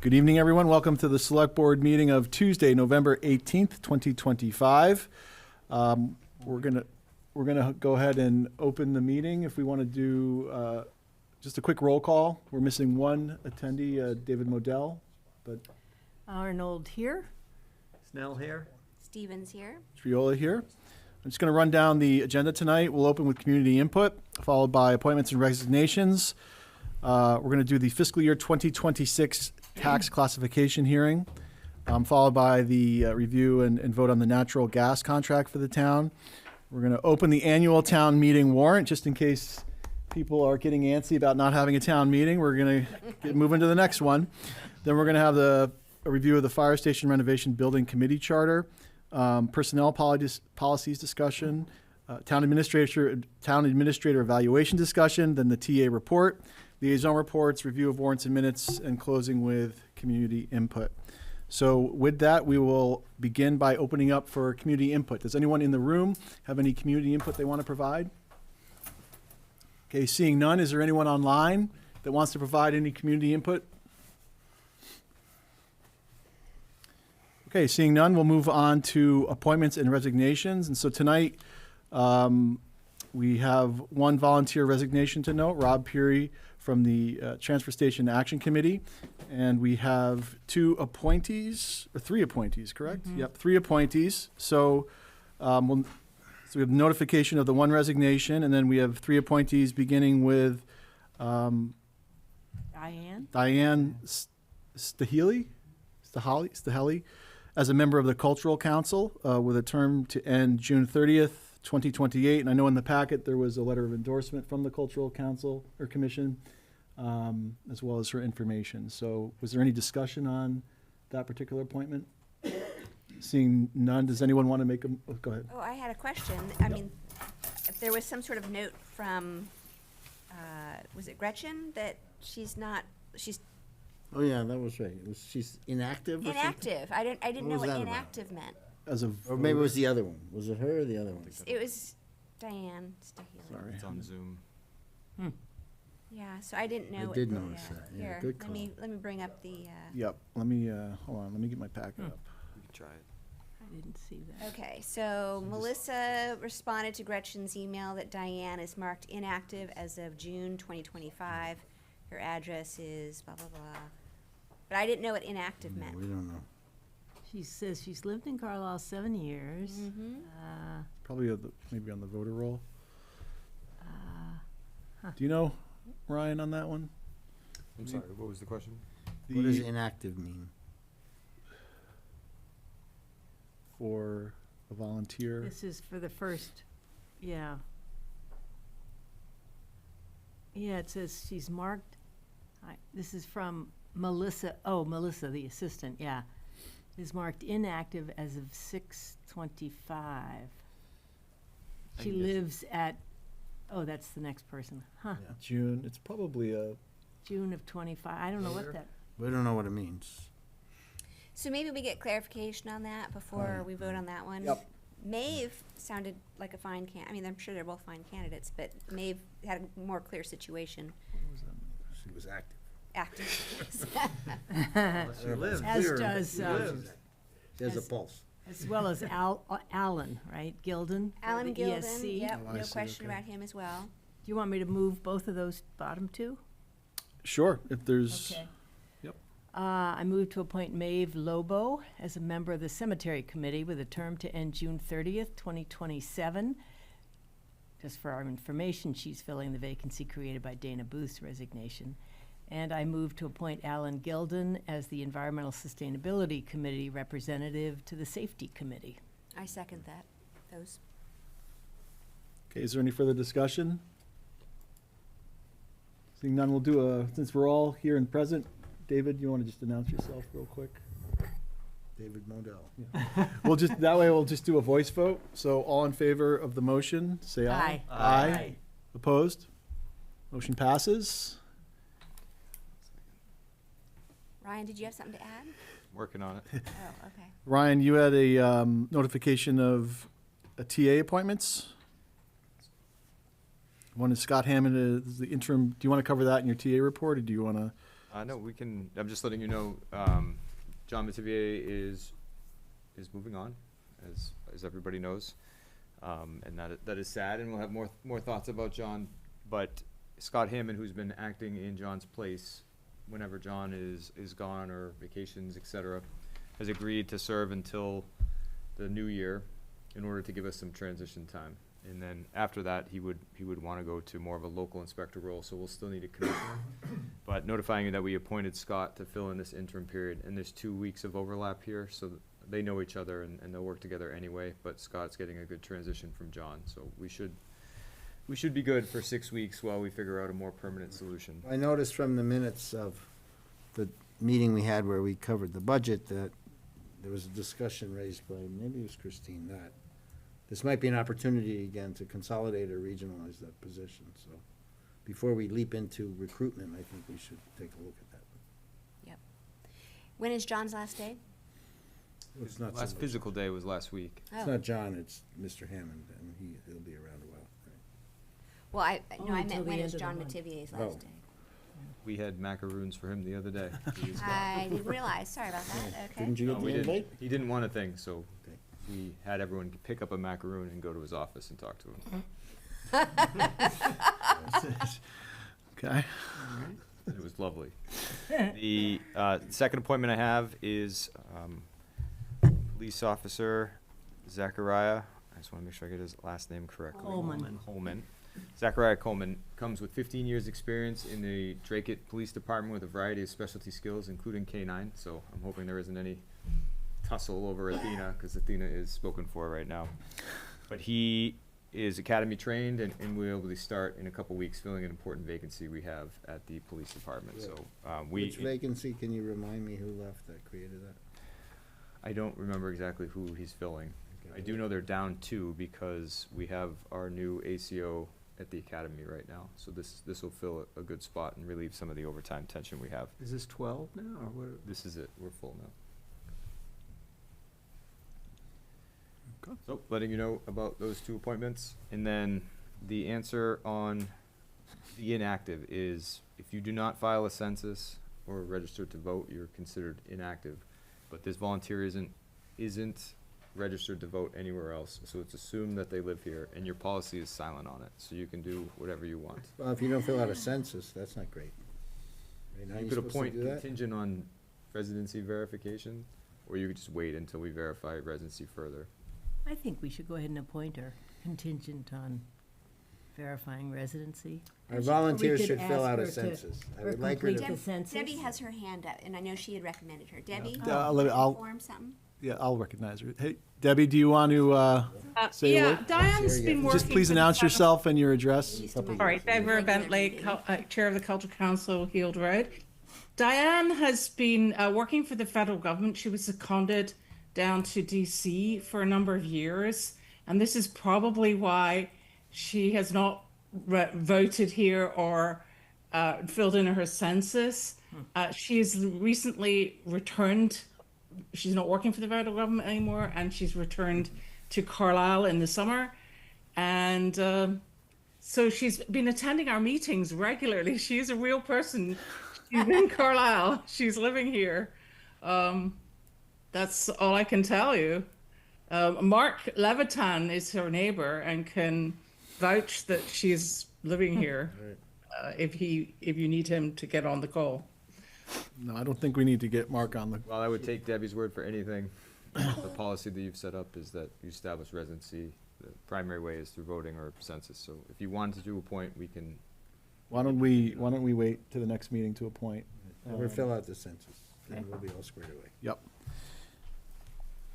Good evening, everyone. Welcome to the Select Board meeting of Tuesday, November 18th, 2025. We're gonna go ahead and open the meeting. If we want to do just a quick roll call, we're missing one attendee, David Modell, but Arnold here. Snell here. Stevens here. Triola here. I'm just going to run down the agenda tonight. We'll open with community input, followed by appointments and resignations. We're going to do the fiscal year 2026 tax classification hearing, followed by the review and vote on the natural gas contract for the town. We're going to open the annual town meeting warrant, just in case people are getting antsy about not having a town meeting. We're going to move into the next one. Then we're going to have a review of the fire station renovation building committee charter, personnel policies discussion, town administrator evaluation discussion, then the TA report, liaison reports, review of warrants and minutes, and closing with community input. So with that, we will begin by opening up for community input. Does anyone in the room have any community input they want to provide? Okay, seeing none, is there anyone online that wants to provide any community input? Okay, seeing none, we'll move on to appointments and resignations. And so tonight, we have one volunteer resignation to note, Rob Peary from the Transfer Station Action Committee. And we have three appointees, correct? Mm-hmm. Yep, 3 appointees. So, so we have notification of the one resignation, and then we have 3 appointees beginning with Diane Staheli, as a member of the Cultural Council with a term to end June 30th, 2028. And I know in the packet there was a letter of endorsement from the Cultural Council or Commission, as well as her information. So was there any discussion on that particular appointment? Seeing none, does anyone want to make go ahead. Oh, I had a question. I mean, if there was some sort of note from, was it Gretchen, that she's. Oh yeah, that was right. She's inactive. Or Inactive. I didn't know was what that inactive meant. or maybe it was the other one. Was it her or the other one? It was Diane Staheli. Sorry. It's on Zoom. Yeah, so I didn't know. I did notice that. Yeah, Here, good call. let me bring up the. Yep. Let me hold on. Let me get my packet up. We can try it. I didn't see that. Okay, so Melissa responded to Gretchen's email that Diane is marked inactive as of June 2025. Her address is blah, blah, blah. But I didn't know what inactive meant. We don't know. She says she's lived in Carlisle 7 years. Mm-hmm. Probably maybe on the voter roll. Do you know, Ryan, on that one? I'm sorry, what was the question? What does inactive mean? For a volunteer? This is for the first, yeah. Yeah, it says she's marked. This is from Melissa. Oh, Melissa, the assistant, yeah. Is marked inactive as of 6/25. She lives at, oh, that's the next person. Huh. Yeah. June. It's probably a. June of 25. I don't know what that. We don't know what it means. So maybe we get clarification on that before we vote on that one. Yep. Maeve sounded like a fine I mean, I'm sure they're both fine candidates, but Maeve had a more clear situation. She was active. Active. She lives. As does, She has a pulse. as well as Alan, right? Gilden? for Alan the Gilden, ESC. yep, Oh, I no see, question okay. about him as well. Do you want me to move both of those bottom two? Sure, if there's. Okay. Yep. I move to appoint Maeve Lobo as a member of the Cemetery Committee with a term to end June 30th, 2027. Just for our information, she's filling the vacancy created by Dana Booth's resignation. And I move to appoint Alan Gilden as the Environmental Sustainability Committee representative to the Safety Committee. I second that, those. Okay, is there any further discussion? Seeing none, we'll do since we're all here and present, David, you want to just announce yourself real quick? David Modell. That way we'll just do a voice vote. So all in favor of the motion, say aye. Aye. Aye. Opposed? Motion passes. Ryan, did you have something to add? Working on it. Oh, okay. Ryan, you had a notification of TA appointments? One is Scott Hammond as the interim. Do you want to cover that in your TA report, or do you want to? No, we can, I'm just letting you know, John Mativier is moving on, as everybody knows. And that is sad, and we'll have more thoughts about John. But Scott Hammond, who's been acting in John's place whenever John is gone or vacations, et cetera, has agreed to serve until the new year in order to give us some transition time. And then after that, he would want to go to more of a local inspector role, so we'll still need a commissioner. But notifying you that we appointed Scott to fill in this interim period, and there's 2 weeks of overlap here, so they know each other and they'll work together anyway, but Scott's getting a good transition from John, so we should be good for 6 weeks while we figure out a more permanent solution. I noticed from the minutes of the meeting we had where we covered the budget that there was a discussion raised by, maybe it was Christine, that this might be an opportunity again to consolidate or regionalize that position, so before we leap into recruitment, I think we should take a look at that. Yep. When is John's last day? It's not so Last much- physical day was last week. It's not John, it's Mr. Hammond, and he'll be around a while. Well, I Only meant till the when end is of the John month. Mativier's Oh. last day? We had macaroons for him the other day. He was gone. I didn't realize, sorry about that, okay. Didn't you No, get we the didn't. invite? He didn't want a thing, so Okay. we had everyone pick up a macaroon and go to his office and talk to him. Okay. It was lovely. The second appointment I have is police officer Zachariah. I just want to make sure I get his last name correctly. Coleman. Zachariah Coleman comes with 15 years' experience in the Dracut Police Department with a variety of specialty skills, including K-9. So I'm hoping there isn't any tussle over Athena, because Athena is spoken for right now. But he is academy trained and will be able to start in a couple weeks, filling an important vacancy we have at the police department. So Which vacancy, can you remind me who left that created that? I don't remember exactly who he's filling. I do know they're down 2 because we have our new ACO at the academy right now. So this will fill a good spot and relieve some of the overtime tension we have. Is this 12 now, or what? This is it. We're full now. Okay. So letting you know about those 2 appointments. And then the answer on the inactive is if you do not file a census or register to vote, you're considered inactive. But this volunteer isn't registered to vote anywhere else, so it's assumed that they live here, and your policy is silent on it, so you can do whatever you want. Well, if you don't fill out a census, that's not great. Right, now You you're could supposed to appoint do that? contingent on residency verification, or you could just wait until we verify residency further. I think we should go ahead and appoint her contingent on verifying residency. Our volunteers could should fill ask out a her to- census. I or would like her complete to, the census. Debbie has her hand up, and I know she had recommended her. Debbie? I'll- Form something? Yeah, I'll recognize her. Hey, Debbie, do you want to say a Yeah, word? Diane's Sure, been yeah. working. Just please for the announce federal- yourself and your address. Used to my- Sorry, Deborah regular Bentley, meeting. Chair of the Cultural Council, Heald Road. Diane has been working for the federal government. She was seconded down to DC for a number of years, and this is probably why she has not voted here or filled in her census. She's recently returned. She's not working for the federal government anymore, and she's returned to Carlisle in the summer. And so she's been attending our meetings regularly. She's a real person. She's in Carlisle. She's living here. That's all I can tell you. Mark Levitan is her neighbor and can vouch that she's living here if you need him to get on the call. No, I don't think we need to get Mark on the, Well, I would take Debbie's word for anything. The policy that you've set up is that you establish residency. The primary way is through voting or census. So if you wanted to appoint, we can. why don't we wait to the next meeting to appoint? have her fill out the census, then we'll be all squared away. Yep.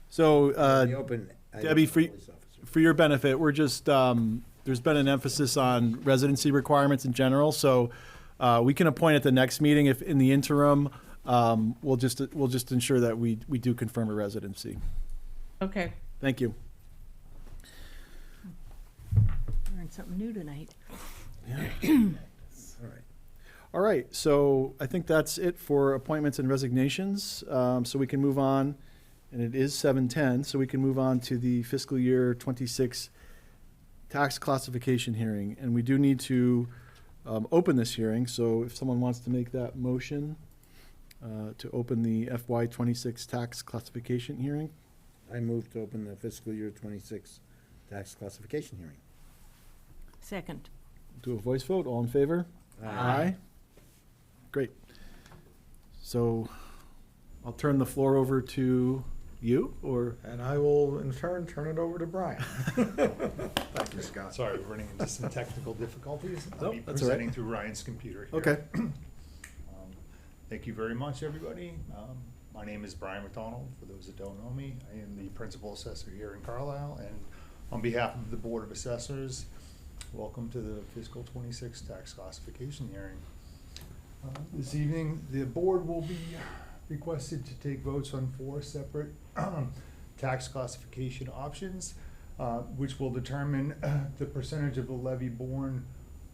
So, The open item Debbie, for police officer. for your benefit, we're just, there's been an emphasis on residency requirements in general, so we can appoint at the next meeting if, in the interim, we'll just ensure that we do confirm a residency. Okay. Thank you. Learned something new tonight. All right. All right, so I think that's it for appointments and resignations. So we can move on, and it is 7:10, so we can move on to the fiscal year 26 tax classification hearing. And we do need to open this hearing, so if someone wants to make that motion. to open the FY '26 tax classification hearing. I move to open the fiscal year 26 tax classification hearing. Second. Do a voice vote, all in favor? Aye. Great. So I'll turn the floor over to you, or, And I will in turn turn it over to Brian. Thank you, Scott. Sorry, we're running into some technical difficulties. I'll Nope, be that's all right. presenting through Ryan's computer here. okay. Thank you very much, everybody. My name is Brian McDonald, for those that don't know me. I am the principal assessor here in Carlisle, and on behalf of the Board of Assessors, welcome to the fiscal '26 tax classification hearing. This evening, the board will be requested to take votes on 4 separate tax classification options, which will determine the percentage of the levy borne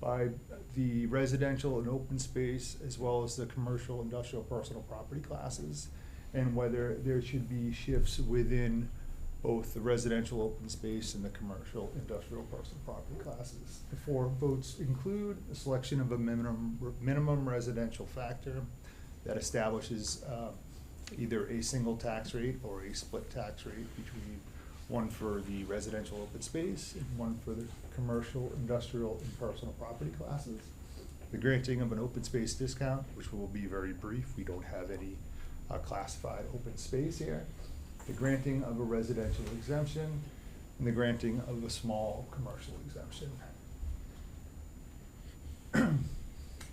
by the residential and open space, as well as the commercial, industrial, personal property classes, and whether there should be shifts within both the residential open space and the commercial, industrial, personal property classes. The 4 votes include a selection of a minimum residential factor that establishes either a single tax rate or a split tax rate between one for the residential open space and one for the commercial, industrial, and personal property classes. The granting of an open space discount, which will be very brief. We don't have any classified open space here. The granting of a residential exemption and the granting of a small commercial exemption.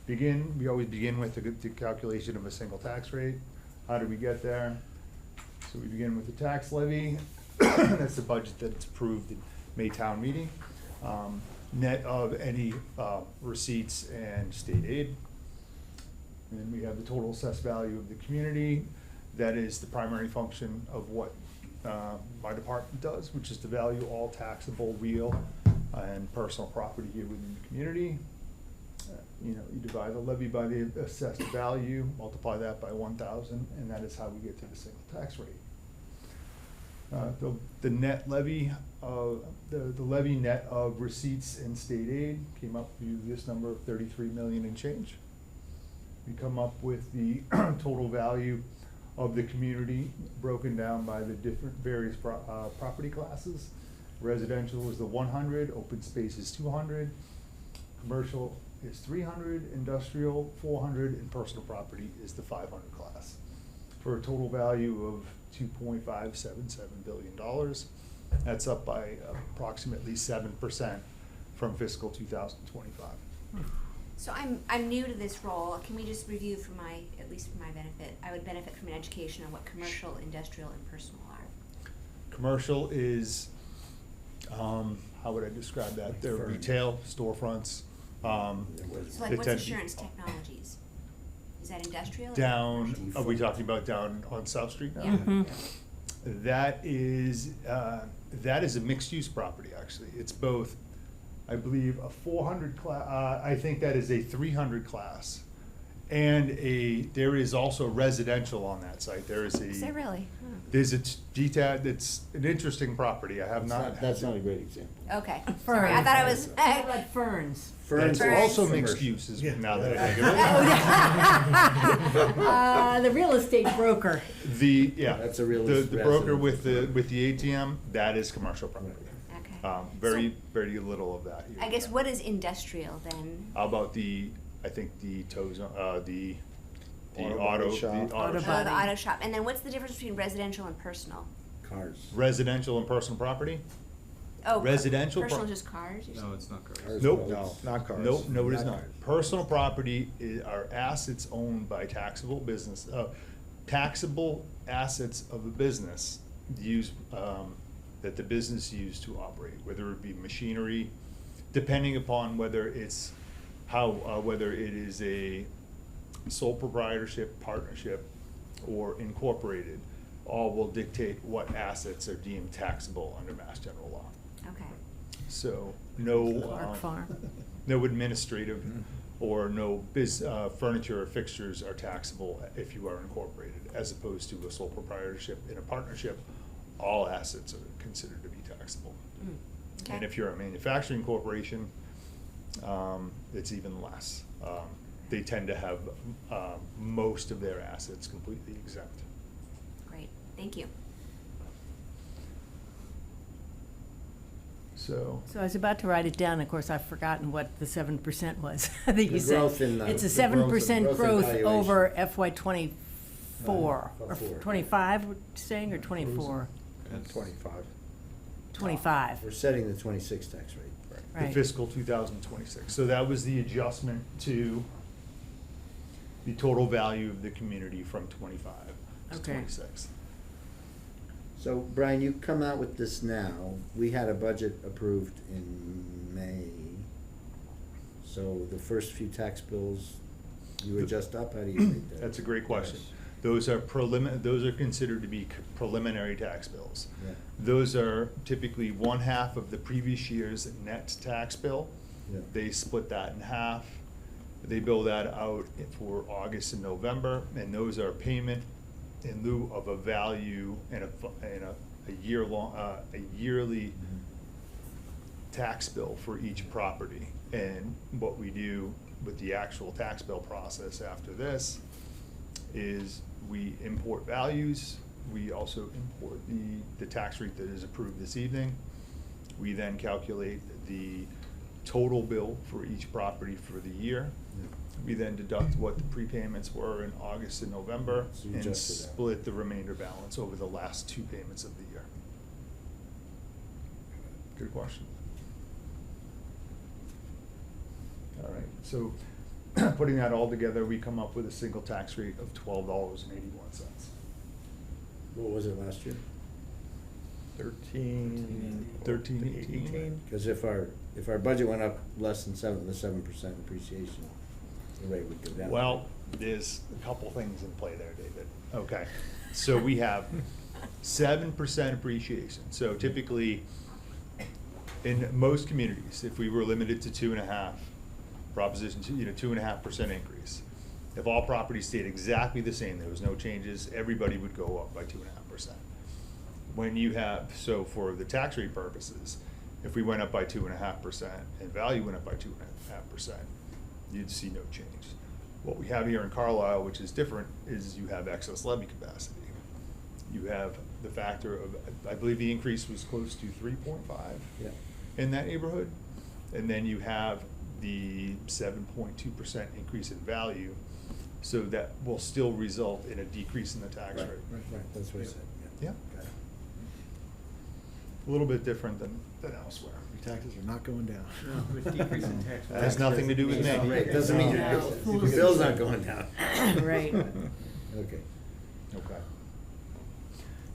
We always begin with the calculation of a single tax rate. How do we get there? So we begin with the tax levy. That's the budget that's approved in May town meeting. Net of any receipts and state aid. And then we have the total assessed value of the community. That is the primary function of what my department does, which is to value all taxable real and personal property here within the community. You divide the levy by the assessed value, multiply that by 1,000, and that is how we get to the single tax rate. The net levy, the levy net of receipts and state aid came up with this number of 33 million and change. We come up with the total value of the community broken down by the different various property classes. Residential is the 100, open space is 200, commercial is 300, industrial 400, and personal property is the 500 class, for a total value of $2.577 billion. That's up by approximately 7% from fiscal 2025. So I'm new to this role. Can we just review at least for my benefit? I would benefit from an education on what commercial, industrial, and personal are. Commercial is, how would I describe that? They're retail storefronts. So like they what's tend to be Assurance Technologies? Is that industrial? or Down, commercial? are we talking about down on South Street now? Yeah. That is a mixed-use property, actually. It's both, I believe, a 400 class, I think that is a 300 class. And there is also residential on that site. There is Is there really? there's a detached, it's an interesting property. I have not. That's not a great example. Okay. Sorry, I thought I was. How about ferns? That's Ferns. also mixed Commercial. uses, now that I think of it. The real estate broker. That's a real The broker residence. with the ATM, that is commercial property. Okay. Very little of that here. I guess what is industrial then? How about I think the tow zone, the Auto auto, body shop. the auto Auto shop. body. The auto shop. And then what's the difference between residential and personal? Cars. Residential and personal property? Oh, Residential Personal pro- is just cars? you're No, saying? it's not correct. Cars, Nope. No, not cars. Nope, no, it is not. cars. Personal property are assets owned by taxable business, taxable assets of a business that the business used to operate, whether it be machinery, depending upon whether it's whether it is a sole proprietorship, partnership, or incorporated, all will dictate what assets are deemed taxable under Mass General Law. Okay. So Clark Farm. no administrative or no furniture or fixtures are taxable if you are incorporated, as opposed to a sole proprietorship. In a partnership, all assets are considered to be taxable. Mm. Okay. And if you're a manufacturing corporation, it's even less. they tend to have most of their assets completely exempt. Great, thank you. So, So I was about to write it down, of course, I've forgotten what the 7% was that The you said. growth in the- It's a the growth- 7% growth in growth valuation. over FY '24, or Four. 25, we're saying, or 24? 25. 25, We're setting the 26 tax rate. the right. fiscal 2026. So that was the adjustment to the total value of the community from 25 to Okay. 26. So, Brian, you come out with this now. We had a budget approved in May. So the first few tax bills, you adjust up? How do you make that? That's a great question. Yes. Those are considered to be preliminary tax bills. Yeah. Those are typically one half of the previous year's net tax bill. Yeah. They split that in half. They bill that out for August and November, and those are payment in lieu of a value and a yearly tax bill for each property. And what we do with the actual tax bill process after this is we import values. We also import the tax rate that is approved this evening. We then calculate the total bill for each property for the year. Yeah. We then deduct what the prepayments were in August and November So you and adjusted that. split the remainder balance over the last two payments of the year. Good question. All right, so putting that all together, we come up with a single tax rate of $12.81. What was it last year? 13. 13.18. Because if our budget went up less than the 7% appreciation, the rate would go down. Well, there's a couple things in play there, David. Okay, so we have 7% appreciation. So typically, in most communities, if we were limited to 2.5, proposition 2.5% increase. If all properties stayed exactly the same, there was no changes, everybody would go up by 2.5%. When you have, so for the tax rate purposes, if we went up by 2.5% and value went up by 2.5%, you'd see no change. What we have here in Carlisle, which is different, is you have excess levy capacity. You have the factor of, I believe the increase was close to 3.5 Yeah. in that neighborhood. And then you have the 7.2% increase in value. So that will still result in a decrease in the tax rate. Right, that's what I said, Yeah. Got it. A little bit different than elsewhere. Your taxes are not going down. With decrease in tax. That has nothing to do with me. Right, doesn't mean No. your bill's not going down. Right. Okay. Okay.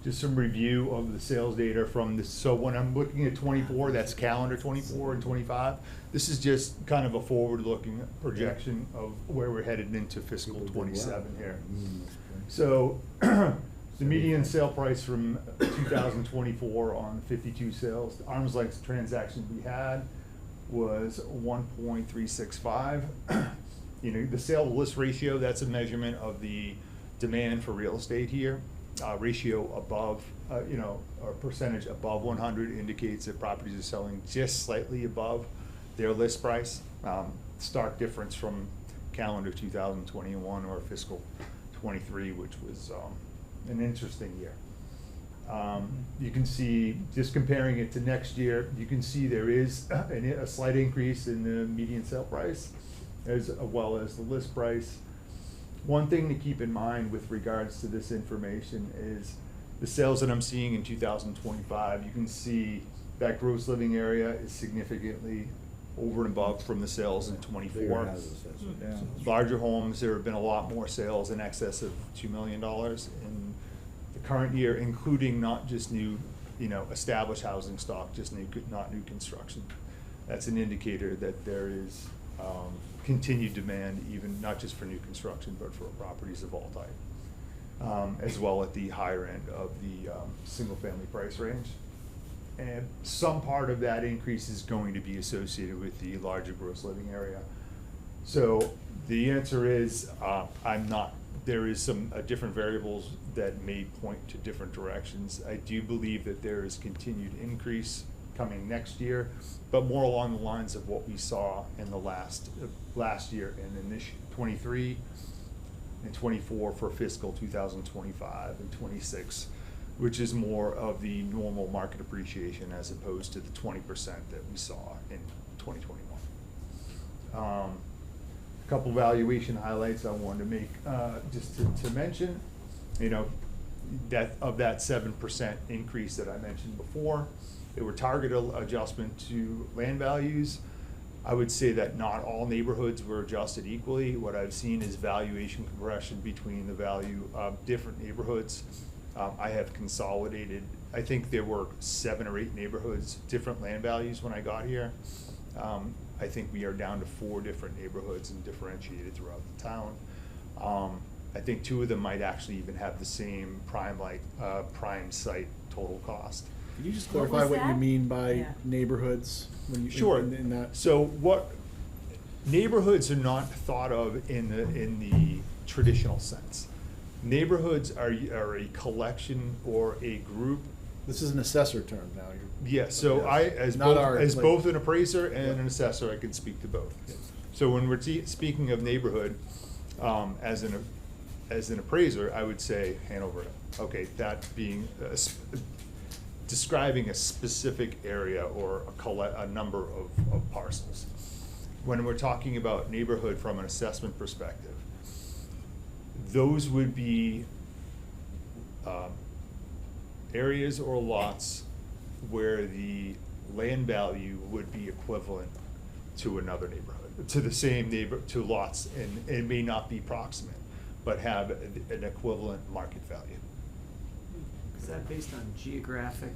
Just some review of the sales data from this, so when I'm looking at 24, that's calendar 24 and 25. This is just kind of a forward-looking projection of where we're headed into fiscal People did well. 27 here. Mm, So, the median sale price from 2024 on 52 sales, the arm's length transaction we had was 1.365. The sale to list ratio, that's a measurement of the demand for real estate here. Ratio above, or percentage above 100 indicates that properties are selling just slightly above their list price. Stark difference from calendar 2021 or fiscal 23, which was an interesting year. You can see, just comparing it to next year, you can see there is a slight increase in the median sale price as well as the list price. One thing to keep in mind with regards to this information is the sales that I'm seeing in 2025. You can see that gross living area is significantly over and above from the sales in Bigger 24. houses, that's what it says. Larger homes, there have been a lot more sales in excess of $2 million in the current year, including not just new, established housing stock, just not new construction. That's an indicator that there is continued demand, even not just for new construction, but for properties of all type, as well at the higher end of the single-family price range. And some part of that increase is going to be associated with the larger gross living area. So the answer is, there is some different variables that may point to different directions. I do believe that there is continued increase coming next year, but more along the lines of what we saw in the last year, and in this 23 and 24 for fiscal 2025 and 26, which is more of the normal market appreciation as opposed to the 20% that we saw in 2021. A couple valuation highlights I wanted to make, just to mention, you know, that of that 7% increase that I mentioned before, there were target adjustment to land values. I would say that not all neighborhoods were adjusted equally. What I've seen is valuation compression between the value of different neighborhoods. I have consolidated, I think there were 7 or 8 neighborhoods, different land values when I got here. I think we are down to 4 different neighborhoods and differentiated throughout the town. I think 2 of them might actually even have the same prime site total cost. Can you just What clarify was what you that? mean by Yeah. neighborhoods when you Sure. in that? So what neighborhoods are not thought of in the traditional sense. Neighborhoods are a collection or a group. This is an assessor term now. Yeah, so I, as Not both, our, as like- both an appraiser and Yep. an assessor, I can speak to both. Yep. So when we're speaking of neighborhood, as an appraiser, I would say Hanover. Okay, that being describing a specific area or a number of parcels. When we're talking about neighborhood from an assessment perspective, those would be areas or lots where the land value would be equivalent to another neighborhood, to the same to lots, and it may not be proximate, but have an equivalent market value. Is that based on geographic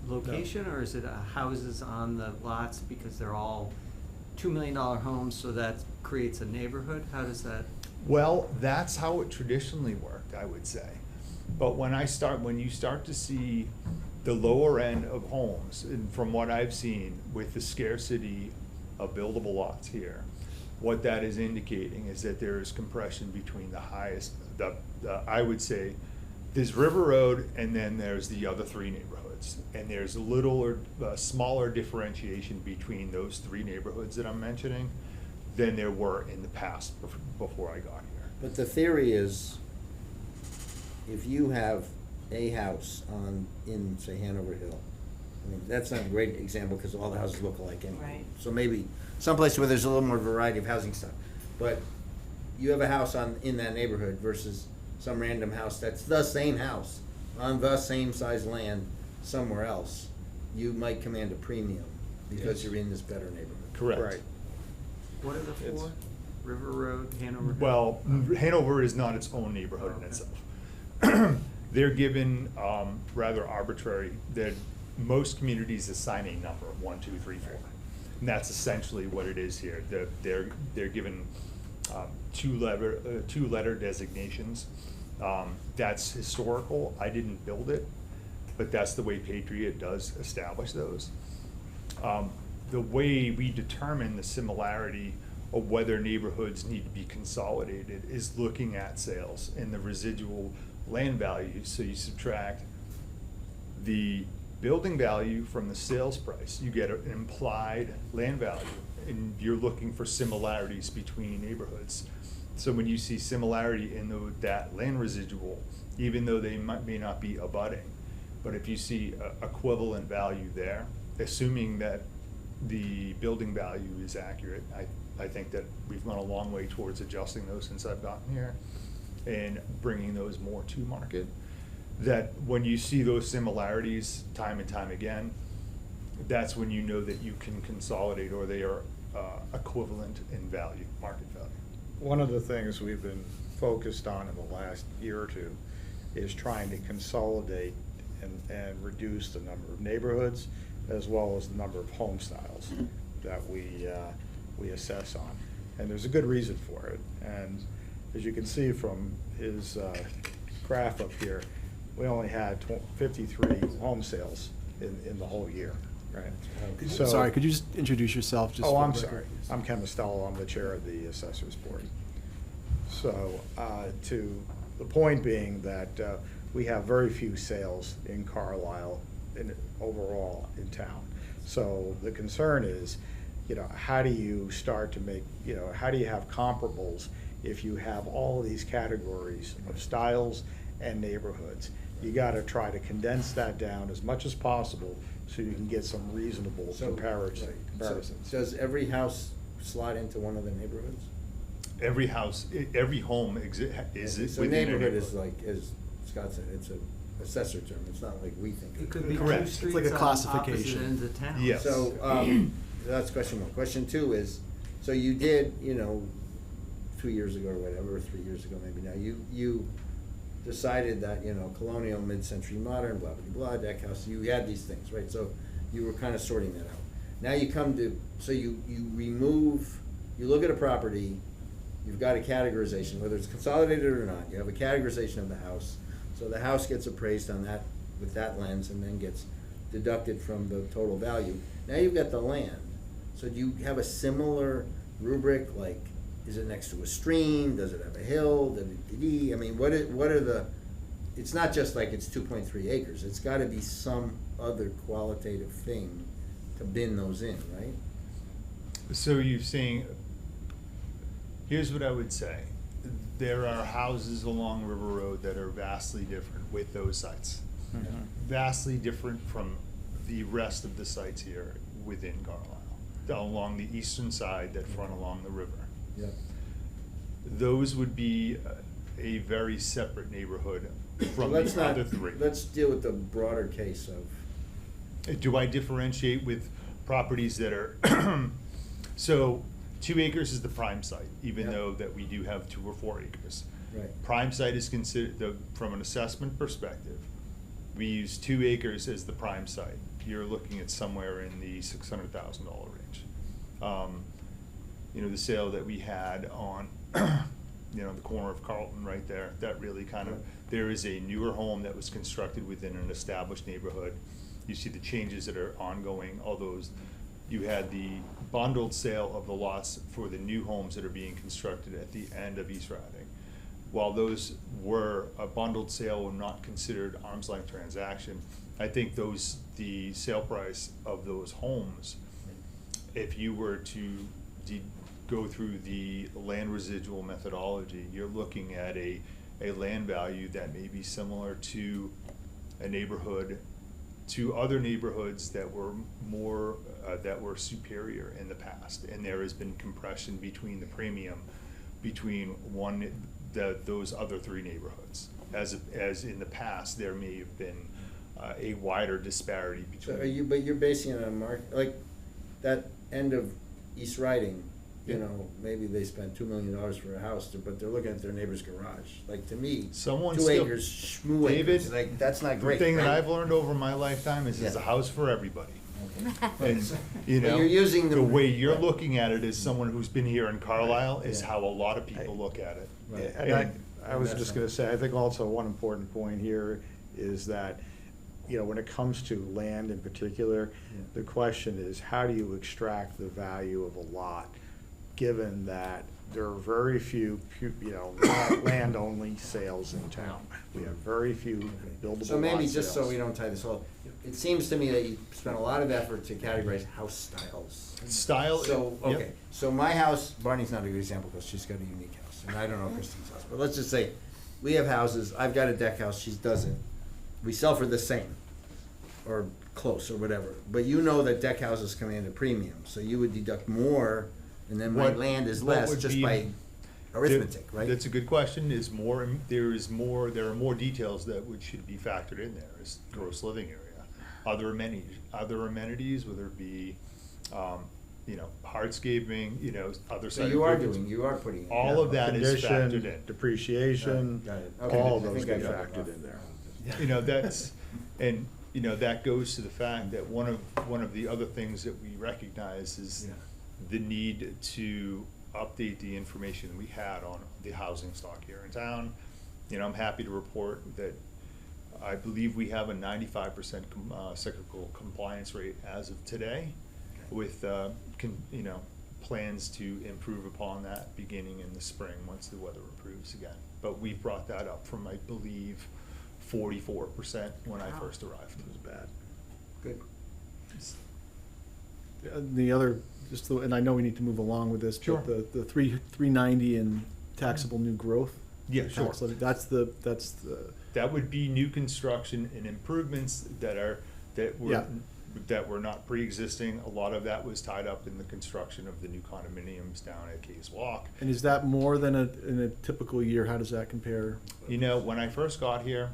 location, or is it houses on the lots because they're all $2 million homes, so that creates a neighborhood? How does that? Well, that's how it traditionally worked, I would say. But when you start to see the lower end of homes, and from what I've seen with the scarcity of buildable lots here, what that is indicating is that there is compression between the highest, I would say, there's River Road, and then there's the other 3 neighborhoods. And there's a little or smaller differentiation between those 3 neighborhoods that I'm mentioning than there were in the past before I got here. But the theory is, if you have a house in, say, Hanover Hill, I mean, that's not a great example because all the houses look alike anyway. Right. So maybe someplace where there's a little more variety of housing stuff. But you have a house in that neighborhood versus some random house that's the same house on the same size land somewhere else, you might command a premium because Yes. you're in this better neighborhood. Correct. Right. What are the It's- 4? River Road, Hanover Hill? Well, Hanover is not its own neighborhood in Okay. itself. They're given rather arbitrary, that most communities assign a number, 1, 2, 3, 4. And that's essentially what it is here. They're given two-letter designations. That's historical. I didn't build it, but that's the way Patriot does establish those. The way we determine the similarity of whether neighborhoods need to be consolidated is looking at sales and the residual land value. So you subtract the building value from the sales price, you get an implied land value, and you're looking for similarities between neighborhoods. So when you see similarity in that land residual, even though they may not be abutting, but if you see equivalent value there, assuming that the building value is accurate, I think that we've gone a long way towards adjusting those since I've gotten here and bringing those more to market. That when you see those similarities time and time again, that's when you know that you can consolidate or they are equivalent in value, market value. One of the things we've been focused on in the last year or two is trying to consolidate and reduce the number of neighborhoods as well as the number of home styles that we assess on. And there's a good reason for it. And as you can see from his graph up here, we only had 53 home sales in the whole year, right? So- Sorry, could you just introduce yourself? Just Oh, for I'm the sorry. record? I'm Ken Mostello. I'm the chair of the Assessors Board. So, to the point being that we have very few sales in Carlisle overall in town. So the concern is, how do you start to make, how do you have comparables if you have all of these categories of styles and neighborhoods? You gotta try to condense that down as much as possible so you can get some reasonable So- comparisons. Does every house slot into one of the neighborhoods? Every house, every home is So within a neighborhood is neighborhood. like, as Scott said, it's a assessor term, it's not like we think. It could be Correct. two It's streets like a on classification. opposite ends of town. Yes. So, that's question one. Question two is, so you did, 2 years ago or whatever, or 3 years ago maybe now, you decided that, colonial, mid-century modern, blah, blah, blah, deck house, you had these things, right? So you were kind of sorting that out. Now you come to, so you remove, you look at a property, you've got a categorization, whether it's consolidated or not, you have a categorization of the house. So the house gets appraised on that, with that lens, and then gets deducted from the total value. Now you've got the land. So do you have a similar rubric, like, is it next to a stream, does it have a hill, I mean, what are the, it's not just like it's 2.3 acres, it's gotta be some other qualitative thing to bin those in, right? So you're saying, here's what I would say. There are houses along River Road that are vastly different with those sites. Vastly different from the rest of the sites here within Carlisle, along the eastern side that front along the river. Yeah. Those would be a very separate neighborhood So from let's the not, other three. let's deal with the broader case of, Do I differentiate with properties that are, so 2 acres is the prime site, even Yeah. though that we do have 2 or 4 acres. right, Prime site is considered, from an assessment perspective, we use 2 acres as the prime site. You're looking at somewhere in the $600,000 range. The sale that we had on, the corner of Carlton right there, that really kind of, there is a newer home that was constructed within an established neighborhood. You see the changes that are ongoing, all those, you had the bundled sale of the lots for the new homes that are being constructed at the end of East Riding. While those were a bundled sale and not considered arm's length transaction, I think the sale price of those homes, if you were to go through the land residual methodology, you're looking at a land value that may be similar to a neighborhood, to other neighborhoods that were more, that were superior in the past. And there has been compression between the premium between those other 3 neighborhoods. As in the past, there may have been a wider disparity so between. but you're basing it on like, that end of East Riding, Yeah. maybe they spent $2 million for a house, but they're looking at their neighbor's garage. Like, to me, Someone 2 still- acres, schmoo David, acres, like, that's not The great. thing that right? I've learned over my lifetime is there's a Yeah. house for everybody. Okay. And, But you're using the the- way you're right. looking at it as someone who's been here in Carlisle is Yeah. how a lot of people look at it. Right. And I was that's just not- gonna say, I think also one important point here is that, when it comes to land in particular, Yeah. the question is, how do you extract the value of a lot, given that there are very few, land-only sales in town. We have very few buildable lot sales. So maybe, just so we don't tie this all, it seems to me that you spent a lot of effort to categorize house styles. Style. So, yep. okay, so my house, Barney's not a good example because she's got a unique house, and I don't know Christine's house, but let's just say, we have houses, I've got a deck house, she doesn't. We sell for the same, or close, or whatever, but you know that deck houses command a premium, so you would deduct more, and then my What- land is what less, would just be- by arithmetic, right? That's a good question. There are more details that should be factored in there, is gross living area. Other amenities, whether it be, hardscaping, other So side you are improvements. you are putting. All of that is factored Condition, in. depreciation, Got it. Okay. all of I those think I get got it. factored in there. That goes to the fact that one of the other things that we recognize is Yeah. the need to update the information we had on the housing stock here in town. I'm happy to report that I believe we have a 95% cyclical compliance rate as of today, with plans to improve upon that beginning in the spring once the weather improves again. But we've brought that up from, I believe, 44% when I Wow. first arrived. It was bad. Good. the other, and I know we need to move along with this, Sure. but the 390 in taxable new growth. Yeah, sure. tax levy, that's the, That would be new construction and improvements that Yeah. were not pre-existing. A lot of that was tied up in the construction of the new condominiums down at Case Walk. and is that more than in a typical year? How does that compare? You know, when I first got here,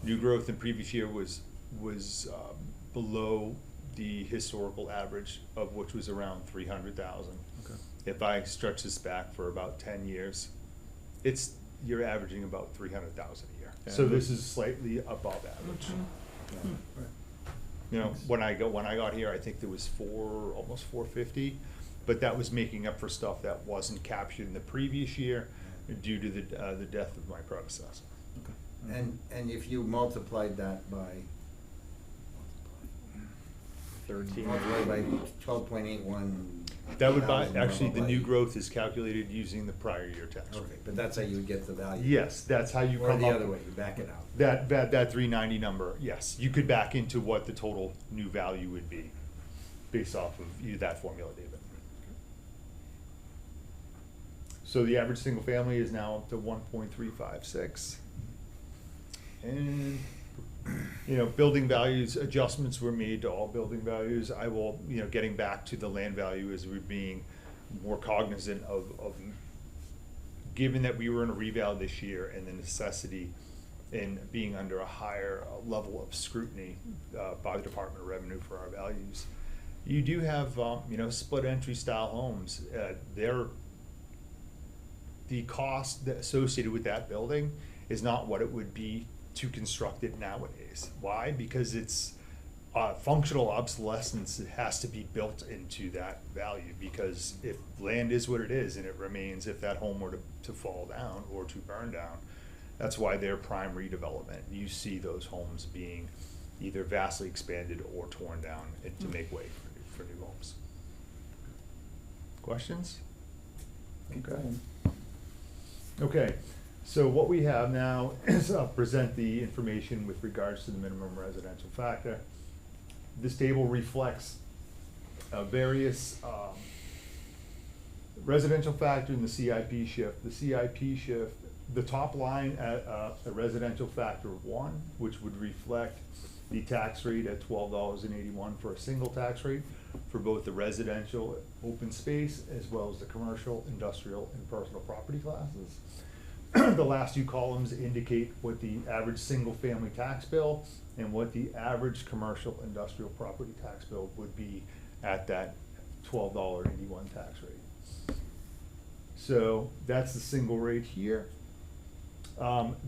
new growth in previous year was below the historical average, of which was around 300,000. Okay. If I stretch this back for about 10 years, you're averaging about 300,000 a year. So this is slightly above average. Right. You know, when I got here, I think there was almost 450, but that was making up for stuff that wasn't captured in the previous year due to the death of my predecessor. And if you multiplied that by 13. multiplied by 12.81. That would actually, the new growth is calculated using the prior year tax Okay, rate. but that's how you would get the value. Yes, that's how you Or come the up. other way, you back it out. That 390 number, yes, you could back into what the total new value would be based off of that formula, David. So the average single family is now up to 1.356. And, you know, building values, adjustments were made to all building values. I will, you know, getting back to the land value as we're being more cognizant of given that we were in a reval this year and the necessity in being under a higher level of scrutiny by the Department of Revenue for our values. You do have, you know, split entry style homes. The cost associated with that building is not what it would be to construct it nowadays. Why? Because it's functional obsolescence. It has to be built into that value, because if land is what it is and it remains, if that home were to fall down or to burn down, that's why they're prime redevelopment. You see those homes being either vastly expanded or torn down to make way for new homes. Questions? Okay, so what we have now is present the information with regards to the minimum residential factor. This table reflects various residential factor and the CIP shift. The CIP shift, the top line at a residential factor of 1, which would reflect the tax rate at $12.81 for a single tax rate for both the residential open space as well as the commercial, industrial, and personal property classes. The last 2 columns indicate what the average single-family tax bill and what the average commercial industrial property tax bill would be at that $12.81 tax rate. So that's the single rate here.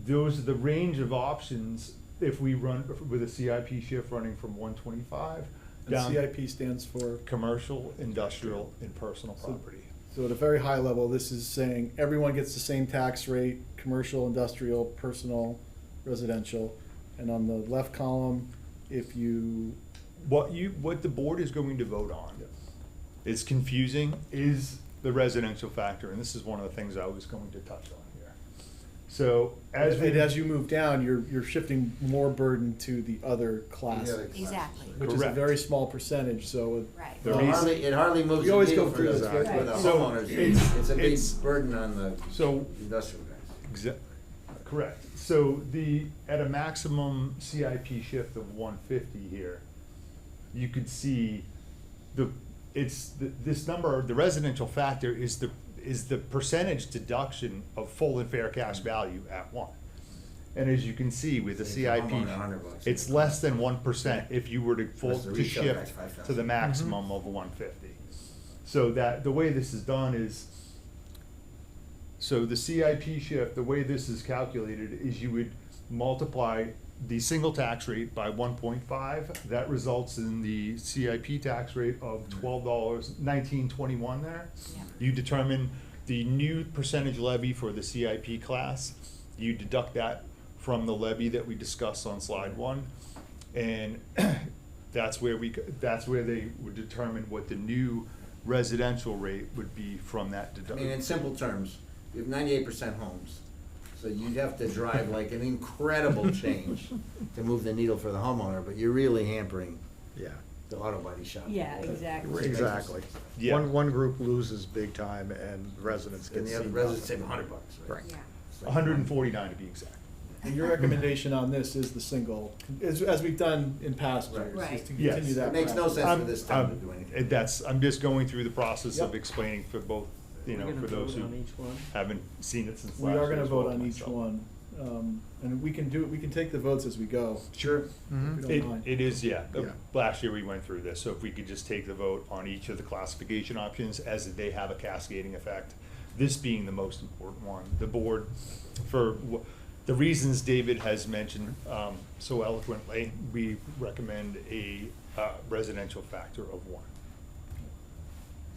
Those are the range of options if we run with a CIP shift running from 125 down. And CIP stands for? Commercial, industrial, and personal So- property. So at a very high level, this is saying everyone gets the same tax rate, commercial, industrial, personal, residential. And on the left column, if you, What the board is going to vote on is confusing, is the residential factor, and this is one of the things I was going to touch on here. So as you move down, you're shifting more burden to the other classes, Exactly. which is a Correct. very small percentage, so. Right. The It hardly moves We the always needle go for through the this, for right? the So homeowners. It's a big burden on the So, industrial guys. correct. So at a maximum CIP shift of 150 here, you could see this number, the residential factor is the percentage deduction of full and fair cash value at 1. And as you can see with the So CIP, if you're $100, it's less than 1% if you were to Plus the retail tax, shift 5,000. to the maximum of 150. So the way this is done is, so the CIP shift, the way this is calculated is you would multiply the single tax rate by 1.5. That results in the CIP tax rate of $19.21 there. Yeah. You determine the new percentage levy for the CIP class. You deduct that from the levy that we discussed on slide 1. And that's where they would determine what the new residential rate would be from that I deduction. mean, in simple terms, you have 98% homes, so you'd have to drive like an incredible change to move the needle for the homeowner, but you're really hampering Yeah. the auto body shop. Yeah, exactly. Exactly. Yeah. One group loses big time and residents get And the other seen residents nothing. save $100, right? Right. Yeah. It's like- 149 to be exact. And your recommendation on this is the single, as we've done in past Right. years, is Right. to Yes. continue that. It makes no practice. sense for this town to do anything. I'm just going through the process of Yep. explaining for both, We're gonna for those vote who on each one. haven't seen it since We last year. are gonna as vote well on each myself. one, and we can take the votes as we go. Sure. If you don't mind. It is, yeah. Yeah. Last year we went through this, so if we could just take the vote on each of the classification options as they have a cascading effect, this being the most important one. The board, for the reasons David has mentioned so eloquently, we recommend a residential factor of 1.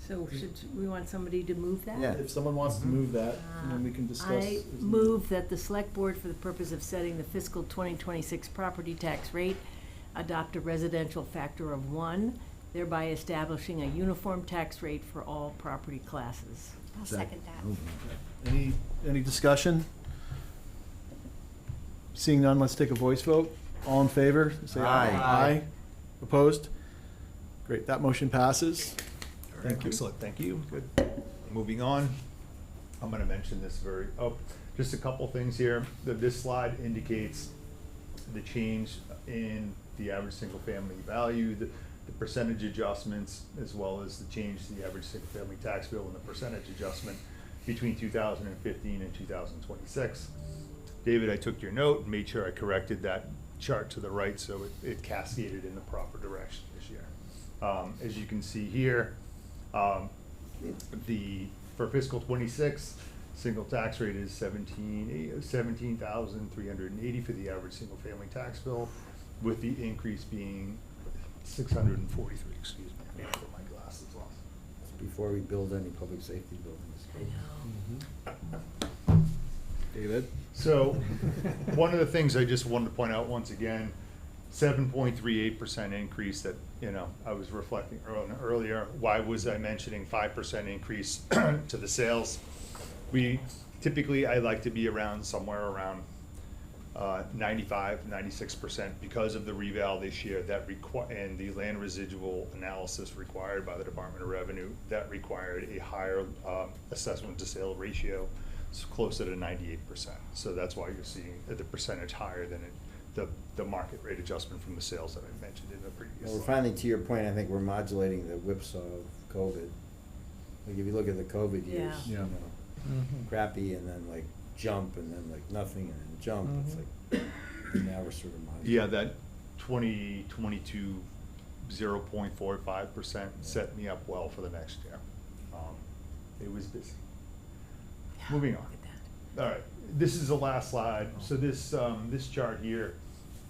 So should we want somebody to move that? Yeah. If someone wants to move that, and then we can discuss. I move that the select board, for the purpose of setting the fiscal 2026 property tax rate, adopt a residential factor of 1, thereby establishing a uniform tax rate for all property classes. I'll second that. Any discussion? Seeing none, let's take a voice vote. All in favor, say aye. Aye. Aye. Opposed? Great, that motion passes. Thank you. Excellent, thank you. Good. Moving on, I'm gonna mention this just a couple things here. This slide indicates the change in the average single-family value, the percentage adjustments, as well as the change to the average single-family tax bill and the percentage adjustment between 2015 and 2026. David, I took your note and made sure I corrected that chart to the right so it cascaded in the proper direction this year. As you can see here, for fiscal '26, single tax rate is 17,380 for the average single-family tax bill, with the increase being 643, excuse me, I need to put my glasses on. Before we build any public safety buildings. David? So, one of the things I just wanted to point out once again, 7.38% increase that, I was reflecting on earlier. Why was I mentioning 5% increase to the sales? I like to be somewhere around 95-96% because of the reval this year and the land residual analysis required by the Department of Revenue that required a higher assessment to sale ratio. It's closer to 98%. So that's why you're seeing the percentage higher than the market rate adjustment from the sales that I mentioned in the previous Well, we're slide. finally, to your point, I think we're modulating the whipsaw of COVID. Like, if you look at the COVID years, Yeah. crappy and then like jump and then like nothing and then jump, it's like, now we're sort of modulating. Yeah, that 2022 0.45% set me up well for the next year. It was busy. Moving on. Look at that. All right, this is the last slide. So this chart here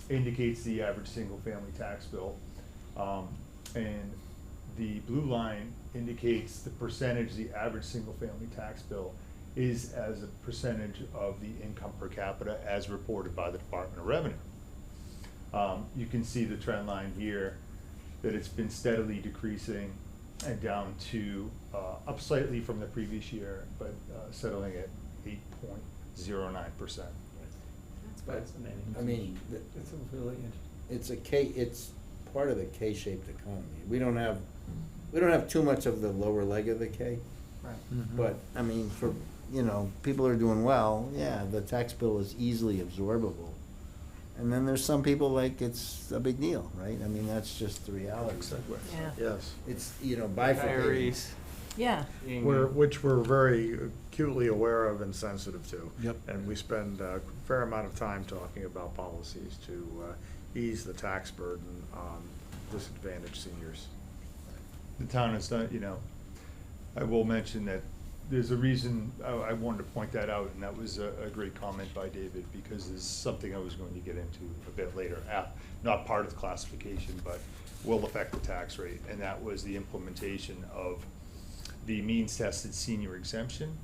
indicates the average single-family tax bill. And the blue line indicates the percentage the average single-family tax bill is as a percentage of the income per capita as reported by the Department of Revenue. You can see the trend line here, that it's been steadily decreasing and down to, up slightly from the previous year, but settling at 8.09%. That's amazing. I mean, It's a really interesting. it's part of the K-shaped economy. We don't have too much of the lower leg of the K, Right. but, I mean, for, people are doing well, yeah, the tax bill is easily absorbable. And then there's some people like it's a big deal, right? I mean, that's just the reality. Yeah, Yes. It's, bifurcating. Retirees. yeah. Which we're very acutely aware of and sensitive to. Yep. And we spend a fair amount of time talking about policies to ease the tax burden on disadvantaged seniors. The town has done, I will mention that there's a reason, I wanted to point that out, and that was a great comment by David, because it's something I was going to get into a bit later, not part of the classification, but will affect the tax rate, and that was the implementation of the means tested senior exemption,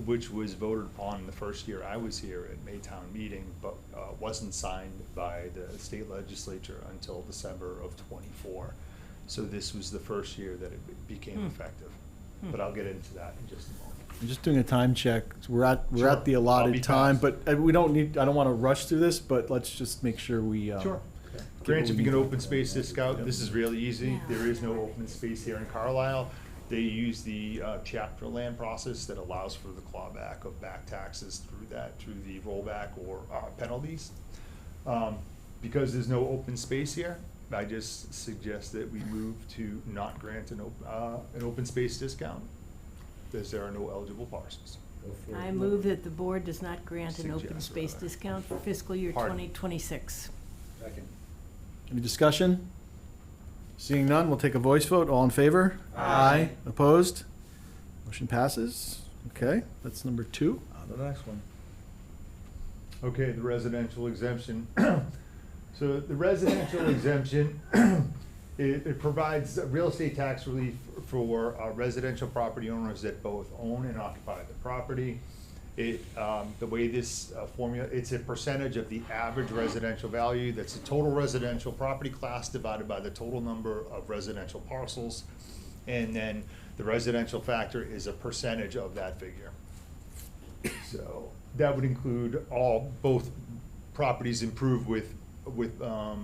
which was voted upon the first year I was here at Maytown meeting, but wasn't signed by the state legislature until December of '24. So this was the first year that it became effective. But I'll get into that in just a moment. I'm just doing a time check. So we're at Sure. the I'll be allotted time, fast. but we don't need, I don't want to rush through this, but let's just make sure we Sure. Granted, if you get an open space discount, this is really easy. Yeah. There is no open space here in Carlisle. They use the chapter land process that allows for the clawback of back taxes through the rollback or penalties. Because there's no open space here, I just suggest that we move to not grant an open space discount, as there are no eligible parcels. Go for it. I move that the board does not grant an open Suggest, space rather. discount for fiscal year Pardon. 2026. Second. Any discussion? Seeing none, we'll take a voice vote. All in favor? Aye. Opposed? Motion passes. Okay, that's number 2. The next one. Okay, the residential exemption. So the residential exemption, it provides real estate tax relief for residential property owners that both own and occupy the property. The way this formula, it's a percentage of the average residential value. That's the total residential property class divided by the total number of residential parcels. And then the residential factor is a percentage of that figure. So that would include both properties improved with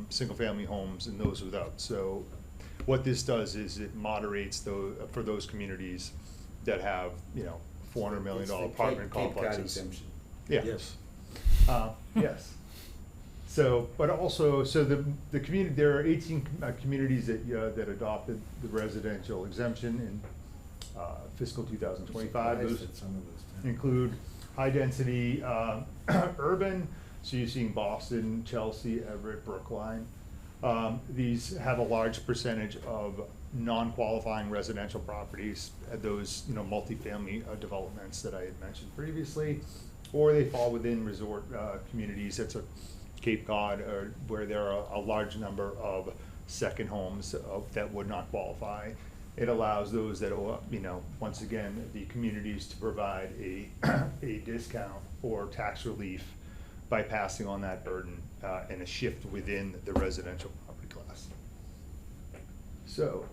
single-family homes and those without. So what this does is it moderates for those communities that have, $400 million apartment complexes. Yeah. Yes. Yes. So, but also, the community, there are 18 communities that adopted the residential exemption in fiscal 2025. Those include high-density urban, so you're seeing Boston, Chelsea, Everett, Brookline. These have a large percentage of non-qualifying residential properties, those, multifamily developments that I had mentioned previously, or they fall within resort communities. That's a Cape Cod, or where there are a large number of second homes that would not qualify. It allows those that, once again, the communities to provide a discount or tax relief by passing on that burden and a shift within the residential property class. So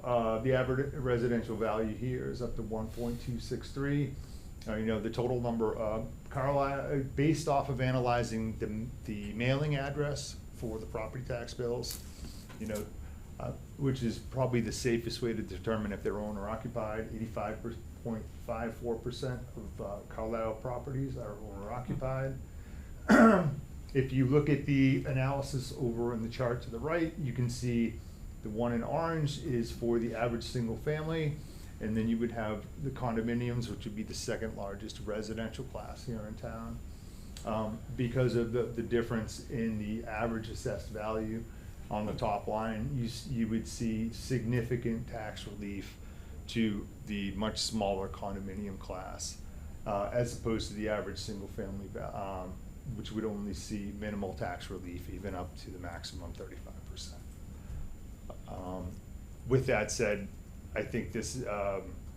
the average residential value here is up to 1.263. The total number of Carlisle, based off of analyzing the mailing address for the property tax bills, which is probably the safest way to determine if they're owner occupied. 85.54% of Carlisle properties are owner occupied. If you look at the analysis over in the chart to the right, you can see the one in orange is for the average single family, and then you would have the condominiums, which would be the second largest residential class here in town. Because of the difference in the average assessed value on the top line, you would see significant tax relief to the much smaller condominium class, as opposed to the average single family, which would only see minimal tax relief, even up to the maximum 35%. With that said, I think this,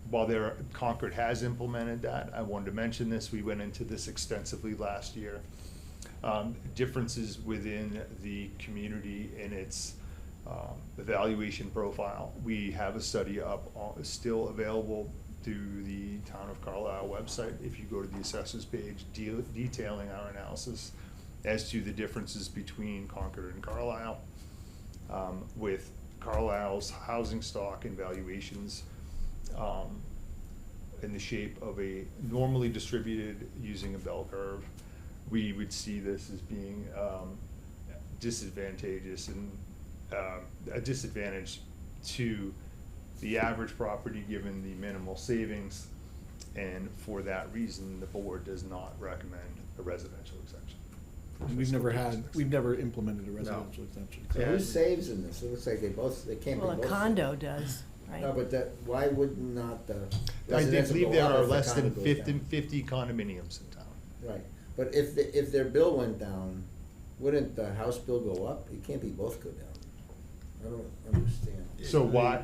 while Concord has implemented that, I wanted to mention this. We went into this extensively last year. Differences within the community and its evaluation profile. We have a study up, still available through the Town of Carlisle website. If you go to the assessors page, detailing our analysis as to the differences between Concord and Carlisle, with Carlisle's housing stock and valuations in the shape of a normally distributed using a bell curve. We would see this as being disadvantageous and a disadvantage to the average property given the minimal savings, and for that reason, the board does not recommend a residential exemption. We've never implemented a residential exemption. So who saves in this? It looks like they can't be Well, both. a condo does, right? No, but why would not the I residential believe go there up are if the less than condo goes down? 50 condominiums in town. Right, but if their bill went down, wouldn't the house bill go up? It can't be both go down. I don't understand. So why?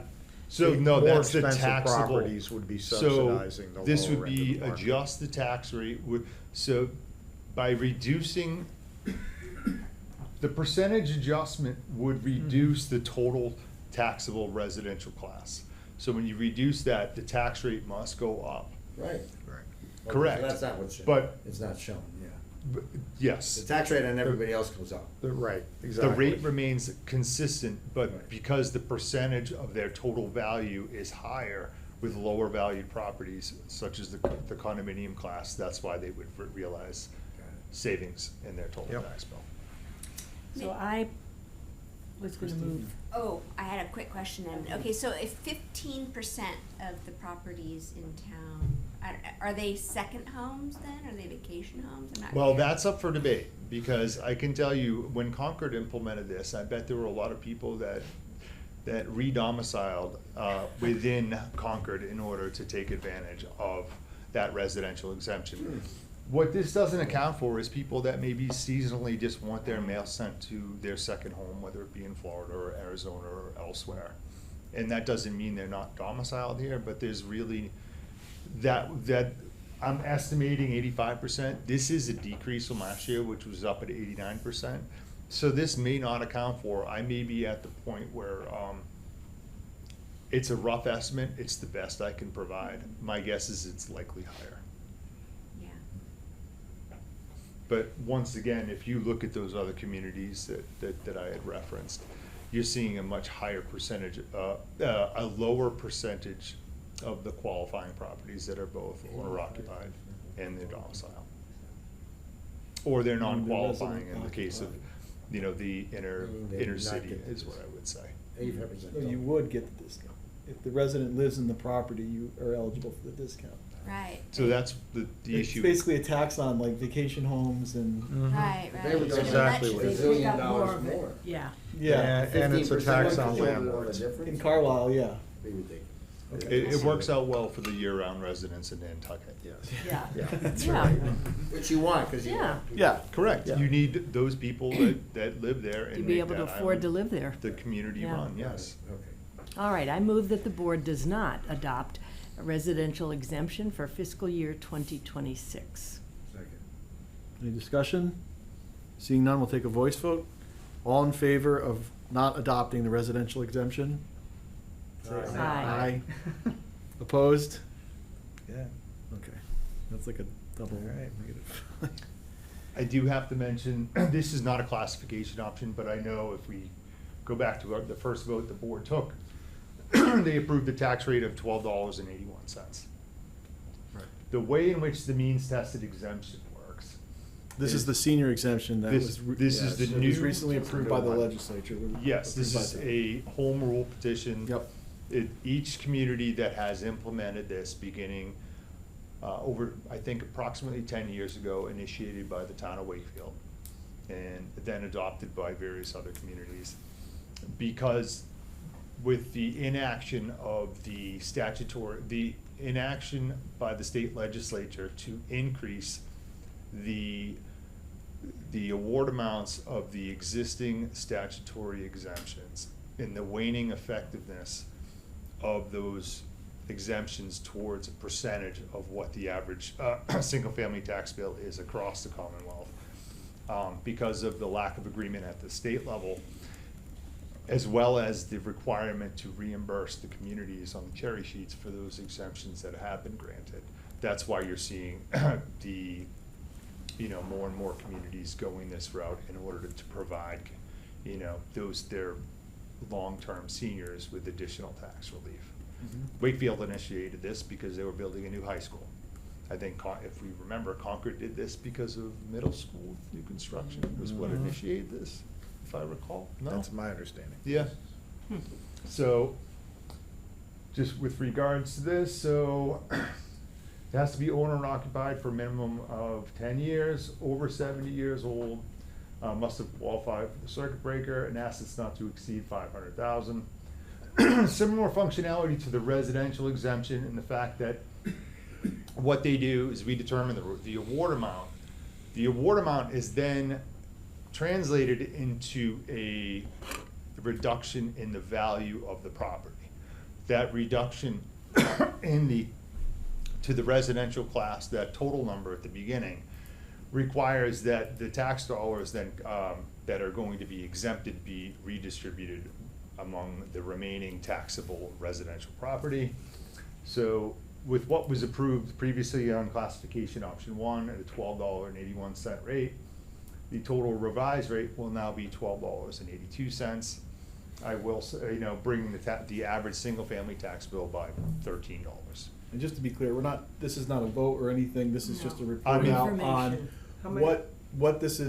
So The no, more that's the expensive taxable. properties would be subsidizing the So this would lower end be of the market. adjust the tax rate, so by reducing, the percentage adjustment would reduce the total taxable residential class. So when you reduce that, the tax rate must go up. Right. Right. Okay, Correct. So that's not what's shown. But- It's not shown, yeah. Yes. The tax rate on everybody else goes up. Right, The exactly. rate remains consistent, but Right. because the percentage of their total value is higher with lower valued properties, such as the condominium class, that's why they would realize savings in their total Yep. tax bill. So I was gonna move, Oh, I had a quick question then. Okay, so if 15% of the properties in town, are they second homes then? Are they vacation homes? I'm not Well, clear. that's up for debate, because I can tell you, when Concord implemented this, I bet there were a lot of people that re-domiciled within Concord in order to take advantage of that residential exemption. What this doesn't account for is people that maybe seasonally just want their mail sent to their second home, whether it be in Florida or Arizona or elsewhere. And that doesn't mean they're not domiciled here, but there's really, that I'm estimating 85%. This is a decrease from last year, which was up at 89%. So this may not account for, I may be at the point where, it's a rough estimate, it's the best I can provide. My guess is it's likely higher. Yeah. But once again, if you look at those other communities that I had referenced, you're seeing a much higher percentage, a lower percentage of the qualifying properties that are both owner occupied and they're domicile. Or they're non-qualifying in the case of, the inner city is what I would say. 85%. So you would get the discount. If the resident lives in the property, you are eligible for the discount. Right. So that's the It's issue. basically a tax on like vacation homes and, Right, right. They would So exactly that what should it be- is. pick $1 up more billion of it, more. yeah. yeah. And it's a 15% tax on would show landlords. the difference. In Carlisle, yeah. Be ridiculous. It works out well for the year-round residents in Nantucket, yes. Yeah. That's Yeah. right. Which you want, because you Yeah. want. people- Yeah. Correct. Yeah. You need those people that live there and To be make able to that afford to island live there. the community Yeah. run, yes. Okay. All right, I move that the board does not adopt a residential exemption for fiscal year 2026. Second. Any discussion? Seeing none, we'll take a voice vote. All in favor of not adopting the residential exemption? Say Aye. Aye. Opposed? Yeah, okay. That's like a double negative. I do have to mention, this is not a classification option, but I know if we go back to the first vote the board took, they approved the tax rate of $12.81. Right. The way in which the means tested exemption works. This is the senior exemption that This- was. this is the it was new- recently approved by the legislature. Yes, this Approved is by a home rule petition. Yep. Each community that has implemented this beginning over, I think approximately 10 years ago, initiated by the town of Wakefield, and then adopted by various other communities. Because with the inaction of the inaction by the state legislature to increase the award amounts of the existing statutory exemptions and the waning effectiveness of those exemptions towards a percentage of what the average single-family tax bill is across the Commonwealth. Because of the lack of agreement at the state level, as well as the requirement to reimburse the communities on the cherry sheets for those exemptions that have been granted. That's why you're seeing more and more communities going this route in order to provide, their long-term seniors with additional tax relief. Wakefield initiated this because they were building a new high school. I think if we remember, Concord did this because of middle school new construction was what initiated this, if I recall. No? That's my understanding. Yeah. So, just with regards to this, so it has to be owner occupied for a minimum of 10 years, over 70 years old, must have qualified for the circuit breaker, and assets not to exceed 500,000. Similar functionality to the residential exemption in the fact that what they do is we determine the award amount. The award amount is then translated into a reduction in the value of the property. That reduction to the residential class, that total number at the beginning, requires that the tax dollars then that are going to be exempted be redistributed among the remaining taxable residential property. So with what was approved previously on classification option 1 at a $12.81 rate, the total revised rate will now be $12.82. I will say, bringing the average single-family tax bill by $13. And just to be clear, this is not a vote or anything, this is just a No. report out on Information. How many- what this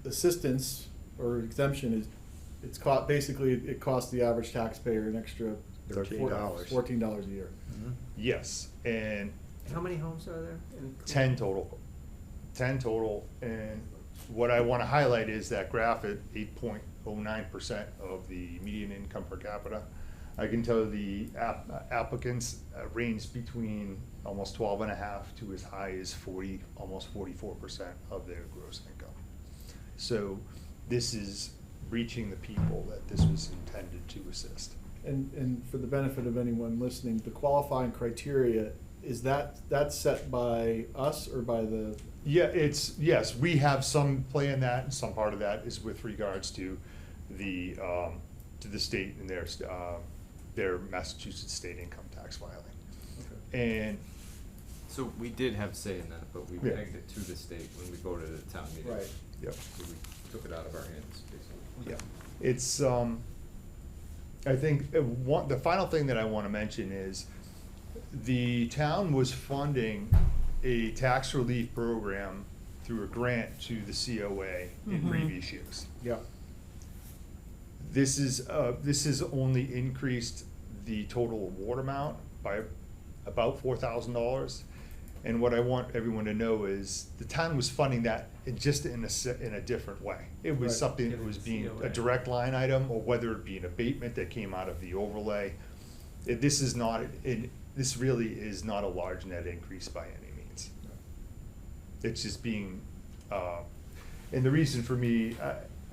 assistance or exemption is. Basically, it costs the average taxpayer an extra $13. $14 a year. Yes, and How many homes are there? 10 total. 10 total, and what I want to highlight is that graph at 8.09% of the median income per capita. I can tell the applicants range between almost 12.5 to as high as 40, almost 44% of their gross income. So this is reaching the people that this was intended to assist. And for the benefit of anyone listening, the qualifying criteria, is that's set by us or by the? Yeah, yes, we have some play in that, and some part of that is with regards to the state and their Massachusetts state income tax filing. Okay. And So we did have say in that, but we Yeah. pegged it to the state when we voted at the town meeting. Right. Yep. So we took it out of our hands, basically. Yeah, it's, I think, the final thing that I wanna mention is, the town was funding a tax relief program through a grant to the COA in previous years. Yeah. This has only increased the total award amount by about $4,000. And what I want everyone to know is the town was funding that in a different way. It was Right. something that was being COA. a direct line item, or whether it be an abatement that came out of the overlay. This really is not a large net increase by any means. It's just being, and the reason for me,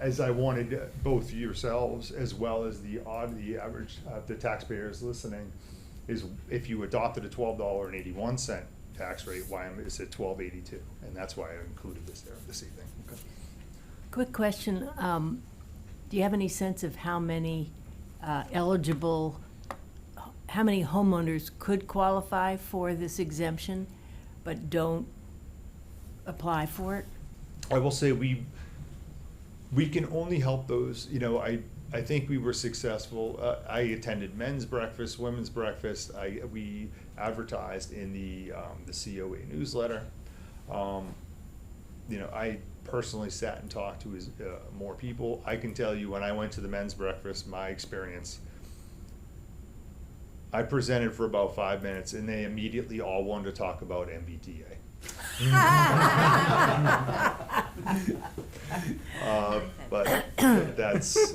as I wanted both yourselves as well as the average, the taxpayers listening, is if you adopted a $12.81 tax rate, why is it $12.82? And that's why I included this there this evening. Quick question, do you have any sense of how many how many homeowners could qualify for this exemption but don't apply for it? I will say we can only help those, I think we were successful. I attended men's breakfast, women's breakfast. We advertised in the COA newsletter. I personally sat and talked to more people. I can tell you, when I went to the men's breakfast, my experience, I presented for about 5 minutes, and they immediately all wanted to talk about MBTA. But that's,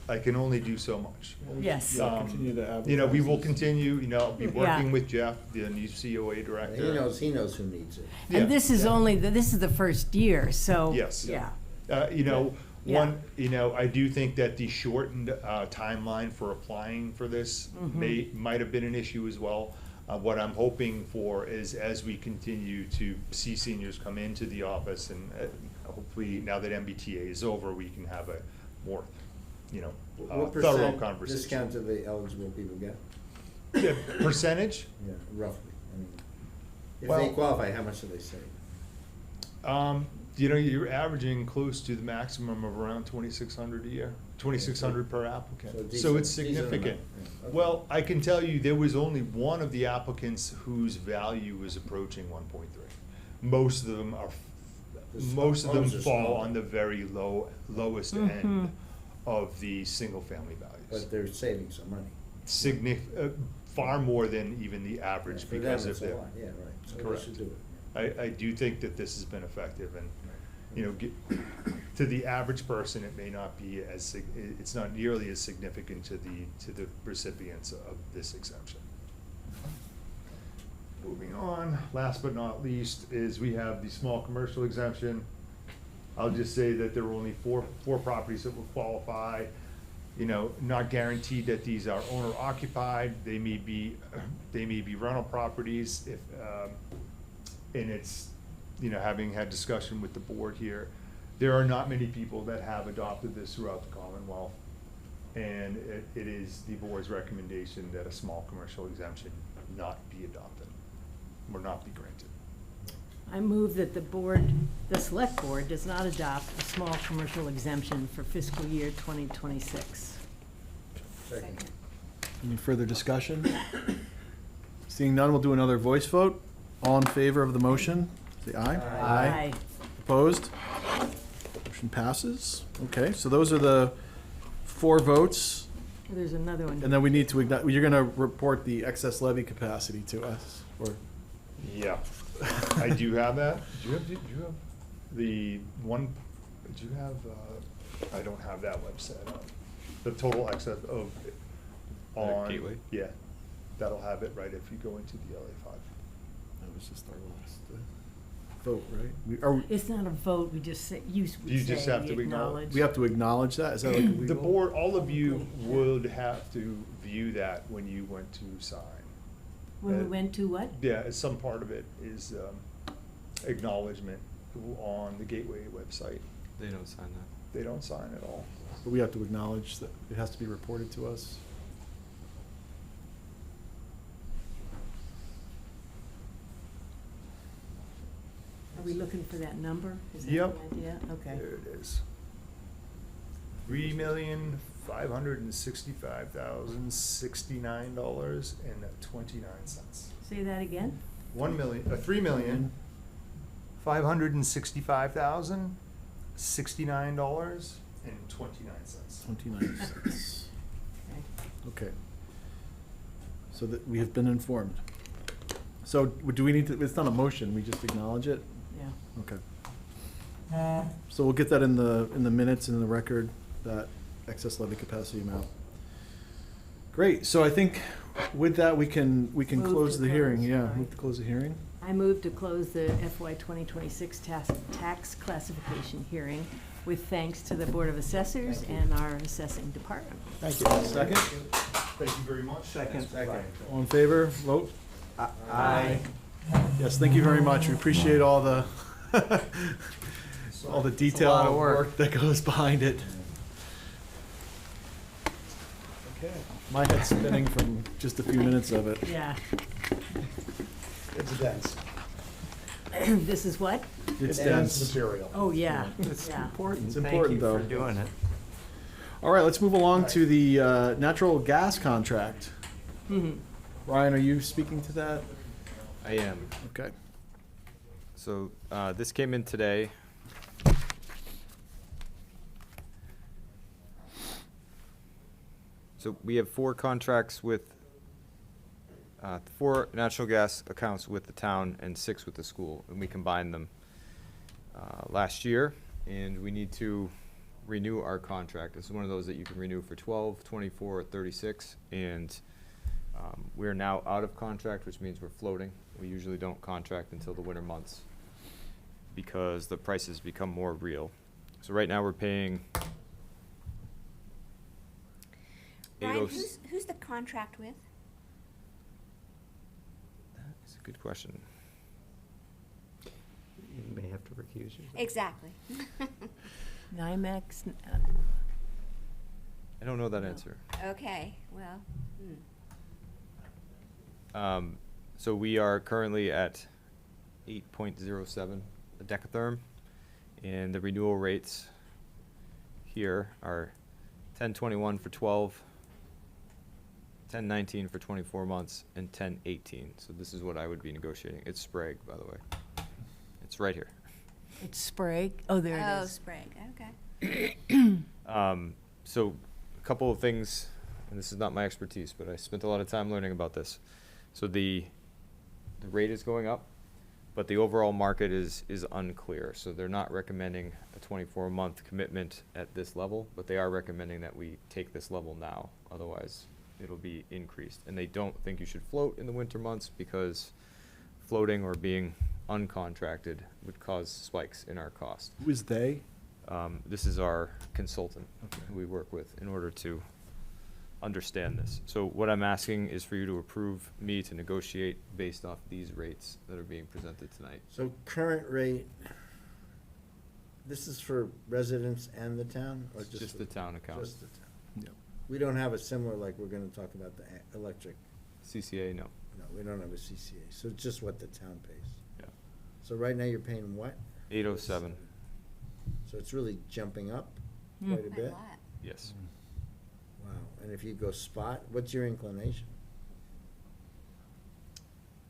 I can only do so much. Yes. Yeah, continue to advertise. We will continue, I'll be Yeah. working with Jeff, the new COA director. He knows who needs it. Yeah. And this is this is the first year, so. Yes. Yeah. One, I do think that the shortened timeline for applying for this might have been an issue as well. What I'm hoping for is, as we continue to see seniors come into the office, and hopefully now that MBTA is over, we can have a more, What thorough percent conversation. discount do the eligible people get? Yeah, percentage? Yeah, roughly. I mean, if Well- they qualify, how much do they save? You're averaging close to the maximum of around 2,600 a year, 2,600 per applicant. So decent- it's decent significant. amount, yeah, okay. Well, I can tell you, there was only one of the applicants whose value was approaching 1.3. Most of them Most are fall small. on the very lowest end of the single-family values. But they're saving some money. Far more than even the average, For them, because of it's a their. lot. Yeah, right. So they Correct. should do it. Yeah. I do think that this has been effective, and, to the average person, it may not be it's not nearly as significant to the recipients of this exemption. Moving on, last but not least, is we have the small commercial exemption. I'll just say that there were only four properties that will qualify. Not guaranteed that these are owner occupied. They may be rental properties if, and it's, having had discussion with the board here, there are not many people that have adopted this throughout the Commonwealth. And it is the board's recommendation that a small commercial exemption not be adopted, or not be granted. I move that the select board does not adopt a small commercial exemption for fiscal year 2026. Second. Any further discussion? Seeing none, we'll do another voice vote. All in favor of the motion, say aye. Aye. Opposed? Motion passes. Okay, so those are the 4 votes. There's another one. And then we need to, you're gonna report the excess levy capacity to us, or? Yeah, I do have that. Do you have the one, do you have, I don't have that website up. The total excess of, on. Gateway? Yeah, that'll have it right if you go into the LA5. That was just our last vote, right? It's not a vote, we just say, You just have to acknowledge. We have to acknowledge that? Is that like illegal? The board, all of you would have to view that when you went to sign. When we went to what? Yeah, some part of it is acknowledgement on the Gateway website. They don't sign that. They don't sign at all. But we have to acknowledge that it has to be reported to us. Are we looking for that number? Is that Yep. the idea? Okay. There it is. $3,565,069.29. Say that again? 3,565,069.29. 29 cents. Okay. Okay. So that we have been informed. So do we need to, it's not a motion, we just acknowledge it? Yeah. Okay. So we'll get that in the minutes and in the record, that excess levy capacity amount. Great, so I think with that, we can Move close to the hearing, close, yeah, right. move to close the hearing. I move to close the FY 2026 tax classification hearing with thanks to the Board of Assessors and our assessing department. Thank you. Second? Thank you very much. Second. All in favor, vote? Aye. Yes, thank you very much, we appreciate all the, all the detail lot of and work. work that goes behind it. Okay. My head's spinning from just a few minutes of it. Yeah. It's dense. This is what? It's Dense dense. material. Oh, yeah, It's yeah. important. It's Thank important, you though. for doing it. All right, let's move along to the natural gas contract. Mhm. Ryan, are you speaking to that? I am. Okay. So, this came in today. So we have 4 contracts with, 4 natural gas accounts with the town and 6 with the school, and we combined them last year, and we need to renew our contract. This is one of those that you can renew for 12, 24, or 36, and we're now out of contract, which means we're floating. We usually don't contract until the winter months because the prices become more real. So right now we're paying Brian, who's the contract with? That's a good question. You may have to recuse yourself. Exactly. NYMEX, I don't know that answer. Okay, well, So we are currently at 8.07 a decatherm, and the renewal rates here are 10.21 for 12, 10.19 for 24 months, and 10.18. So this is what I would be negotiating. It's Sprague, by the way. It's right here. it's Sprague. Oh, there it oh, is. Sprague, okay. So a couple of things, and this is not my expertise, but I spent a lot of time learning about this. So the rate is going up, but the overall market is unclear. So they're not recommending a 24-month commitment at this level, but they are recommending that we take this level now. Otherwise, it'll be increased. And they don't think you should float in the winter months because floating or being uncontracted would cause spikes in our cost. Who is they? This is our consultant Okay. who we work with in order to understand this. So what I'm asking is for you to approve me to negotiate based off these rates that are being presented tonight. So current rate, this is for residents and the town, or It's just the town account. Just the town. Yep. We don't have a similar, like, we're gonna talk about the electric, CCA, no. no, we don't have a CCA, so it's just what the town pays. Yeah. So right now you're paying what? 807, So it's really jumping up Hmm. quite a Quite a bit? lot. yes. Wow, and if you go spot, what's your inclination?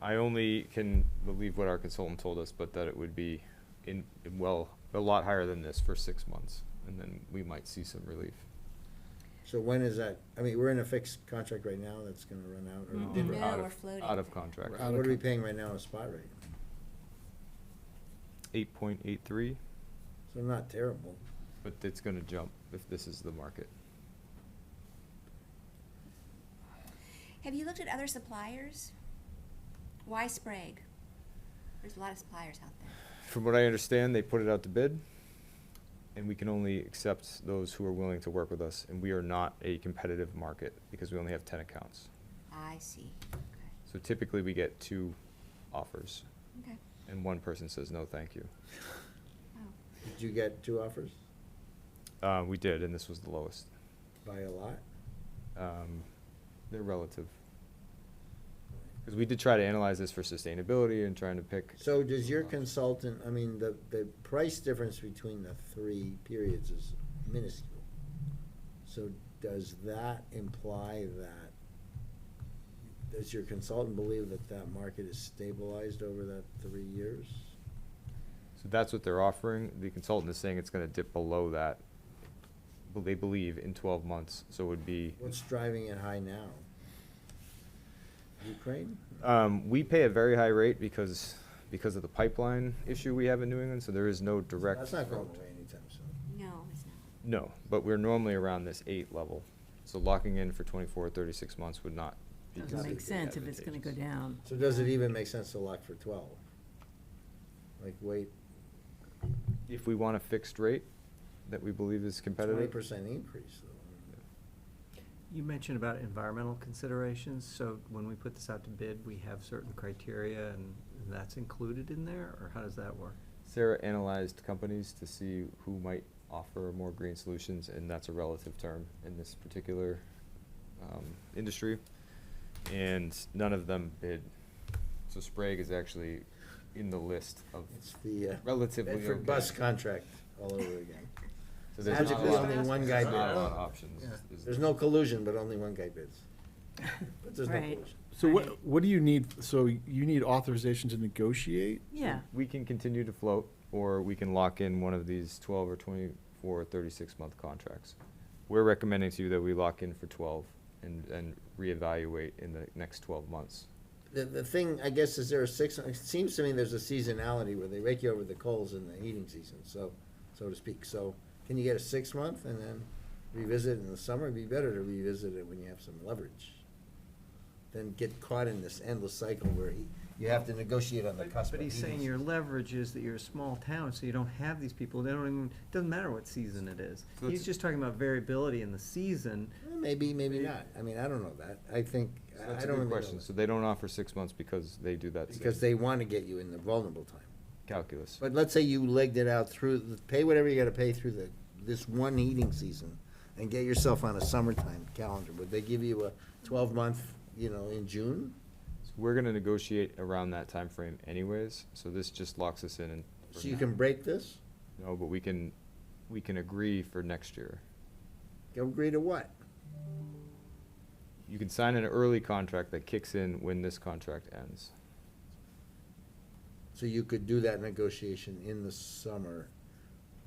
I only can believe what our consultant told us, but that it would be a lot higher than this for 6 months, and then we might see some relief. So when is that, I mean, we're in a fixed contract right now that's gonna run out, or? Mm-mm. did We're we- No, out we're of- floating. Out of contract. Out of What are we con- paying right now, a spot rate? 8.83, So not terrible. but it's gonna jump if this is the market. Have you looked at other suppliers? Why Sprague? There's a lot of suppliers out there. From what I understand, they put it out to bid, and we can only accept those who are willing to work with us, and we are not a competitive market because we only have 10 accounts. I see. Okay. So typically, we get 2 offers, Okay. and one person says, no, thank you. Oh. Did you get 2 offers? We did, and this was the lowest. By a lot? They're relative. Because we did try to analyze this for sustainability and trying to pick. So does your consultant, I mean, the price difference between the 3 periods is minuscule. So does that imply that, does your consultant believe that that market is stabilized over that 3 years? So that's what they're offering. The consultant is saying it's gonna dip below that, but they believe in 12 months, so it would be. What's driving it high now? Ukraine? We pay a very high rate because of the pipeline issue we have in New England, so there is no direct. That's not going away anytime soon. No, it's not. No, but we're normally around this 8 level, so locking in for 24 or 36 months would not be Doesn't considered make sense if it's gonna go advantageous. down. So does it even make sense to lock for 12? Like, wait, If we want a fixed rate that we believe is competitive. 20% increase, though. You mentioned about environmental considerations, so when we put this out to bid, we have certain criteria and that's included in there, or how does that work? Sarah analyzed companies to see who might offer more green solutions, and that's a relative term in this particular industry, and none of them bid. So Sprague is actually in the list of It's the relatively Bedford okay. bus contract all over again. So there's not a Magically, lot- only one guy there's not a bid. lot of options. Yeah. is There's the- no collusion, but only one guy bids. But there's no Right. collusion. So Right. what do you need, so you need authorization to negotiate? Yeah, We can continue to float, or we can lock in one of these 12 or 24 or 36-month contracts. We're recommending to you that we lock in for 12 and reevaluate in the next 12 months. The thing, I guess, is there a it seems to me there's a seasonality where they rake you over the coals in the heating season, so to speak. So can you get a 6-month and then revisit in the summer? It'd be better to revisit it when you have some leverage than get caught in this endless cycle where you have to negotiate on the cusp of But he's heating saying your season. leverage is that you're a small town, so you don't have these people, they don't even, doesn't matter what season it is. So He's it's- just talking about variability in the season. Well, maybe not. I mean, I don't know that. I think, So I that's a don't good really know question. that. So they don't offer 6 months because they do that Because they want to get you in the vulnerable time. calculus. But let's say you legged it out through, pay whatever you gotta pay through this one heating season and get yourself on a summertime calendar. Would they give you a 12-month, in June? So we're gonna negotiate around that time frame anyways, so this just locks us in and. for So you now. can break this? No, but we can agree for next year. Go agree to what? You can sign an early contract that kicks in when this contract ends. So you could do that negotiation in the summer,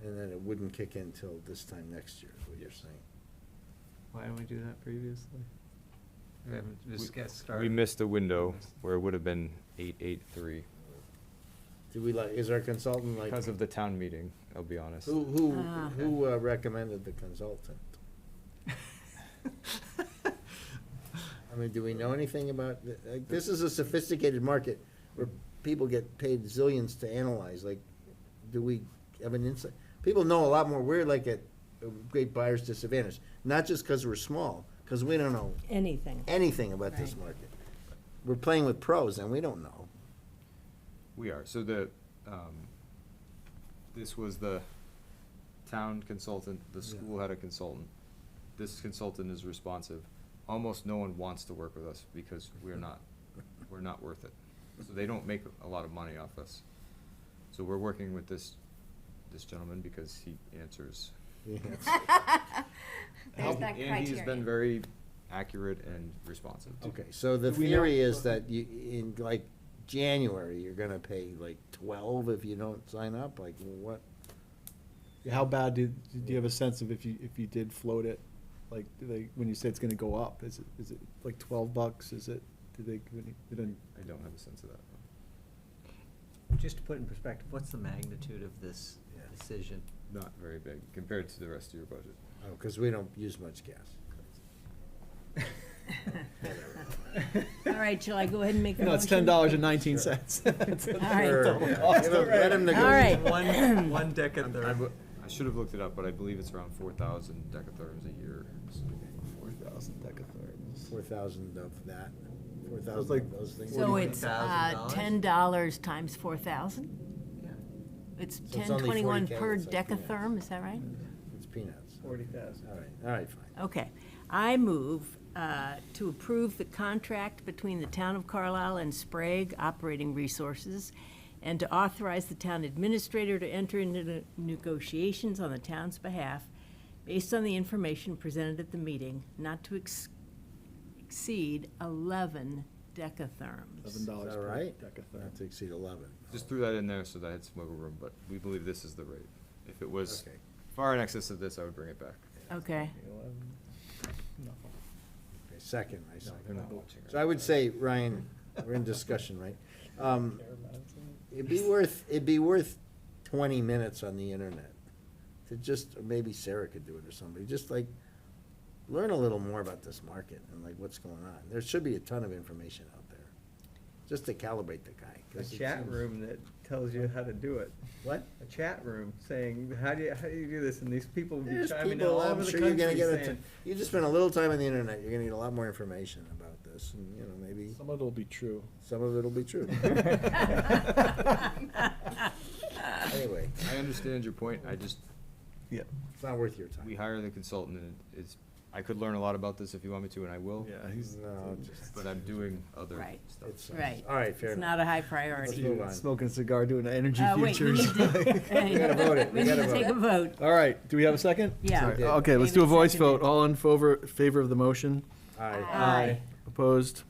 and then it wouldn't kick in till this time next year, is what you're saying. Why didn't we do that previously? We haven't We- just got started. We missed a window where it would have been 883 Do we is our consultant like? because of the town meeting, I'll be honest. Who recommended the consultant? I mean, do we know anything about, this is a sophisticated market where people get paid zillions to analyze, like, do we have an insight? People know a lot more, we're like at a great buyer's disadvantage, not just because we're small, because we don't know anything. anything about this Right. market. We're playing with pros and we don't know. We are, so this was the town consultant, the Yeah. school had a consultant, this consultant is responsive. Almost no one wants to work with us because we're not worth it. So they don't make a lot of money off us. So we're working with this gentleman because he answers. Yes. There's that And he's been criteria. very accurate and responsive. too. Okay, so the Do we know- theory is that you, in like January, you're gonna pay like 12 if you don't sign up, like what? How bad do you have a sense of if you did float it? Like, do they, when you say it's gonna go up, is it like $12? Is it, they don't, I don't have a sense of that. Just to put in perspective, what's the magnitude of this Yeah. decision? Not very big compared to the rest of your budget. Oh, because we don't use much gas. All right, shall I go ahead and make the no, it's motion? $10.19. All right. Sure. Let him All right. negotiate. One decatherm. I should have looked it up, but I believe it's around 4,000 decatherms a year. 4,000 decatherms. 4,000 of that, Sounds 4,000 like of those things. So it's $40,000? $10 times 4,000? Yeah, It's So it's only 10.21 40K, per it's like peanuts. decatherm, is that right? It's peanuts. 40,000. All right, fine. Okay. I move to approve the contract between the Town of Carlisle and Sprague Operating Resources, and to authorize the town administrator to enter into negotiations on the town's behalf based on the information presented at the meeting, not to exceed 11 decatherms. $11 Is that per right? decatherm. Not to exceed 11. Just threw that in there so that I had some wiggle room, but we believe this is the rate. If it was Okay. far in excess of this, I would bring it back. Okay. Okay, second, I No, second. they're not watching. So I would say, Ryan, we're in discussion, right? It'd be worth 20 minutes on the internet to just, or maybe Sarah could do it or somebody, just like learn a little more about this market and like what's going on. There should be a ton of information out there, just to calibrate the guy. A 'cause it chat seems- room that tells you how to do it. What? A chat room saying, how do you do this? And these people will be There's chiming in people, all I'm over the sure you're gonna country get it. saying, You just spend a little time on the internet, you're gonna get a lot more information about this, and, you know, maybe Some of it'll be true. some of it'll be true. Anyway, I understand your point. I just, Yeah. it's not worth your time. we hire the consultant and it's, I could learn a lot about this if you want me to, and I will. Yeah, he's No, just, But I'm doing other Right. stuff. it's, Right. all right, fair It's enough. not a high Let's priority. move on. Smoking a cigar, doing energy Wait, we futures. need to, We gotta vote it. We we need gotta to vote. take a vote. All right, do we have a second? Yeah. Sorry. We did. Okay, let's do a David voice seconded. vote. All in favor of the motion? All right. Aye. Opposed?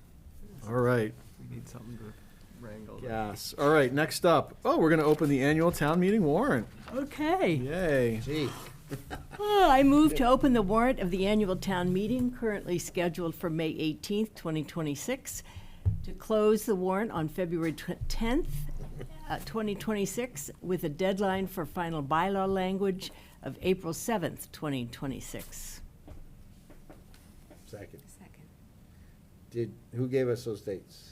All right. we need something to wrangle. Yes. All right, next up. Oh, we're going to open the annual town meeting warrant. Okay. Yay. Gee, I move to open the warrant of the annual town meeting currently scheduled for May 18th, 2026, to close the warrant on February 10th, 2026, with a deadline for final bylaw language of April 7th, 2026. second. Second. Who gave us those dates?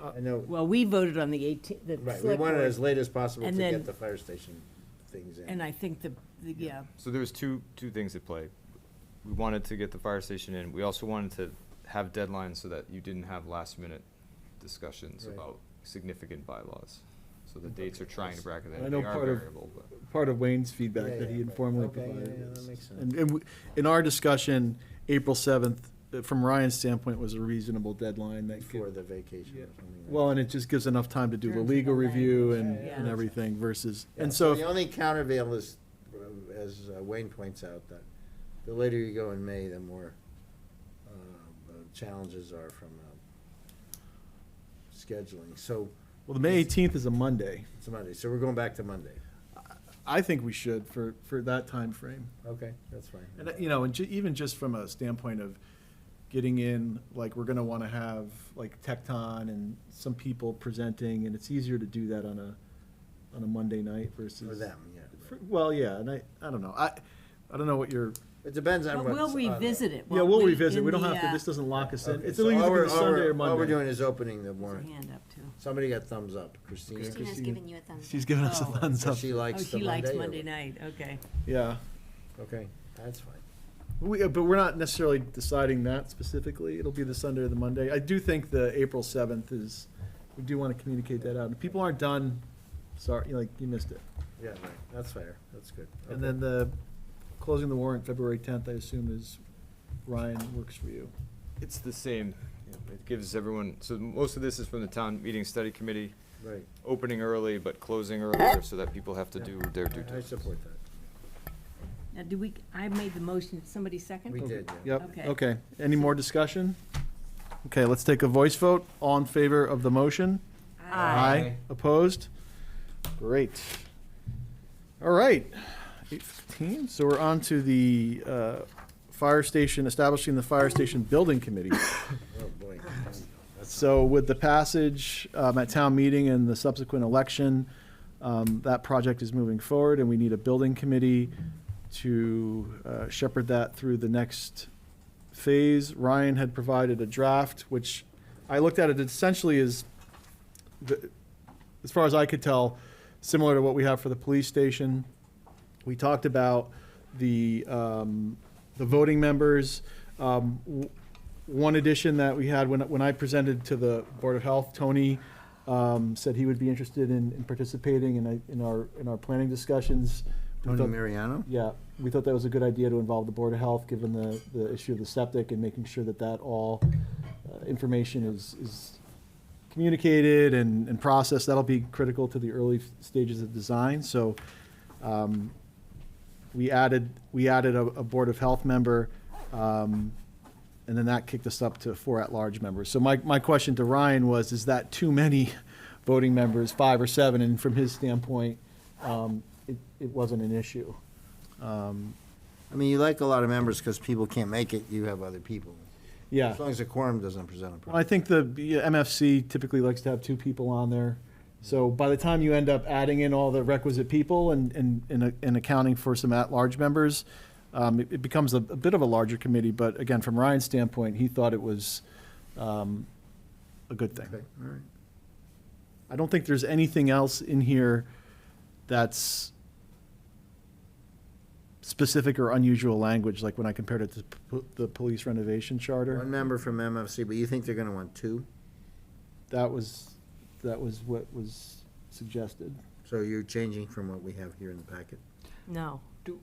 I know, Well, we voted on the 18th, the right, we select wanted board, as late as possible to And get then- the fire station things in. and I think yeah, So there was two things at play. We wanted to get the fire station in. We also wanted to have deadlines so that you didn't have last minute discussions Right. about significant bylaws. So the dates are trying to bracket I that. know They are part of- variable, but. Part of Wayne's feedback Yeah, that he yeah, informally okay, yeah, provided. yeah, is- that makes sense. And in our discussion, April 7th, from Ryan's standpoint, was a reasonable deadline that Before could, the vacation or Yeah. something. like well, and it just gives enough time to do the Terms of legal the review language, and, yeah. and everything versus, Yeah, and so, the only countervail is, as Wayne points out, that the later you go in May, the more challenges are from scheduling. So well, the May 18th is a Monday. it's a Monday, so we're going back to Monday. I think we should for that time frame. Okay, that's fine. And, you know, and even just from a standpoint of getting in, like, we're gonna wanna have, like, Tecton and some people presenting, and it's easier to do that on a Monday night versus. For them, yeah. Well, yeah, and I don't know, I don't know what your, It depends on but what's we'll on revisit it. yeah, won't we'll we, revisit, in we don't the, have to, this doesn't lock us in, Okay, it's so either all gonna we're- be all Sunday we're- or Monday. All we're doing is opening the There's a warrant. hand up, too. Somebody got thumbs up. Christina? Christina's giving you a thumbs up. She's giving us a Oh. thumbs So up. she Oh, likes the she Monday? likes or Monday what? night, okay. Yeah, Okay, that's fine. but we're not necessarily deciding that specifically, it'll be the Sunday or the Monday. I do think the April 7th is, we do wanna communicate that out, if people aren't done, sorry, like, you missed it. Yeah, right, that's fair, that's good. And Okay. then the closing the warrant February 10th, I assume is, Ryan, works for you. It's the same. It gives everyone, so most of this is from the town meeting study committee, Right. opening early but closing earlier so that people have to do their due I diligence. support that. Now, I made the motion, did somebody second? We did, yeah. Yep, Okay. okay. Any more discussion? Okay, let's take a voice vote. All in favor of the motion? Aye. Opposed? Great. All right, 8:15, so we're on to the fire station, establishing the fire station building committee. Oh, boy. So with the passage at town meeting and the subsequent election, that project is moving forward, and we need a building committee to shepherd that through the next phase. Ryan had provided a draft, which I looked at it essentially as, as far as I could tell, similar to what we have for the police station. We talked about the voting members. One addition that we had when I presented to the Board of Health, Tony said he would be interested in participating in our planning discussions. We Tony thought- Mariano? Yeah, we thought that was a good idea to involve the Board of Health, given the issue of the septic and making sure that all information is communicated and processed. That'll be critical to the early stages of design. So we added a Board of Health member, and then that kicked us up to 4 at-large members. So my question to Ryan was, is that too many voting members, 5 or 7? And from his standpoint, it wasn't an issue. I mean, you like a lot of members because people can't make it, you have other people. Yeah. As long as the quorum doesn't present a Well, I problem. think the MFC typically likes to have 2 people on there. So by the time you end up adding in all the requisite people and accounting for some at-large members, it becomes a bit of a larger committee. But again, from Ryan's standpoint, he thought it was a good thing. Okay, all right. I don't think there's anything else in here that's specific or unusual language, like when I compared it to the police renovation charter. One member from MFC, but you think they're gonna want 2? That was what was suggested. So you're changing from what we have here in the packet? No. Do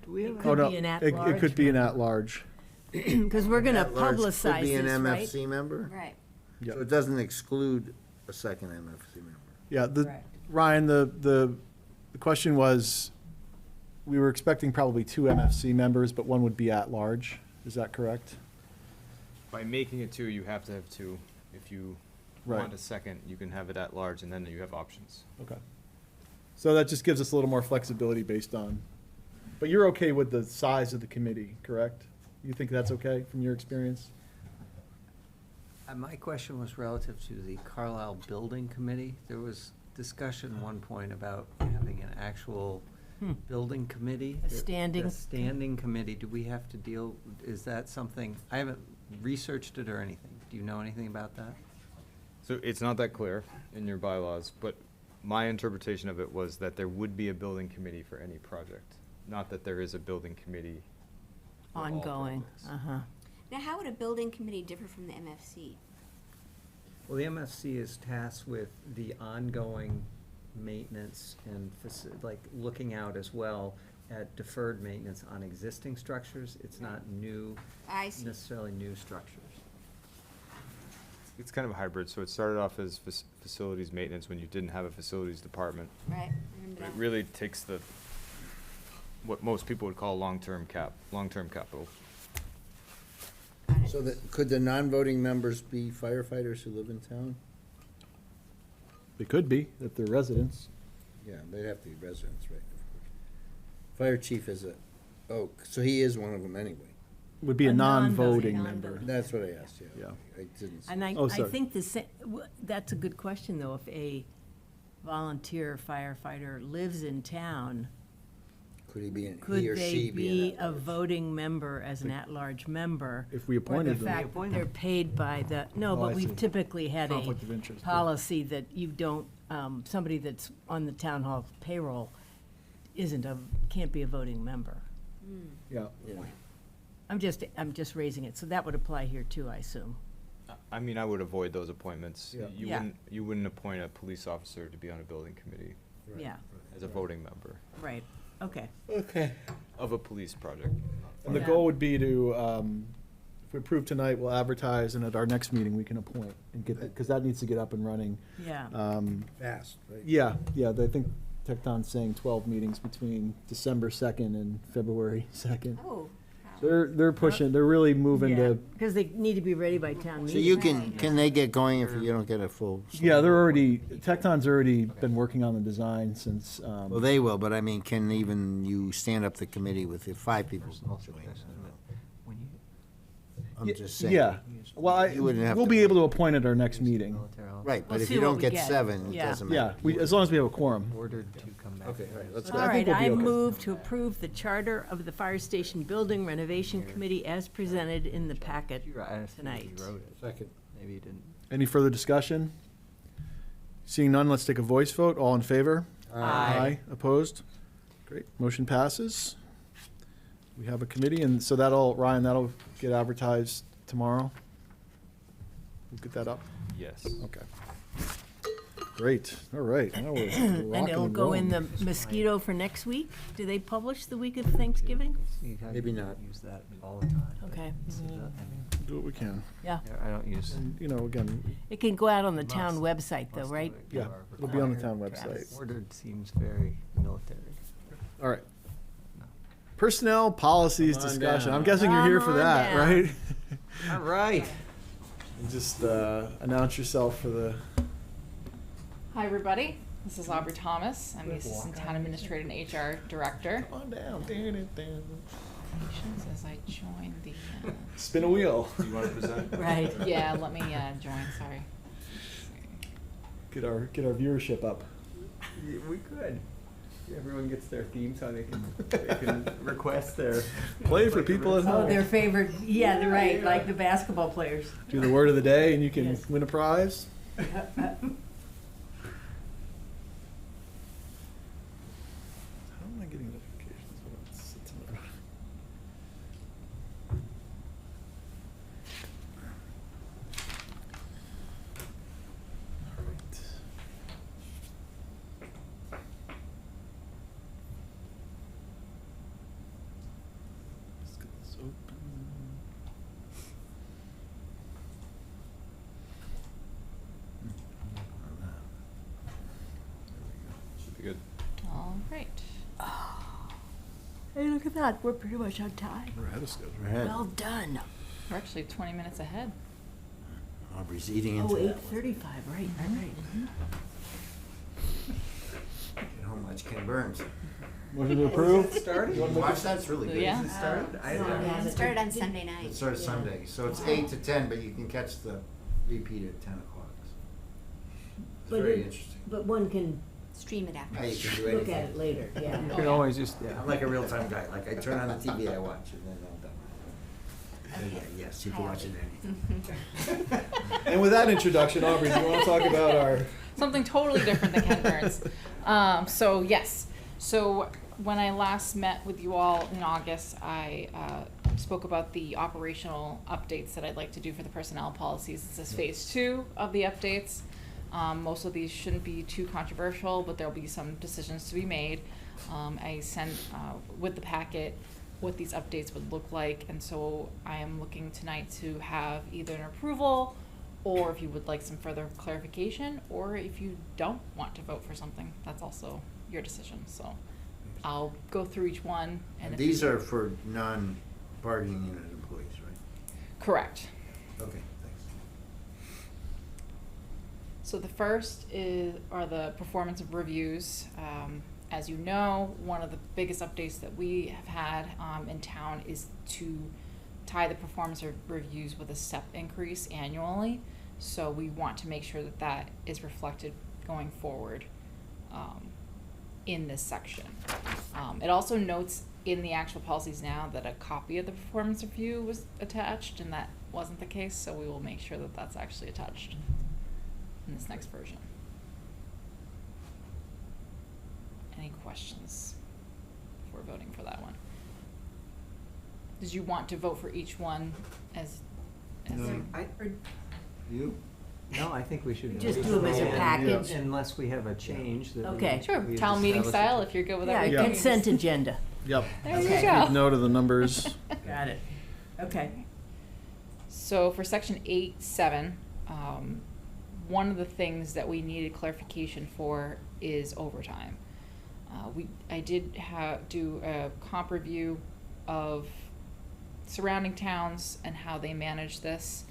we have? It a- could no, be an it at-large could be an member. at-large. Because we're going to At-large publicize Could be an this, right? MFC member? Right. Yep. So it doesn't exclude a second MFC member? Yeah, Correct. Ryan, the question was, we were expecting probably 2 MFC members, but one would be at-large. Is that correct? By making it 2, you have to have 2. If you Right. want a second, you can have it at large, and then you have options. Okay. So that just gives us a little more flexibility based on, but you're okay with the size of the committee, correct? You think that's okay from your experience? My question was relative to the Carlisle Building Committee. There was discussion at one point about having an actual building committee. A standing- A standing committee. Do we have to deal, is that something, I haven't researched it or anything. Do you know anything about that? So it's not that clear in your bylaws, but my interpretation of it was that there would be a building committee for any project, not that there is a building committee for all Ongoing, projects. uh-huh. Now, how would a building committee differ from the MFC? Well, the MFC is tasked with the ongoing maintenance and like looking out as well at deferred maintenance on existing structures. It's not new, I see. necessarily new structures. It's kind of a hybrid, so it started off as facilities maintenance when you didn't have a facilities department. Right, I remember But it that. really takes what most people would call long-term capital. Got it. So that, could the non-voting members be firefighters who live in town? It could be, if they're residents. Yeah, they'd have to be residents, right? Fire chief is so he is one of them anyway. Would be a A non-voting non-voting. member. That's what I asked, yeah. Yeah. I didn't. And I Oh, sorry. think that's a good question, though. If a volunteer firefighter lives in town, Could he be, could he or they she be be a voting member as an at-large member? If we Or appointed the them. fact appoint they're them. paid by the, no, Oh, I but we've see. typically had a Conflict of interest, yeah. policy that you don't, somebody that's on the town hall payroll can't be a voting member. Yeah. Yeah. I'm just raising it, so that would apply here too, I assume. I mean, I would avoid those appointments. Yeah. Yeah. You wouldn't appoint a police officer to be on a building committee Right. Yeah, as a voting member. right. Okay. Okay. of a police project. And the Yeah. goal would be to, if we approve tonight, we'll advertise, and at our next meeting, we can appoint and get, because that needs to get up and running. Yeah. Fast, right? Yeah, I think Tecton's saying 12 meetings between December 2nd and February 2nd. Oh, wow. They're pushing, they're really moving Yeah, to, because they need to be ready by town So meeting. you can they get going if you don't get a full? yeah, Tecton's already been working on the design since, Well, they will, but I mean, can even you stand up the committee with the 5 people join? When you I'm just saying. yeah. Well, You wouldn't have we'll to- be able to appoint at our next meeting. military officer Right, but We'll if see you what don't we get get. 7, it Yeah. doesn't Yeah, matter. as long as we have a quorum. ordered to come back. Okay, all right, let's All I think right, we'll be I okay. move to approve the charter of the Fire Station Building Renovation Committee as presented in the packet tonight. You wrote it. Second. Maybe you didn't. Any further discussion? Seeing none, let's take a voice vote. All in favor? Aye. Opposed? Great. Motion passes. We have a committee, and so Ryan, that'll get advertised tomorrow? We'll get that up? Yes. Okay. Great. All right. Now we're rocking And it'll go in the rolling. mosquito for next week? Do they publish the week of Thanksgiving? Maybe not. Use that all the time. Okay, Do what we can. yeah. Yeah, I don't use. And, again, It can go out on the town website though, right? yeah, it'll be on the town website. Ordered seems very military. All right. Personnel policies Come on discussion. down. I'm guessing you're here Come for on that, down. right? All right. Just announce yourself for the. Hi, everybody. This is Aubrey Thomas. I'm the Assistant Town Administrator and HR Director. Come on down. Patience as I join the. Spin a wheel. Do you want to present? Right. Yeah, let me join. Sorry. Get our viewership up. We could. Everyone gets their theme song. They can request their. Play for people at Oh, home. their favorite, yeah, they're right, like the basketball players. Do the word of the day, and you can Yes. win a prize. How am I getting notifications when it sits in there? All right. Let's get this open. Should be good. All right. Hey, look at that, we're pretty much on time. We're ahead of schedule. Go ahead. Well done. We're actually 20 minutes ahead. Aubrey's eating Oh, into that one. 8:35, right. You know how much Ken Burns. Motion to approve? Started? You want to watch that? It's really good. Yeah. It started? I don't know. It started on Sunday It night. starts Sunday, so it's 8 to 10, but you can catch the repeat at 10 o'clock. It's But very it- interesting. But one can Stream it Now after. you can do look anything. at it later, yeah. You can always just, Yeah, I'm like a real-time guy. Like, I turn on the TV, I watch, and then I'm done. Yeah, yes, you can watch it anytime. And with that introduction, Aubrey, do you want to talk about our? Something totally different than Ken Burns. So yes, so when I last met with you all in August, I spoke about the operational updates that I'd like to do for the personnel policies. This is phase 2 of the updates. Most of these shouldn't be too controversial, but there'll be some decisions to be made. I sent with the packet what these updates would look like, and so I am looking tonight to have either an approval, or if you would like some further clarification, or if you don't want to vote for something, that's also your decision. So I'll go through each one. And if These you- are for non-bargaining unit employees, right? correct. Okay, thanks. So the first are the performance reviews. As you know, one of the biggest updates that we have had in town is to tie the performance reviews with a step increase annually. So we want to make sure that that is reflected going forward in this section. It also notes in the actual policies now that a copy of the performance review was attached, and that wasn't the case, so we will make sure that that's actually attached in this next version. Any questions before voting for that one? Did you want to vote for each one as No. I, You? No, I think we should. Just do 'em as a And, package. Unless we have a change that. Okay. Sure, we town meeting establish style, it. if you're good with Yeah, everything. consent agenda. Yep. There Okay. you go. Take note of the numbers. Got it. Okay. So for section 8.7, one of the things that we needed clarification for is overtime. I did do a comp review of surrounding towns and how they manage this.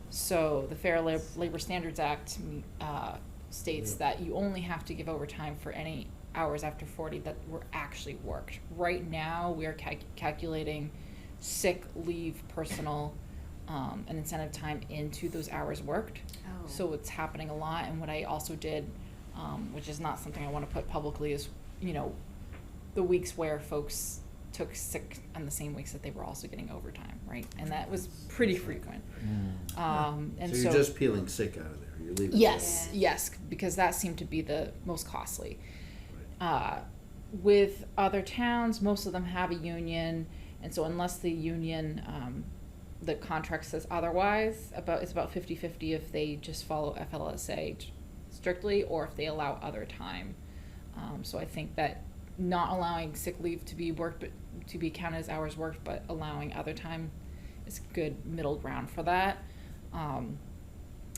So the Fair Labor Standards Act states that you only have to give overtime for any hours after 40 that were actually worked. Right now, we are calculating sick leave, personal, and incentive time into those hours worked. Oh. So it's happening a lot. And what I also did, which is not something I want to put publicly, is, the weeks where folks took sick on the same weeks that they were also getting overtime, right? And that was pretty frequent. And So you're just peeling sick out of there, you're leaving. Yes, yes, because that seemed to be the most costly. With other towns, most of them have a union, and so unless the union, the contract says otherwise, it's about 50-50 if they just follow FLSA strictly, or if they allow other time. So I think that not allowing sick leave to be worked, but to be counted as hours worked, but allowing other time is a good middle ground for that. And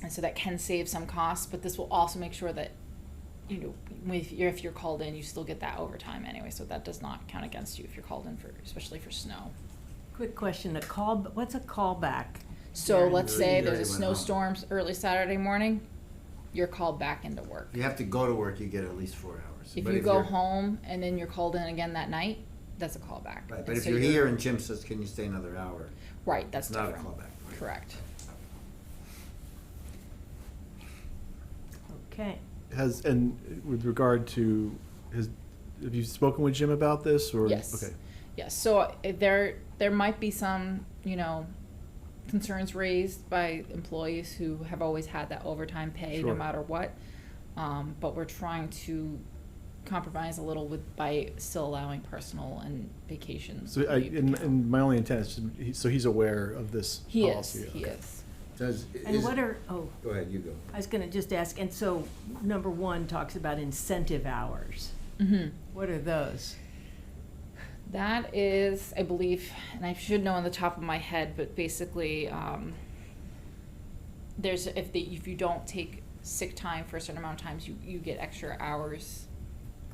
so that can save some costs, but this will also make sure that, if you're called in, you still get that overtime anyway, so that does not count against you if you're called in especially for snow. Quick question, what's a callback? So let's say You there's a already went snowstorm early Saturday morning, you're called back into work. If you have to go to work, you get at least 4 hours. If But you go you're- home and then you're called in again that night, that's a callback. Right, And but if so you're here and Jim says, can you stay another hour? Right, that's It's not a different. callback. Correct. Okay. And with regard to have you spoken with Jim about this, or? Yes. Okay. Yes, so there might be some, concerns raised by employees who have always had that overtime pay no Sure. matter what. But we're trying to compromise a little by still allowing personal and vacations. So and my only intent is, so he's aware of this He is, policy. he Okay. is. And what are, Go ahead, you go. I was gonna just ask, and so, number 1 talks about incentive hours. Mm-hmm. What are those? That is, I believe, and I should know on the top of my head, but basically, there's, if you don't take sick time for a certain amount of times, you get extra hours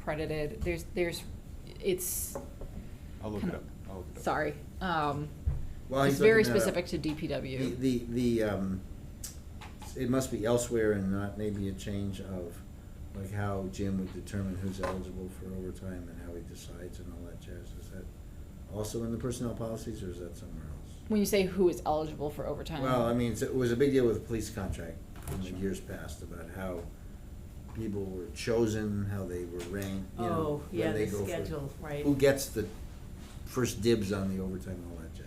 credited. It's, I'll look it up. sorry, Well, it's he's very looking that up. specific to DPW. It must be elsewhere and not maybe a change of, like how Jim would determine who's eligible for overtime and how he decides and all that jazz. Is that also in the personnel policies, or is that somewhere else? When you say who is eligible for overtime. Well, I mean, it was a big deal with the police contract in the years past about how people were chosen, how they were ranked, Oh, yeah, when they the go for- schedule, right. Who gets the first dibs on the overtime and all that jazz.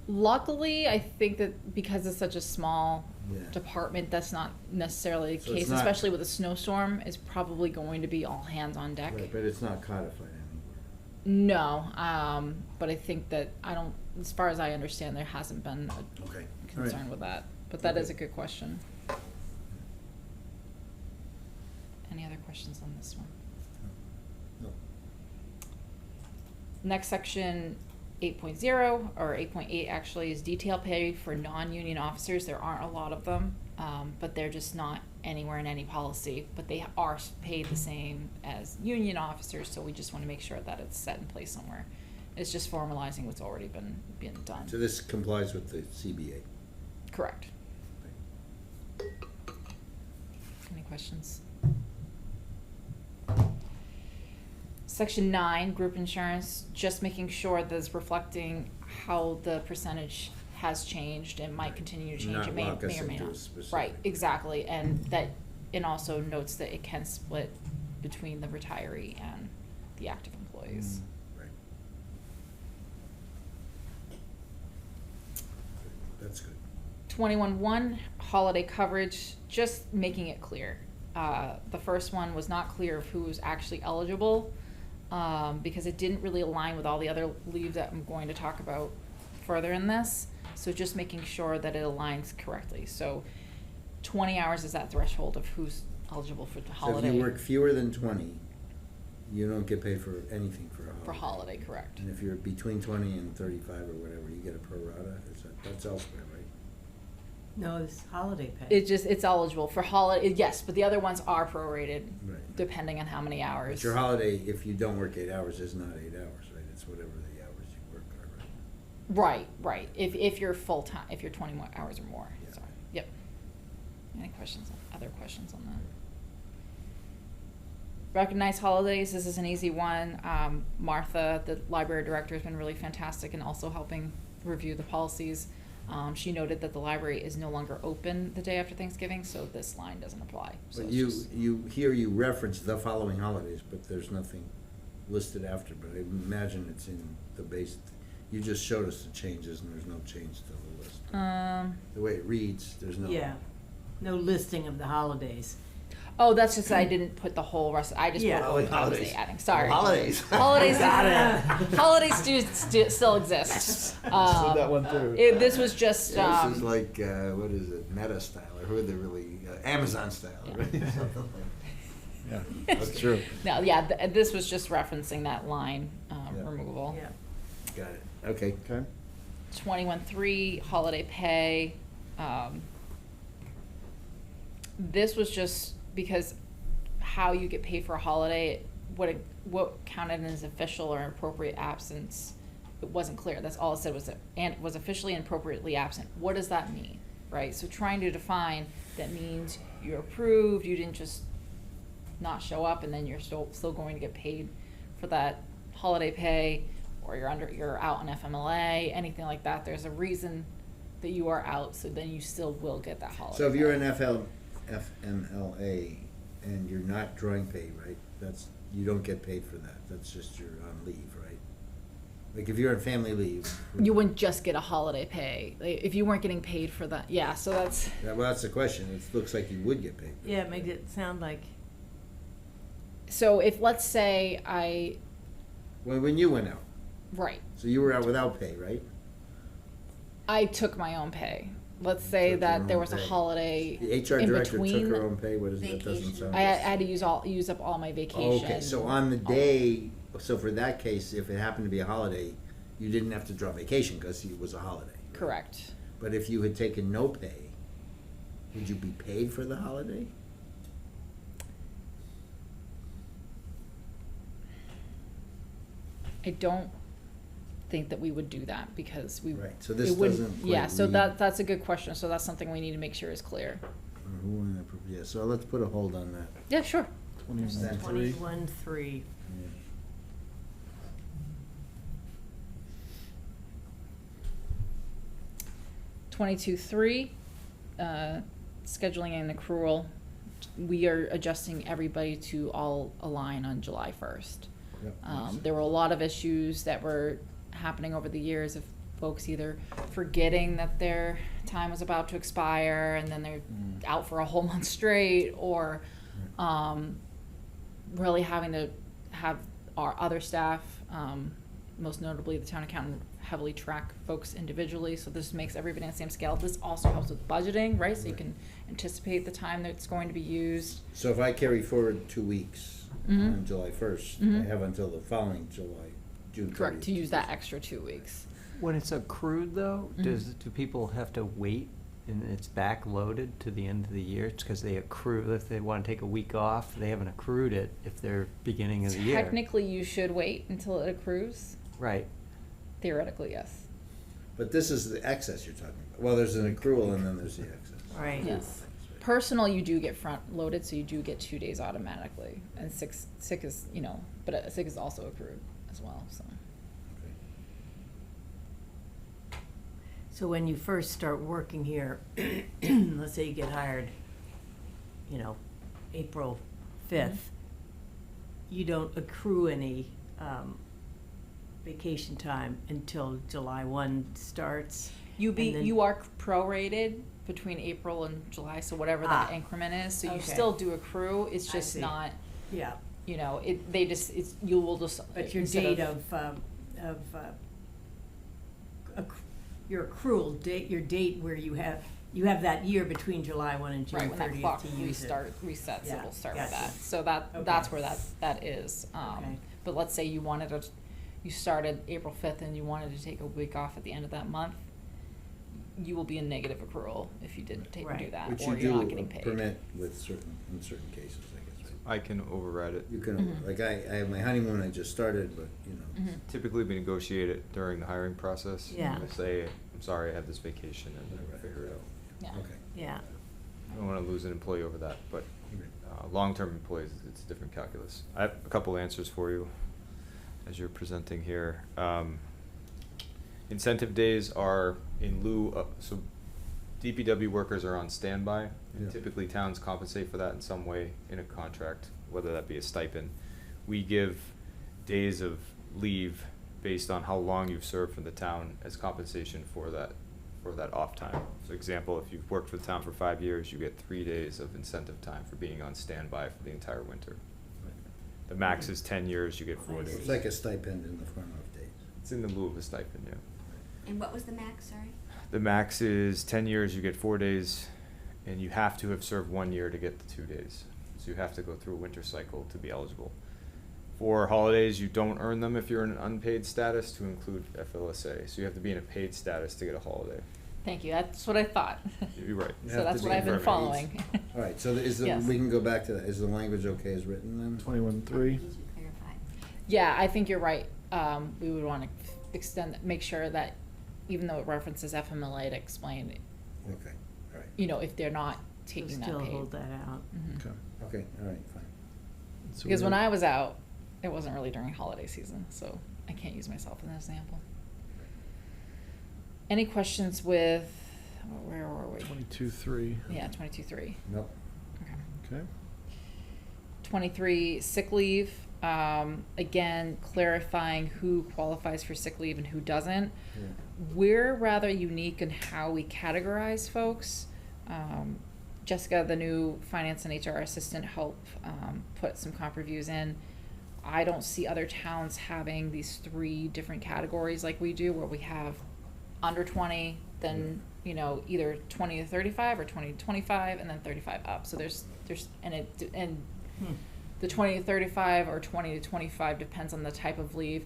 Luckily, I think that because it's such a small Yeah. department, that's not necessarily the So it's case, not- especially with a snowstorm. It's probably going to be all hands on deck. Right, but it's not codified anywhere. No, but I think that as far as I understand, there hasn't been a Okay. concern with that. But that Okay. is a good question. Any other questions on this one? No. Next section, 8.0, or 8.8 actually, is detail pay for non-union officers. There aren't a lot of them, but they're just not anywhere in any policy. But they are paid the same as union officers, so we just want to make sure that it's set in place somewhere. It's just formalizing what's already been done. So this complies with the CBA. Correct. Any questions? Section 9, group insurance, just making sure that it's reflecting how the percentage has changed and might continue to change. Not It may lock us or may into a not. specific- Right, exactly, and also notes that it can split between the retiree and the active employees. Right. That's good. 21.1, holiday coverage, just making it clear. The first one was not clear of who was actually eligible, because it didn't really align with all the other leave that I'm going to talk about further in this. So just making sure that it aligns correctly. So 20 hours is that threshold of who's eligible for the So if holiday. you work fewer than 20, you don't get paid for anything for a holiday. For holiday, correct. And if you're between 20 and 35 or whatever, you get a pro rata. That's elsewhere, right? No, it's holiday pay. It's eligible for holiday, yes, but the other ones are prorated Right. depending on how many hours. But your holiday, if you don't work 8 hours, is not 8 hours, right? It's whatever the hours you work are, right? Right. If you're full-time, if you're 20 more hours or more, Yeah. so, yep. Any questions, other questions on that? Recognized holidays, this is an easy one. Martha, the library director, has been really fantastic in also helping review the policies. She noted that the library is no longer open the day after Thanksgiving, so this line doesn't apply. So But it's just- you reference the following holidays, but there's nothing listed after, but I imagine it's in the base. You just showed us the changes and there's no change to the list. The way it reads, there's no. Yeah, no listing of the holidays. Oh, that's just, I didn't put the whole rest, I just Yeah. put Oh, what I was holidays. adding, sorry. Holidays. Holidays, Got it. holidays do still exist. Slid that one through. This was just, This is like, what is it, Meta style, or who are they really, Amazon style, Yeah. right? Something like Yeah, that's true. no, yeah, this was just referencing that line, Yeah. removal. Yeah. Got it, okay. Okay. 21.3, holiday pay. This was just because how you get paid for a holiday, what counted as official or appropriate absence, it wasn't clear. That's all it said was and was officially and appropriately absent. What does that mean, right? So trying to define, that means you're approved, you didn't just not show up and then you're still going to get paid for that holiday pay, or you're out on FMLA, anything like that. There's a reason that you are out, so then you still will get that holiday So if you're pay. an FMLA and you're not drawing pay, right, you don't get paid for that, that's just you're on leave, right? Like if you're on family leave. You wouldn't just get a holiday pay, like, if you weren't getting paid for that, yeah, so that's, Yeah, well, that's the question, it looks like you would get paid. Yeah, it makes it sound like, so if, let's say When you went out, right, so you were out without pay, right? I took my own pay. Let's say Took your that there own was a pay. holiday The HR in director took between. her own pay, what is that, doesn't Vacation. sound. I had to use up all my vacation. Okay, so on the day, so for that case, if it happened to be a holiday, you didn't have to draw vacation because it was a holiday. right? Correct. But if you had taken no pay, would you be paid for the holiday? I don't think that we would do that because we. Right, so this it wouldn't- doesn't quite Yeah, so read- that's a good question, so that's something we need to make sure is clear. Yeah, so let's put a hold on that. Yeah, sure. 21.3. 21.3. Twenty-two three, scheduling an accrual. We are adjusting everybody to all align on July 1st. Yep. There were a lot of issues that were happening over the years of folks either forgetting that their time was about to expire and then they're out for a whole month straight, or really having to have our other staff, most notably the town accountant, heavily track folks individually, so this makes everybody on the same scale. This also helps with budgeting, right? So you can anticipate the time that's going to be used. So if I carry forward 2 weeks Mhm. on July 1st, Mhm. I have until the following June 30th. Correct, to use that extra 2 weeks. When it's accrued though, do people have to wait and it's backloaded to the end of the year? It's because they accrue, if they want to take a week off, they haven't accrued it if they're beginning of the year. Technically, you should wait until it accrues. Right. Theoretically, yes. But this is the excess you're talking about. Well, there's an accrual and then there's the excess. Right. Yes. Personal, you do get front loaded, so you do get 2 days automatically, and sick is, but sick is also accrued as well, so. So when you first start working here, let's say you get hired, April 5th, you don't accrue any vacation time until July 1 starts. You And then- you are prorated between April and July, so whatever that Ah. increment is, so you Okay. still do accrue, it's I just see. not, Yeah, you will just. but your instead date your accrual date, your date where you have you have that year between July 1 and Right, June when that 30th clock to use it. resets, Yeah, it'll start with gotcha. that. So that, Okay. that's where that is. Okay. But let's say you wanted to, you started April 5th and you wanted to take a week off at the end of that month, you will be in negative accrual if you didn't do Right. that, Which or you you're not do getting paid. permit with in certain cases, I guess, right? I can override it. You can, Mhm. like, I have my honeymoon, I just started, but, you know. Mhm. Typically, we negotiate it during the hiring process. Yeah. We'll say, I'm sorry, I have this vacation, and then we'll figure it out. Yeah. Okay. Yeah, I don't wanna lose an employee over that, but, long-term employees, it's a different calculus. I have a couple answers for you as you're presenting here. Incentive days are in lieu of, so DPW workers are on standby. And Yeah. typically towns compensate for that in some way in a contract, whether that be a stipend. We give days of leave based on how long you've served for the town as compensation for that off time. So example, if you've worked for the town for 5 years, you get 3 days of incentive time for being on standby for the entire winter. The max is 10 years, you get 4 days. It's like a stipend in the form of days. It's in the lieu of a stipend, yeah. And what was the max, sorry? The max is 10 years, you get 4 days, and you have to have served 1 year to get the 2 days. So you have to go through a winter cycle to be eligible. For holidays, you don't earn them if you're in an unpaid status to include FLSA. So you have to be in a paid status to get a holiday. Thank you, that's what I thought. You're right. You So have that's to what be I've been permanent. following. All right, so is Yes. we can go back to that. Is the language okay as written then? 21.3. Needs to be clarified. Yeah, I think you're right. We would want to extend, make sure that even though it references FMLA to explain, Okay, all right, you know, if they're not so taking that still paid. hold that out. Mhm. Okay. okay, all right, fine. So Because when we're- I was out, it wasn't really during holiday season, so I can't use myself as an example. Any questions with, where were we? 22.3. Yeah, 22.3. Nope. Okay. Okay. 23, sick leave. Again, clarifying who qualifies for sick leave and who doesn't. Yeah. We're rather unique in how we categorize folks. Jessica, the new finance and HR assistant, helped put some comp reviews in. I don't see other towns having these 3 different categories like we do, where we have under 20, then, you know, either 20 to 35 or 20 to 25, and then 35 up. So there's and the 20 to 35 or 20 to 25 depends on the type of leave.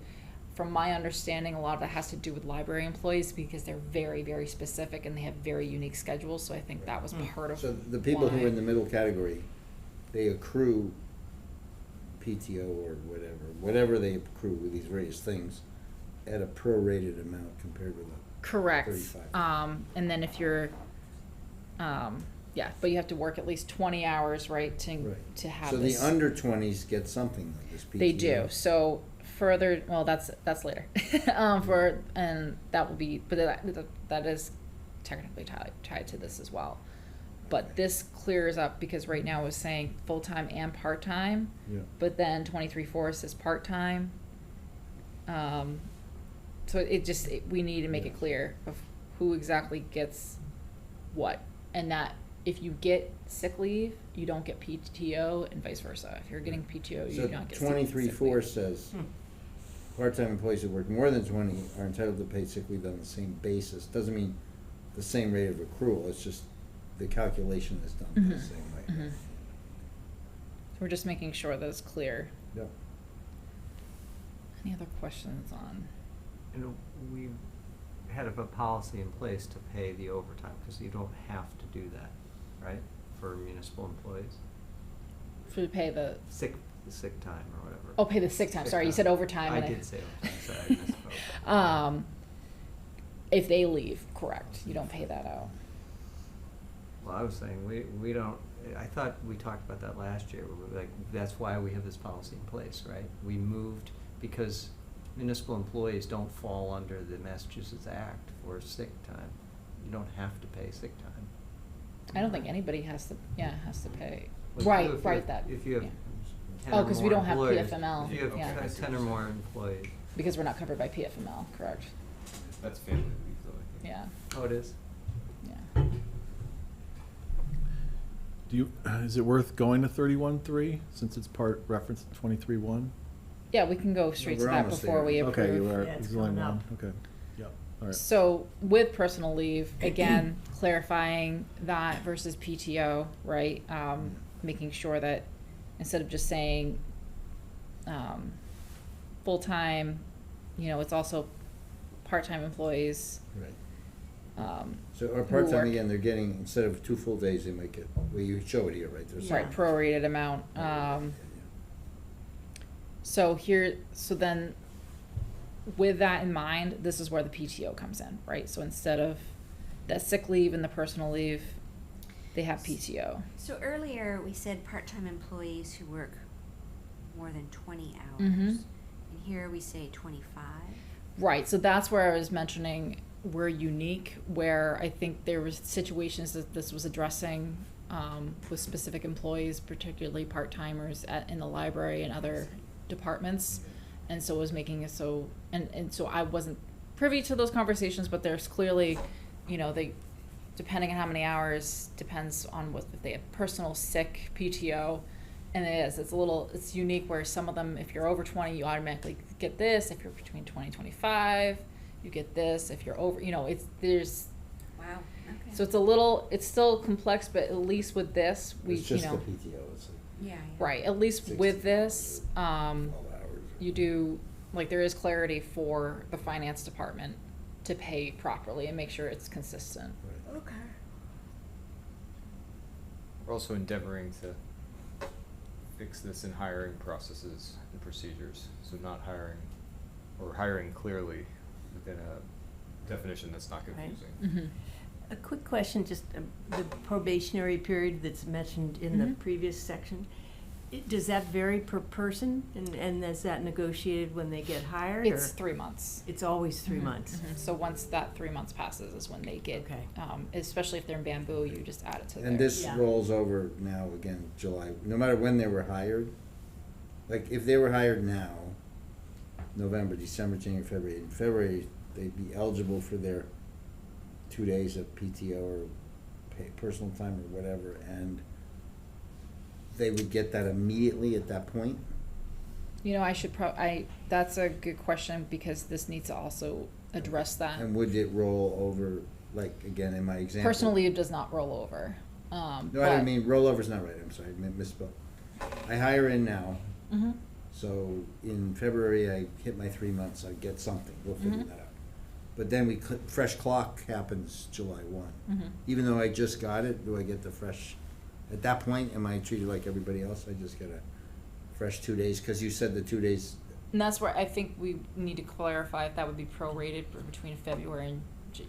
From my understanding, a lot of that has to do with library employees because they're very, very specific and they have very unique schedules. So I think that was part of So the people who why- are in the middle category, they accrue PTO or whatever they accrue with these various things at a prorated amount compared with a Correct. 35. And then if you're, yeah, but you have to work at least 20 hours, right, Right. to have So the this. under 20s get something like this PTO. They do. So further, well, that's later. And that will be, but that is technically tied to this as well. But Okay. this clears up because right now it's saying full-time and part-time, Yeah. but then 23-4 says part-time. So we need to make it Yeah. clear of who exactly gets what, and that if you get sick leave, you don't get PTO, and vice versa. If you're getting PTO, you So do not get 23-4 sick leave. says, part-time employees who work more than 20 are entitled to paid sick leave on the same basis. Doesn't mean the same rate of accrual, it's just the calculation is done the Mhm. same way. Mhm. So we're just making sure that it's clear. Yep. Any other questions on? You know, we had a policy in place to pay the overtime, because you don't have to do that, right, for municipal employees? To pay the, The sick time or whatever. oh, pay the sick time, sorry, you said overtime. I and did say overtime, sorry, I misspoke. If they leave, correct, you don't pay that out. Well, I was saying, we don't, I thought we talked about that last year, like, that's why we have this policy in place, right? We moved, because municipal employees don't fall under the Massachusetts Act for sick time. You don't have to pay sick time. I don't think anybody has to pay. Well, Right, if you right, have- that, If you have yeah. 10 Oh, or 'cause we more don't have employees- PFML, If you yeah. have 10 or more employees. Because we're not covered by PFML, correct? That's family leave, though, I think. Yeah, Oh, it is? yeah. Is it worth going to 31.3 since it's part reference to 23.1? Yeah, we can go straight to we're that almost before there. we approve. Okay, you are. Yeah, it's there's only going one. up. Okay. Yep. All right. So with personal leave, again, clarifying that versus PTO, right? Making sure that instead of just saying, full-time, it's also part-time employees. Right. Um, So, or who part-time, work- again, they're getting, instead of 2 full days, they might get, well, you show it here, right? There's Right, some- prorated amount. So then with that in mind, this is where the PTO comes in, right? So instead of the sick leave and the personal leave, they have PTO. So earlier, we said part-time employees who work more than 20 hours. Mhm. And here we say 25. Right, so that's where I was mentioning we're unique, where I think there was situations that this was addressing with specific employees, particularly part-timers in the library and other departments. And so it was making it so, and so I wasn't privy to those conversations, but there's clearly, they, depending on how many hours, depends on if they have personal, sick, PTO. And it's unique where some of them, if you're over 20, you automatically get this. If you're between 20 and 25, you get this. If you're over, there's, Wow, okay. so it's still complex, but at least with this, It's just the PTO, it's like Yeah, yeah. right, at least 60 with this, 12 hours. you do, there is clarity for the finance department to pay properly and make sure it's consistent. Right. Okay. We're also endeavoring to fix this in hiring processes and procedures, so not hiring, or hiring clearly within a definition that's not Right. confusing. Mm-hmm. A quick question, just the probationary period that's mentioned in the Mhm. previous section. Does that vary per person, and is that negotiated when they get hired, or? It's 3 months. It's always 3 Mhm, months? mhm. So once that 3 months passes is when they get, Okay. especially if they're in bamboo, you just add it to And their. this Yeah. rolls over now, again, July, no matter when they were hired. Like, if they were hired now, November, December, January, February, in February, they'd be eligible for their 2 days of PTO or personal time or whatever, and they would get that immediately at that point? That's a good question, because this needs to also address that. And would it roll over, like, again, in my example? Personal leave does not roll over. No, I but- didn't mean, rollover's not right, I'm sorry, I misspoke. I hire in now, Mhm. so in February, I hit my 3 months, I get something, we'll figure Mhm. that out. But then fresh clock happens July 1. Mhm. Even though I just got it, do I get the fresh, at that point, am I treated like everybody else? I just get a fresh 2 days, because you said the 2 days, And that's where I think we need to clarify if that would be prorated between February and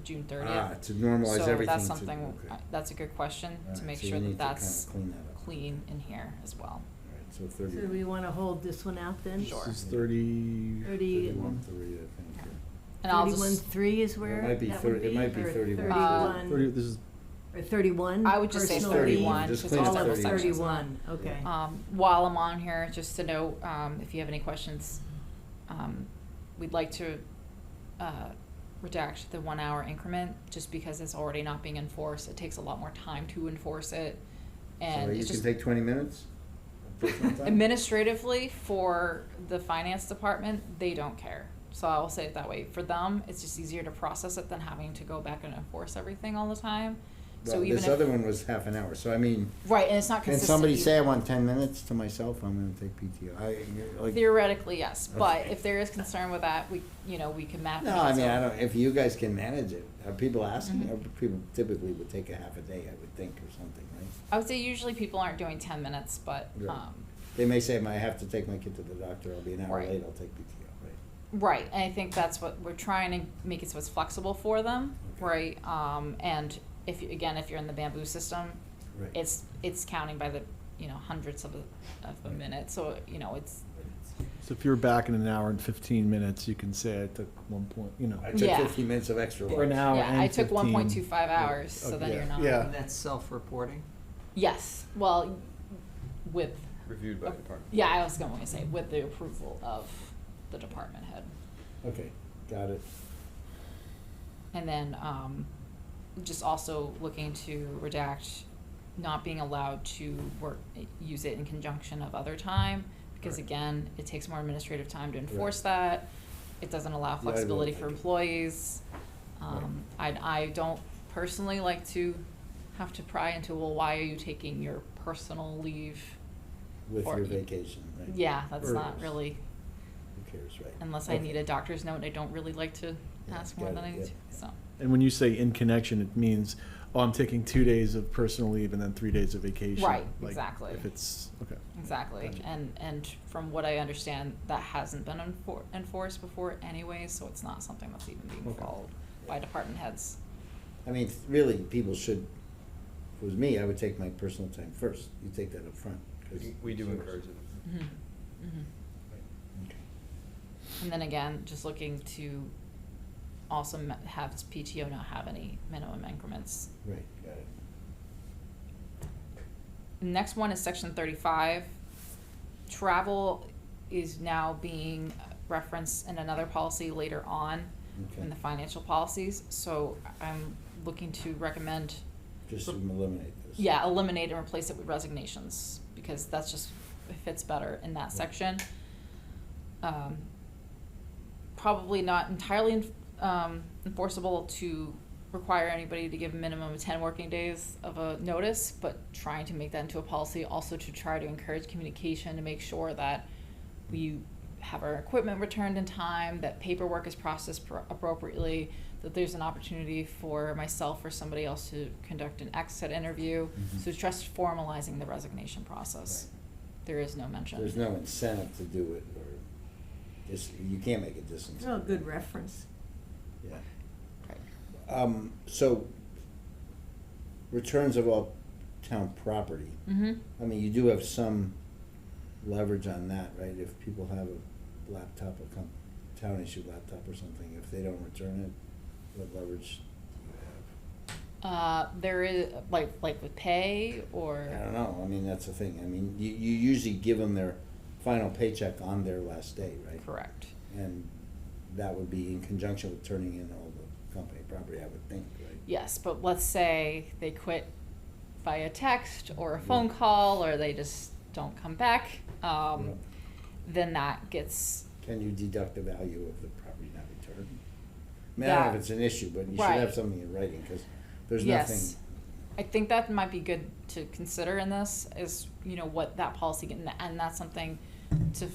June 30th. to normalize everything. So that's to- something, okay. that's a good question, All to right, make so you sure need that to that's kinda clean that up. clean in here as well. All right, so So 30. do we want to hold this one out then? Sure. This is 30. 31, 30, I think. Yeah. And I'll 31.3 is where It might be that would 30 it might be or 31. 31, 30, this is, or 31? I would just say personal leave? 31, Just just clean all it of the 31. sections. 31, okay. While I'm on here, just to note, if you have any questions, we'd like to redact the 1 hour increment, just because it's already not being enforced. It takes a lot more time to enforce it, and So you it's can just take 20 minutes? of personal time? administratively for the finance department, they don't care. So I'll say it that way. For them, it's just easier to process it than having to go back and enforce everything all the time. So Well, even this if, other one was half an hour, so I mean, right, and it's not can consistent. somebody either. say I want 10 minutes to myself, I'm gonna take PTO? Like, Theoretically, yes, but Okay. if there is concern with that, we can map it. no, out, I mean, so- I don't, if you guys can manage it, are people asking, Mhm. or people typically would take a half a day, I would think, or something, right? I would say usually people aren't doing 10 minutes, but, Right. They may say, I have to take my kid to the doctor, I'll be an hour Right. late, I'll take PTO, right? right, and I think that's what we're trying to make it so it's flexible for them, Okay. right? And if you're in the bamboo system, Right. it's counting by the, hundredths of a minute, so, it's, so if you're back in an hour and 15 minutes, you can say I took 1 point, I took Yeah. 15 minutes of extra Or an lunch. hour yeah, and I took 15. 1.25 hours, so then Yeah. you're not. Yeah. And that's self-reporting? Yes, well, with, Reviewed by the department. yeah, I was going to say, with the approval of the department head. Okay, got it. And then, just also looking to redact not being allowed to use it in conjunction of other time, because Right. again, it takes more administrative time to enforce that. It doesn't allow Yeah, I really flexibility for like it. employees. I don't personally like to have to pry into, well, why are you taking your personal leave? With Or- your vacation, right? Yeah, that's Or- not really, Who cares, right? unless I Okay. need a doctor's note, I don't really like to Yeah, ask more got than it, I need yeah. to, so. And when you say in connection, it means, oh, I'm taking 2 days of personal leave and then 3 days of vacation. Right, Like, exactly. If it's, okay. Exactly, Gotcha. and from what I understand, that hasn't been enforced before anyway, so it's not something that's even being Okay. followed by department heads. I mean, really, people should, if it was me, I would take my personal time first. You take that up front. 'cause We do it's yours. encourage it. Okay. And then again, just looking to also have this PTO not have any minimum increments. Right, got it. The next one is section 35. Travel is now being referenced in another policy later on Okay. in the financial policies, so I'm looking to recommend, Just to eliminate this. yeah, eliminate and replace it with resignations, because that's just, it fits better in that section. Probably not entirely enforceable to require anybody to give a minimum of 10 working days of a notice, but trying to make that into a policy, also to try to encourage communication, to make sure that we have our equipment returned in time, that paperwork is processed appropriately, that there's an opportunity for myself or somebody else to conduct an exit interview. Mhm. So just formalizing the resignation process. There is no mention. There's no incentive to do it, or you can't make a distance. Well, good reference. Yeah. Right. So, returns of all town property, Mm-hmm. I mean, you do have some leverage on that, right? If people have a laptop, town issued laptop or something, if they don't return it, what leverage do you have? There is, like with pay or? I don't know, I mean, that's the thing, I mean, you usually give them their final paycheck on their last day, right? Correct. And that would be in conjunction with turning in all the company property, I would think, right? Yes, but let's say they quit via text or a phone call, or they just don't come back, Yeah. then that gets, Can you deduct the value of the property not returned? I mean, I don't know if it's an issue, but you should Right. have something in writing, because there's yes. nothing. I think that might be good to consider in this, is, what that policy, and that's something to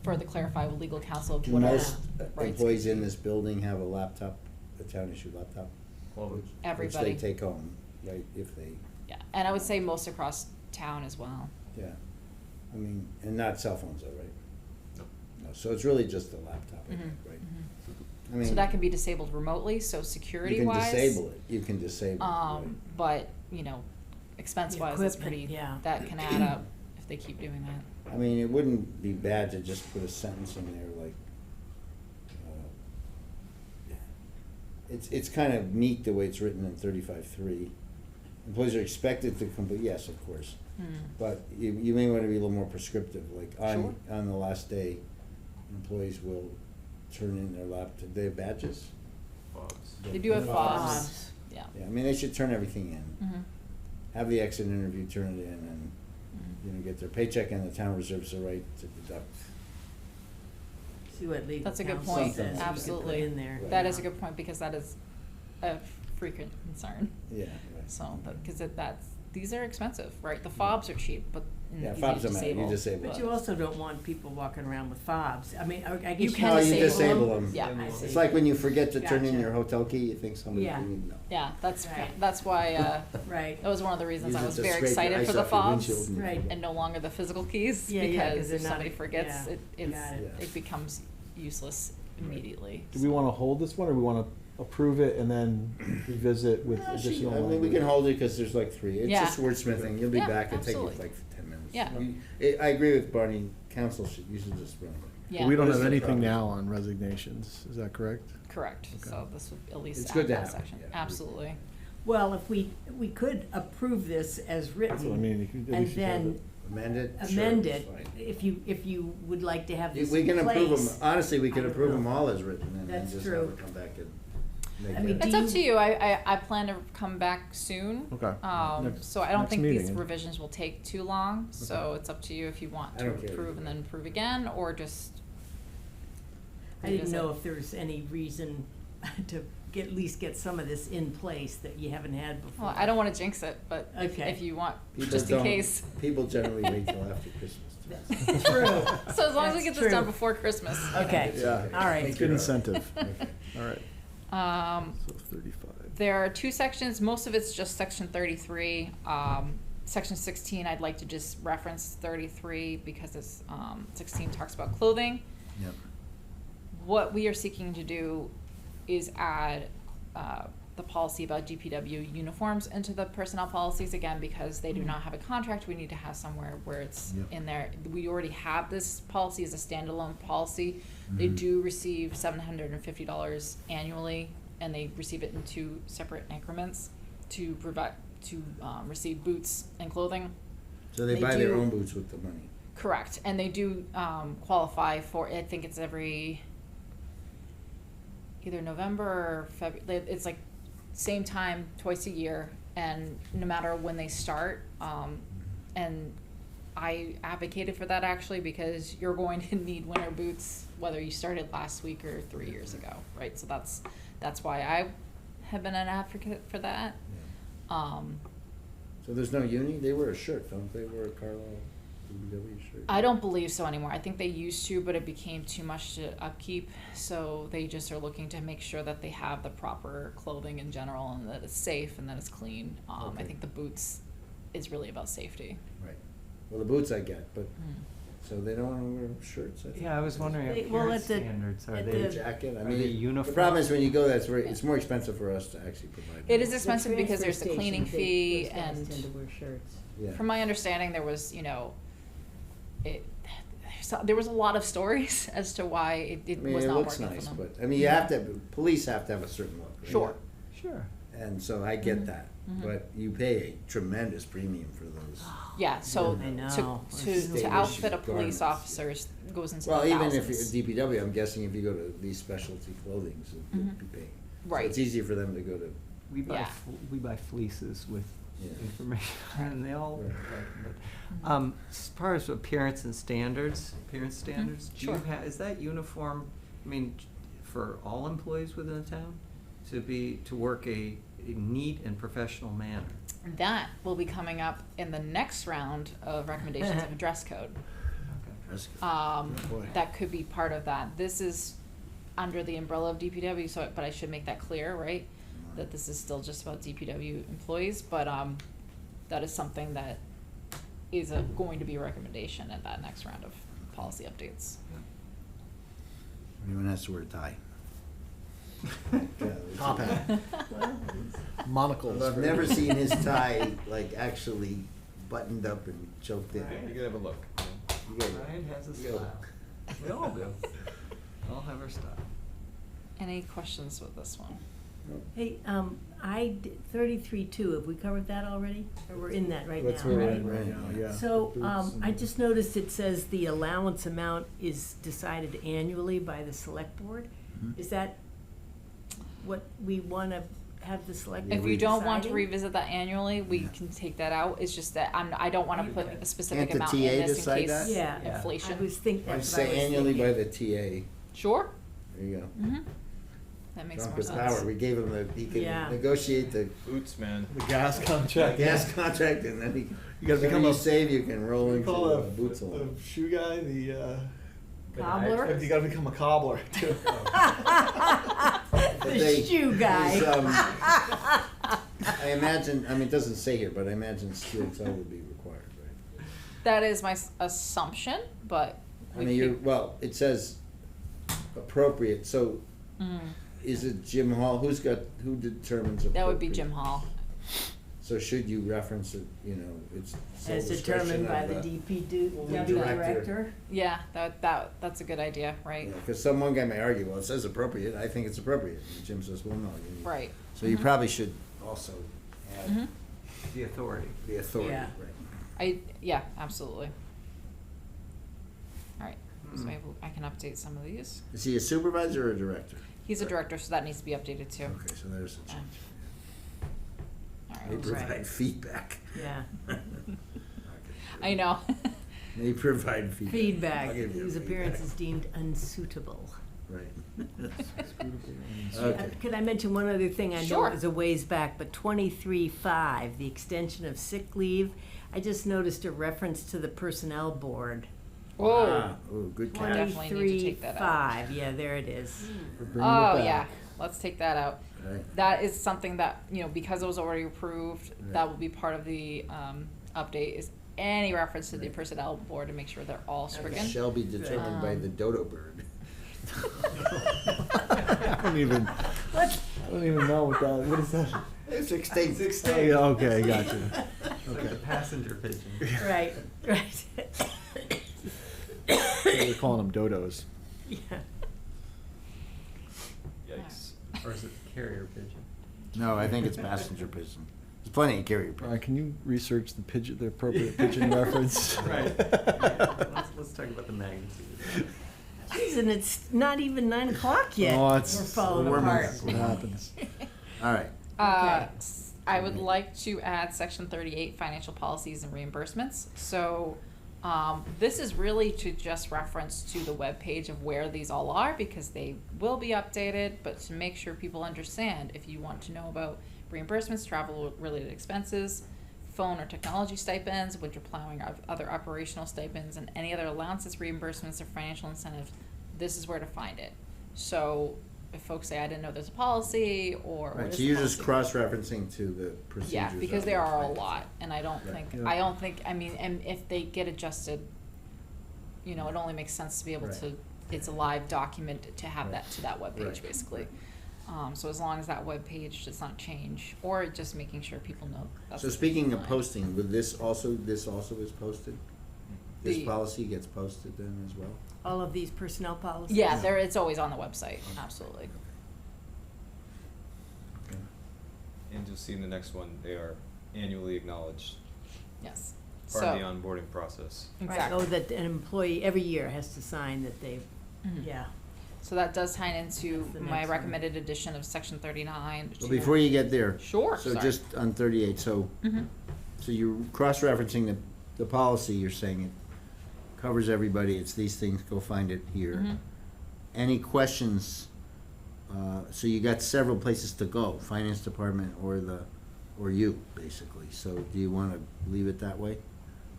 further clarify with legal counsel. Do what our most rights employees could in be. this building have a laptop, a town issued laptop? Which Everybody. they take home, right, if they, Yeah, and I would say most across town as well. yeah. I mean, and not cell phones though, right? No. No, so it's really just a laptop, I Mhm, think, right? mhm. I mean, So that can be disabled remotely, so security wise. You can disable it, you can disable it, right? But, expense wise, it's Equipment, pretty, yeah. that can add up if they keep doing that. I mean, it wouldn't be bad to just put a sentence in there like, it's kind of neat the way it's written in 35-3. Employees are expected to complete, yes, of course, Hmm. but you may want to be a little more prescriptive, like Sure. on the last day, employees will turn in their laptop, they have badges? Bob's. They do have Fobs. fobs, yeah. Yeah, I mean, they should turn everything in. Mhm. Have the exit interview, turn it in, and, Mhm. get their paycheck, and the town reserves the right to deduct. See what legal That's a good counsel point, says, we could put absolutely. in there. That is a good point, because that is a frequent concern. Yeah, right. So, because these are expensive, right? The fobs are cheap, but Yeah, easy fobs to don't matter, you disable. disable. But you also don't want people walking around with fobs. I mean, I You guess. can No, you disable disable them. them. Yeah. I see. It's like when you forget to turn in Gotcha. your hotel key, you think somebody, Yeah. no. Yeah, that's Right. why, Right. that was one of the reasons Use I it was to very scrape your excited ice for the off your fobs. windshield and you Right. forget. And no longer the physical keys, Yeah, yeah, 'cause because they're if not- somebody forgets, yeah. it Got it. Yeah. becomes useless immediately. Do we want to hold this one, or we want to approve it and then revisit with Actually, additional I mean, we language? can hold it, cause there's like 3, it's Yeah. just wordsmithing, you'll be Yeah, back, it'll take you absolutely. like 10 minutes. Yeah. I agree with Barney, council you should just run it. But Yeah, we don't What is have the anything problem? now on resignations, is that correct? correct, Okay. so this would at least It's add good to that have it, section, yeah. absolutely. Well, if we could approve this as written. That's what I mean, you could- at And least you have then it. Amend it? Sure, amend it's it, fine. if you would like to have this We in can approve them, place. honestly, we I can don't approve them know. all as written, and then That's just true. have it come back and make I mean, that. It's up to you, I plan to come back soon. Okay. Next- So I don't next think these meeting. revisions will take too long, so it's up to you if you want I to don't care approve either and way. then approve again, or just. I didn't revisit. know if there was any reason to at least get some of this in place that you haven't had before. Well, I don't want to jinx it, but Okay. if you want, People just in don't- case. People generally wait till after Christmas. True. So as long as it That's gets this done true. before Christmas. Okay. Yeah. All right. It's good incentive. Okay. All right. Um, So 35. There are two sections, most of it's just section 33. Section 16, I'd like to just reference 33 because it's, 16 talks about clothing. Yep. What we are seeking to do is add the policy about DPW uniforms into the personnel policies, again, because they do not have a contract, we need to have somewhere where it's Yep. in there. We already have this policy as a standalone policy. They Mhm. do receive $750 annually, and they receive it in 2 separate increments to provide, to receive boots and clothing. So they They buy their do- own boots with the money. Correct, and they do qualify for, I think it's every, either November or February, it's like same time, twice a year, and no matter when they start, and I advocated for that actually, because you're going to need winter boots, whether you started last week or 3 years ago, right? So that's why I have been an advocate for that. So there's no uni? They wear a shirt, don't they? Wear a Carlisle DPW shirt? I don't believe so anymore. I think they used to, but it became too much to upkeep. So they just are looking to make sure that they have the proper clothing in general and that it's safe and that it's clean. I Okay. think the boots is really about safety. Right. Well, the boots I get, but, Mm. so they don't wanna wear shirts, I think. Yeah, I was wondering, They- well, appearance at the- standards, are at they? the- Jacket, I Are mean, they the uniform? problem is when you go, it's more expensive for us to actually provide. It is them. expensive because there's the cleaning fee Those guys and tend to wear shirts. Yeah. from my understanding, there was, there was a lot of stories as to why it I mean, was it not looks working nice, for them. but, I mean, you have to, police have to have a certain look. right? Sure. Sure. And so I get that, Mhm. but you pay a tremendous premium for those. Yeah, so I know. to Distinguished outfit a police garments. officers goes into the Well, even if thousands. you're DPW, I'm guessing if you go to these specialty clothing, so you'd Mhm. be paying. Right. So it's easier for them to go to, Yeah. We buy fleeces with Yeah. information, and they all, Right. Mm-hmm. as far as appearance standards, do you sure. is that uniform, I mean, for all employees within the town? To work a neat and professional manner? That will be coming up in the next round of recommendations of a dress code. that's good. Oh, boy. That could be part of that. This is under the umbrella of DPW, so, but I should make that clear, right? That this is still just about DPW employees, but, that is something that is going to be a recommendation at that next round of policy updates. Anyone has to wear a tie. Top hat. Monocles. I've never seen his tie, like, actually buttoned up and choked in. You gotta have a look. You gotta- Ryan has a you gotta- style. We all do. All have our style. Any questions with this one? Hey, 33-2, have we covered that already? Or we're in that right now, That's where we're right? at right now, yeah. So, Boots I and- just noticed it says the allowance amount is decided annually by the select board. Mhm. Is that what we wanna have the select Yeah, If board you don't want to deciding? revisit that annually, we Yeah. can take that out. It's just that I don't wanna put a specific Can't the amount in TA this in decide case that? Yeah. inflation. I was thinking, I'd that's what I was say annually by thinking. the TA. Sure. There you go. Mm-hmm. That makes more Trumpet sense. power, we gave him he Yeah. can negotiate the Boots, man. The gas contract. gas contract and then You gotta whatever become you a. save, you can roll You into call the it boots a alone. shoe guy, the. Cobbler? You gotta become a cobbler too. But The they- shoe guy. there's, I imagine, I mean, it doesn't say here, but I imagine steel toe would be required, right? That is my assumption, but. I we mean, you're, could- well, it says appropriate, so Mm, is it Jim Hall, who determines appropriate? that would be Jim Hall. So should you reference it, it's sole As discretion determined by of the DPW director. director? Yeah, that's a good idea, right? Because one guy may argue, well, it says appropriate, I think it's appropriate. And Jim says, well, no. you- Right. So you Mhm. probably should also add Mhm. The authority. the authority, Yeah. right? Yeah, absolutely. All right, so Hmm. I can update some of these. Is he a supervisor or a director? He's a director, so that needs to be updated too. Okay, so there's a change. All May right. provide Right. feedback. Yeah. I know. May provide feedback. I'll Feedback, give you whose feedback. appearance is deemed unsuitable. Right. Okay. Could I mention one other thing? I know Sure. it was a ways back, but 23.5, the extension of sick leave. I just noticed a reference to the personnel board. Whoa. Ah, ooh, good catch. Definitely need to take that out. 23.5, yeah, there it is. We're bringing it Oh, back. yeah, let's take that out. Right. That is something that, you know, because it was already approved, Right. that will be part of the, update, is any reference to the Right. personnel board to make sure they're all stricken. Shall be determined by the dodo bird. I don't even know what that, what is that? It's extinct. Oh, yeah, okay, gotcha. Like Okay. the passenger pigeon. Right, right. We're calling them dodos. Yeah. Yikes. Or is it carrier pigeon? No, I think it's passenger pigeon. There's plenty of carrier Brian, pigeons. can you research the appropriate pigeon reference? Right. Let's talk about the magnitude. Jeez, and it's not even 9 o'clock yet. Oh, We're it's falling warming apart. up. What happens? All right. Okay. I would like to add section 38, financial policies and reimbursements. So, this is really to just reference to the webpage of where these all are, because they will be updated, but to make sure people understand, if you want to know about reimbursements, travel-related expenses, phone or technology stipends, winter plowing, or other operational stipends, and any other allowances, reimbursements, or financial incentives, this is where to find it. So, if folks say, I didn't know there's a policy, or what Right, is so the you're just policy?" cross-referencing to the procedures. Yeah, because of there it, are a right? lot, and I don't Right. think, Yeah. I mean, and if they get adjusted, you know, it only makes sense to be able Right. to, it's a live document to have that, to that webpage, Right. basically. So as long as that webpage does not change, or just making sure people know. that's So speaking of fine. posting, would this also is posted? This The- policy gets posted then as well? All of these personnel policies? Yeah, there, it's always on the website, absolutely. Okay. And you'll see in the next one, they are annually acknowledged, Yes. part of the So, onboarding process. Right, exactly. oh, that an employee every year has to sign that they, Mhm. yeah. So that does tie into That's the my next one. recommended addition of section 39. Well, to- before you get there. Sure, So sorry. just on 38, so you're cross-referencing the policy, you're saying it covers everybody, it's these things, go find it here. Mhm. Any questions, so you got several places to go, finance department or you, basically. So do you wanna leave it that way?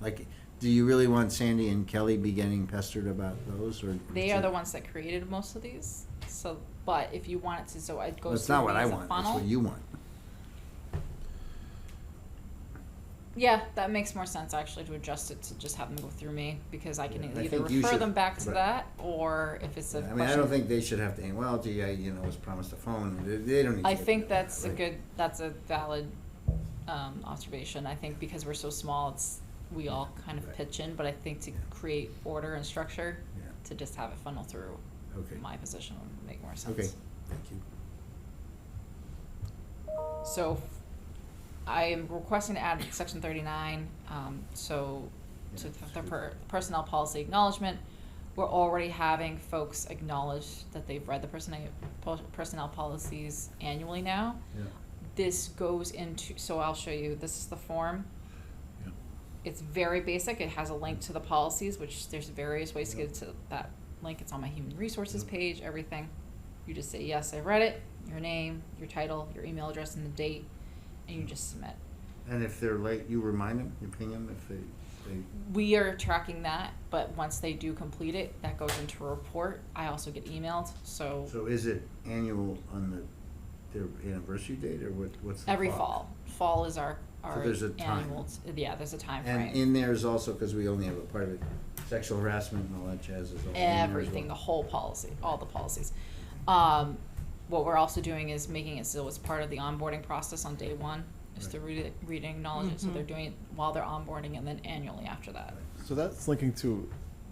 Like, do you really want Sandy and Kelly be getting pestered about those, or? They are the ones that created most of these, so, but if you want it to, so it goes That's through not what me I as a want, that's funnel. what you want. Yeah, that makes more sense actually, to adjust it to just have them go through me, because I can Yeah, I either think you refer should- them back to right. that, or if it's a I question. mean, I don't think they should have to, well, gee, I was promised a phone, they don't need to. I get think into that, that's a right? good, that's a valid, observation. I think because we're so small, it's, we all kind of Right. pitch in, but I think to create order and structure, Yeah. to just have it funnel through Okay. my position would make more sense. Okay, thank you. So, I am requesting to add section 39, so, to the personnel policy acknowledgement. We're already having folks acknowledge that they've read the personnel policies annually now. Yeah. This goes into, so I'll show you, this is the form. Yeah. It's very basic, it has a link to the policies, which there's various ways to get to that link, it's on my human resources Yeah. page, everything. You just say, yes, I read it, your name, your title, your email address and the date, and you just submit. And if they're late, you remind them, you ping them if they, We are tracking that, but once they do complete it, that goes into a report. I also get emailed, so so is it annual on their anniversary date, or what's the every clock? fall. Fall is our there's a time. annual, yeah, there's a time frame. And in there is also, because we only have a part of it, sexual harassment and all that jazz is all in there as Everything, the well. whole policy, all the policies. What we're also doing is making it so it's part of the onboarding process on day one, is to read and acknowledge it, so they're doing it while they're onboarding and then annually after that. So that's linking to,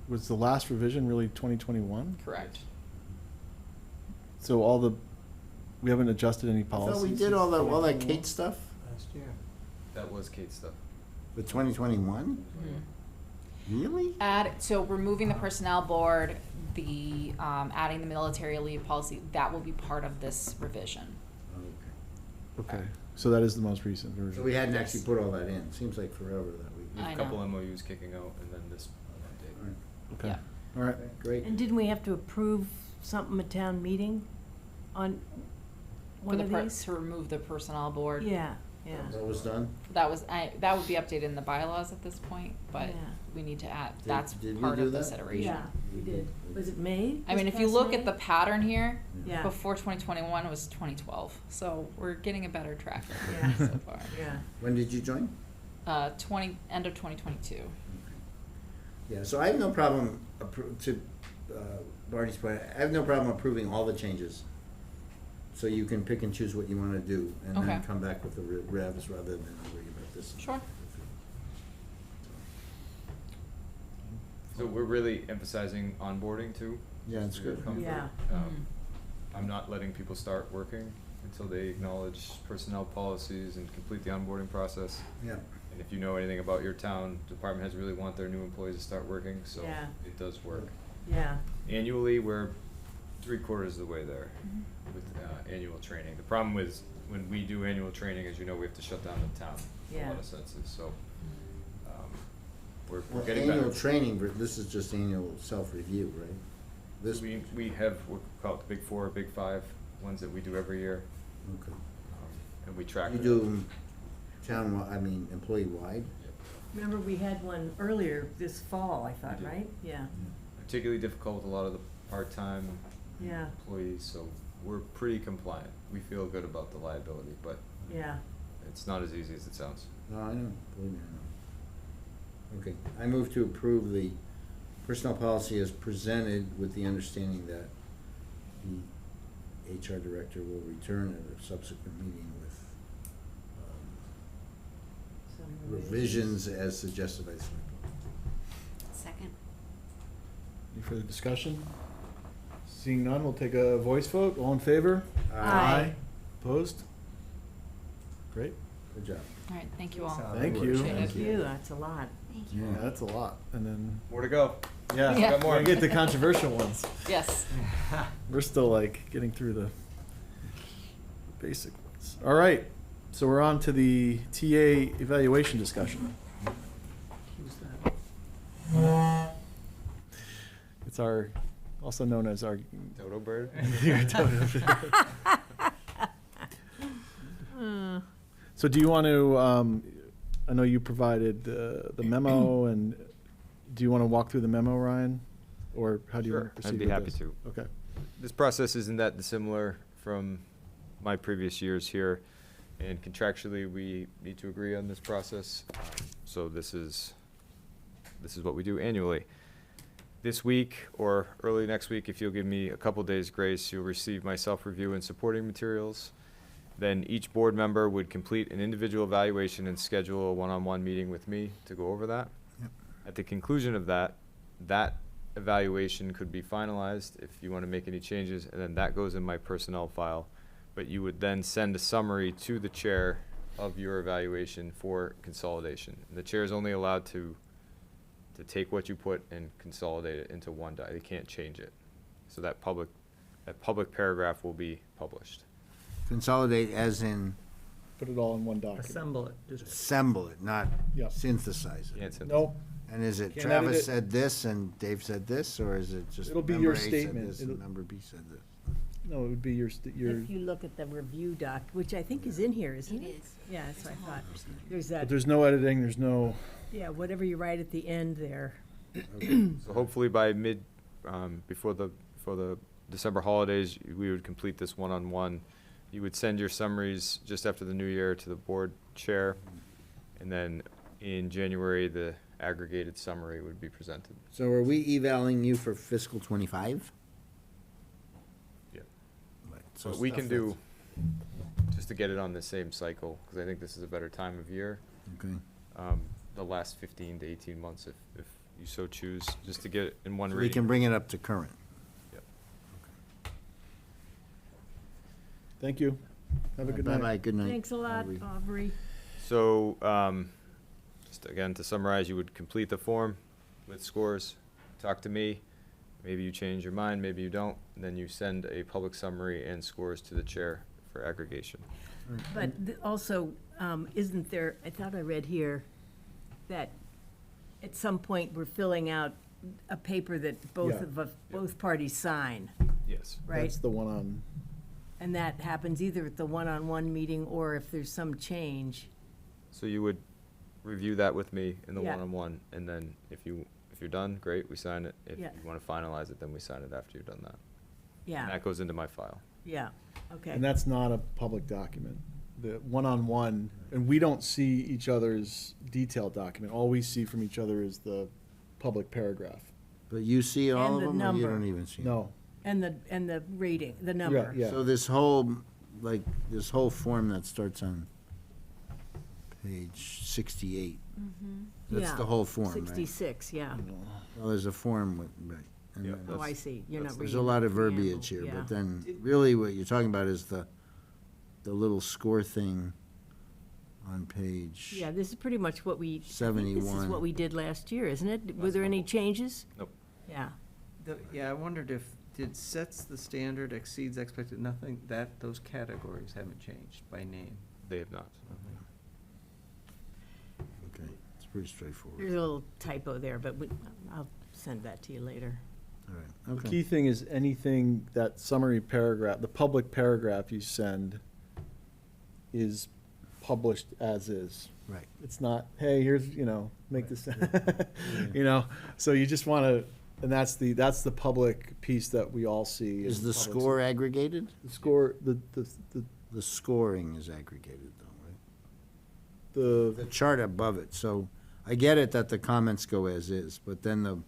was the last revision really 2021? Correct. So we haven't adjusted any I policies? thought we did all since that 2021? Kate stuff Last year. That was Kate's stuff. with 2021? Really? So removing the personnel board, the, adding the military leave policy, that will be part of this revision. Okay, so that is the most recent version. So we hadn't Yes. actually put all that in, seems like forever that we. I A couple know. MOUs kicking out and then this on that date. Okay, Yeah. all right. Okay, great. And didn't we have to approve something at town meeting? On For one the of per- these? to remove the personnel board. Yeah, yeah. That was done? That would be updated in the bylaws at this point, but Yeah. we need to add, Did- that's did we part do of that? this iteration. Yeah, we did. Was it May? I mean, This if you past look May? at the pattern here, Yeah. before 2021 was 2012, so we're getting a better track Yeah. record so far. Yeah. When did you join? End of 2022. Yeah, so I have no problem, to Barney's point, I have no problem approving all the changes. So you can pick and choose what you wanna do, and then Okay. come back with the revs rather than worry about this. Sure. So we're really emphasizing onboarding too. Yeah, it's for your good. comfort. Yeah. I'm not letting people start working until they acknowledge personnel policies and complete the onboarding process. Yeah, And if you know anything about your town, department heads really want their new employees to start working, so Yeah. it does work. Yeah. Annually, we're 3/4 of the way there Mm-hmm. with annual training. The problem is, when we do annual training, as you know, we have to shut down the town in a Yeah. lot of senses, so we're well, getting better. annual training, but this is just annual self-review, right? This, We have what we call it the big four, big five, ones that we do every year, okay. and we track You them. do them employee-wide? Remember, we had one earlier this fall, I thought, We did. right? Yeah. Particularly difficult with a lot of the part-time Yeah. employees, so we're pretty compliant. We feel good about the liability, but Yeah. it's not as easy as it sounds. No, I know, believe me, I know. Okay, I move to approve the personnel policy as presented with the understanding that the HR director will return at a subsequent meeting with Some revisions as suggested by the select board. Second. Any further discussion? Seeing none, we'll take a voice vote. All in favor? Aye. Opposed? Great. Good job. All right, thank you all. Thank you. Appreciate Thank it. you, that's a lot. Thank you. Yeah, that's a lot. And then, More to go. yeah, Yeah. Got more. we get the controversial ones. Yes. We're still like getting through the basic ones. All right, so we're on to the TA evaluation discussion. Who's that? It's our, also known as our. Dodo bird? So do you want to, I know you provided the memo, and do you want to walk through the memo, Ryan? Or how do you want to Sure, proceed I'd be with happy this? to. Okay. This process isn't that dissimilar from my previous years here, and contractually, we need to agree on this process. So this is what we do annually. This week, or early next week, if you'll give me a couple days' grace, you'll receive my self-review and supporting materials. Then each board member would complete an individual evaluation and schedule a one-on-one meeting with me to go over that. Yep. At the conclusion of that evaluation could be finalized if you want to make any changes, and then that goes in my personnel file. But you would then send a summary to the chair of your evaluation for consolidation. And the chair is only allowed to take what you put and consolidate it into one They can't change it. So that public paragraph will be published. Consolidate as in Put it all in one document. Assemble it, just. assemble it, not Yeah. synthesize it. Can't send Nope, And is it Can't edit Travis it. said this and Dave said this, or is it just It'll be member your A said statement. this and It'll- member B said this? no, it would be your, If you look at the review doc, which I think is in here, isn't it? It is. Yeah, that's what I thought. There's but that, there's no editing, there's no, yeah, whatever you write at the end there. So hopefully by before the December holidays, we would complete this one-on-one. You would send your summaries just after the new year to the board chair, and then in January, the aggregated summary would be presented. So are we evaling you for fiscal '25? Yeah. Right, so What we stuff can do, just to get it on the same cycle, because I think this is a better time of year, Okay. the last 15 to 18 months, if you so choose, just to get it in one So reading. we can bring it up to current. Yep. thank you. Have a good night. Bye-bye, good night. Thanks a lot, Aubrey. Aubrey. So, just again, to summarize, you would complete the form with scores, talk to me, maybe you change your mind, maybe you don't, and then you send a public summary and scores to the chair for aggregation. But also, isn't there, I thought I read here that at some point we're filling out a paper that both Yeah. both parties sign, Yes. right? That's the one on And that happens either at the one-on-one meeting or if there's some change. So you would review that with me in the Yeah. one-on-one, and then if you're done, great, we sign it. If you Yeah. want to finalize it, then we sign it after you've done that. And Yeah, that goes into my file. yeah, okay. And that's not a public document. The one-on-one, and we don't see each other's detailed document. All we see from each other is the public paragraph. But you see all And of the them, or you number. don't even see them? No. And the rating, the number. Yeah. So this whole, like, this whole form that starts on page 68, that's Yeah. the whole form, right? 66, yeah. Well, there's a form with, right. and Yeah, then Oh, I That's- see, you're not that's- reading. There's a lot the of verbiage here, preamble, but yeah. then really what you're talking about is the little score thing on page. Yeah, this is pretty much what we, I think this is 71. what we did last year, isn't it? Were there any changes? Nope. Yeah. Yeah, I wondered if, did sets the standard, exceeds expected, nothing, those categories haven't changed by name. They have not. Okay, it's pretty straightforward. There's a little typo there, but I'll send that to you later. All right, The okay. key thing is anything, that summary paragraph, the public paragraph you send is published as is. Right. It's not, hey, here's, make this, so you just want to, and that's the public piece that we all see. Is and the public score aggregated? The score, the, The scoring is aggregated though, right? the, The chart above it, so I get it that the comments go as is, but then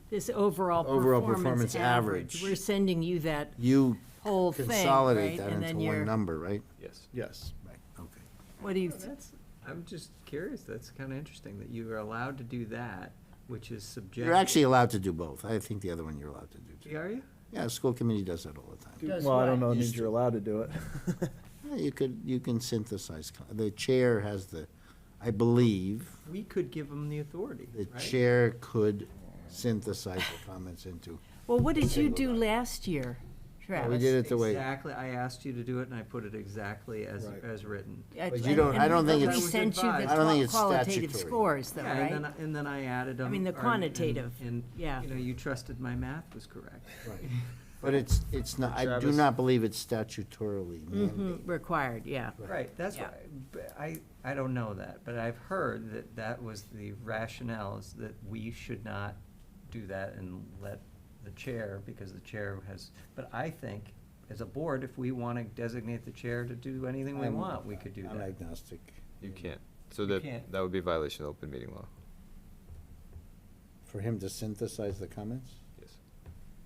This overall Overall performance performance average, average. we're sending you that you whole thing, consolidate right? that And then into you're, one number, right? Yes. yes. Right, okay. what do you, I'm just curious, that's kind of interesting, that you are allowed to do that, which is subjective. You're actually allowed to do both. I think the other one you're allowed to do too. Are you? Yeah, the school committee does that all the time. Does Well, I don't what? know, it Used means to. you're allowed to do it. Yeah, you can synthesize, the chair has I believe, We could give them the authority, the right? chair could synthesize the comments into. well, what did you do last year, Travis? We did it the way, Exactly, I asked you to do it, and I put it exactly as, Right. as written. But you don't- I don't think We it's- sent you the I don't think it's qualitative statutory. scores, though, Yeah, right? and then I added them. I mean, the or- quantitative, And, yeah. you trusted my math was correct. but it's not, I do Travis? not believe it's statutorily mandated. Required, yeah. Right, that's Yeah. why, but I don't know that, but I've heard that that was the rationale, is that we should not do that and let the chair, because the chair has, but I think, as a board, if we want to designate the chair to do anything we I'm- want, we could do I'm that. agnostic. You can't. So You that, can't. that would be a violation of open meeting law. For him to synthesize the comments? Yes.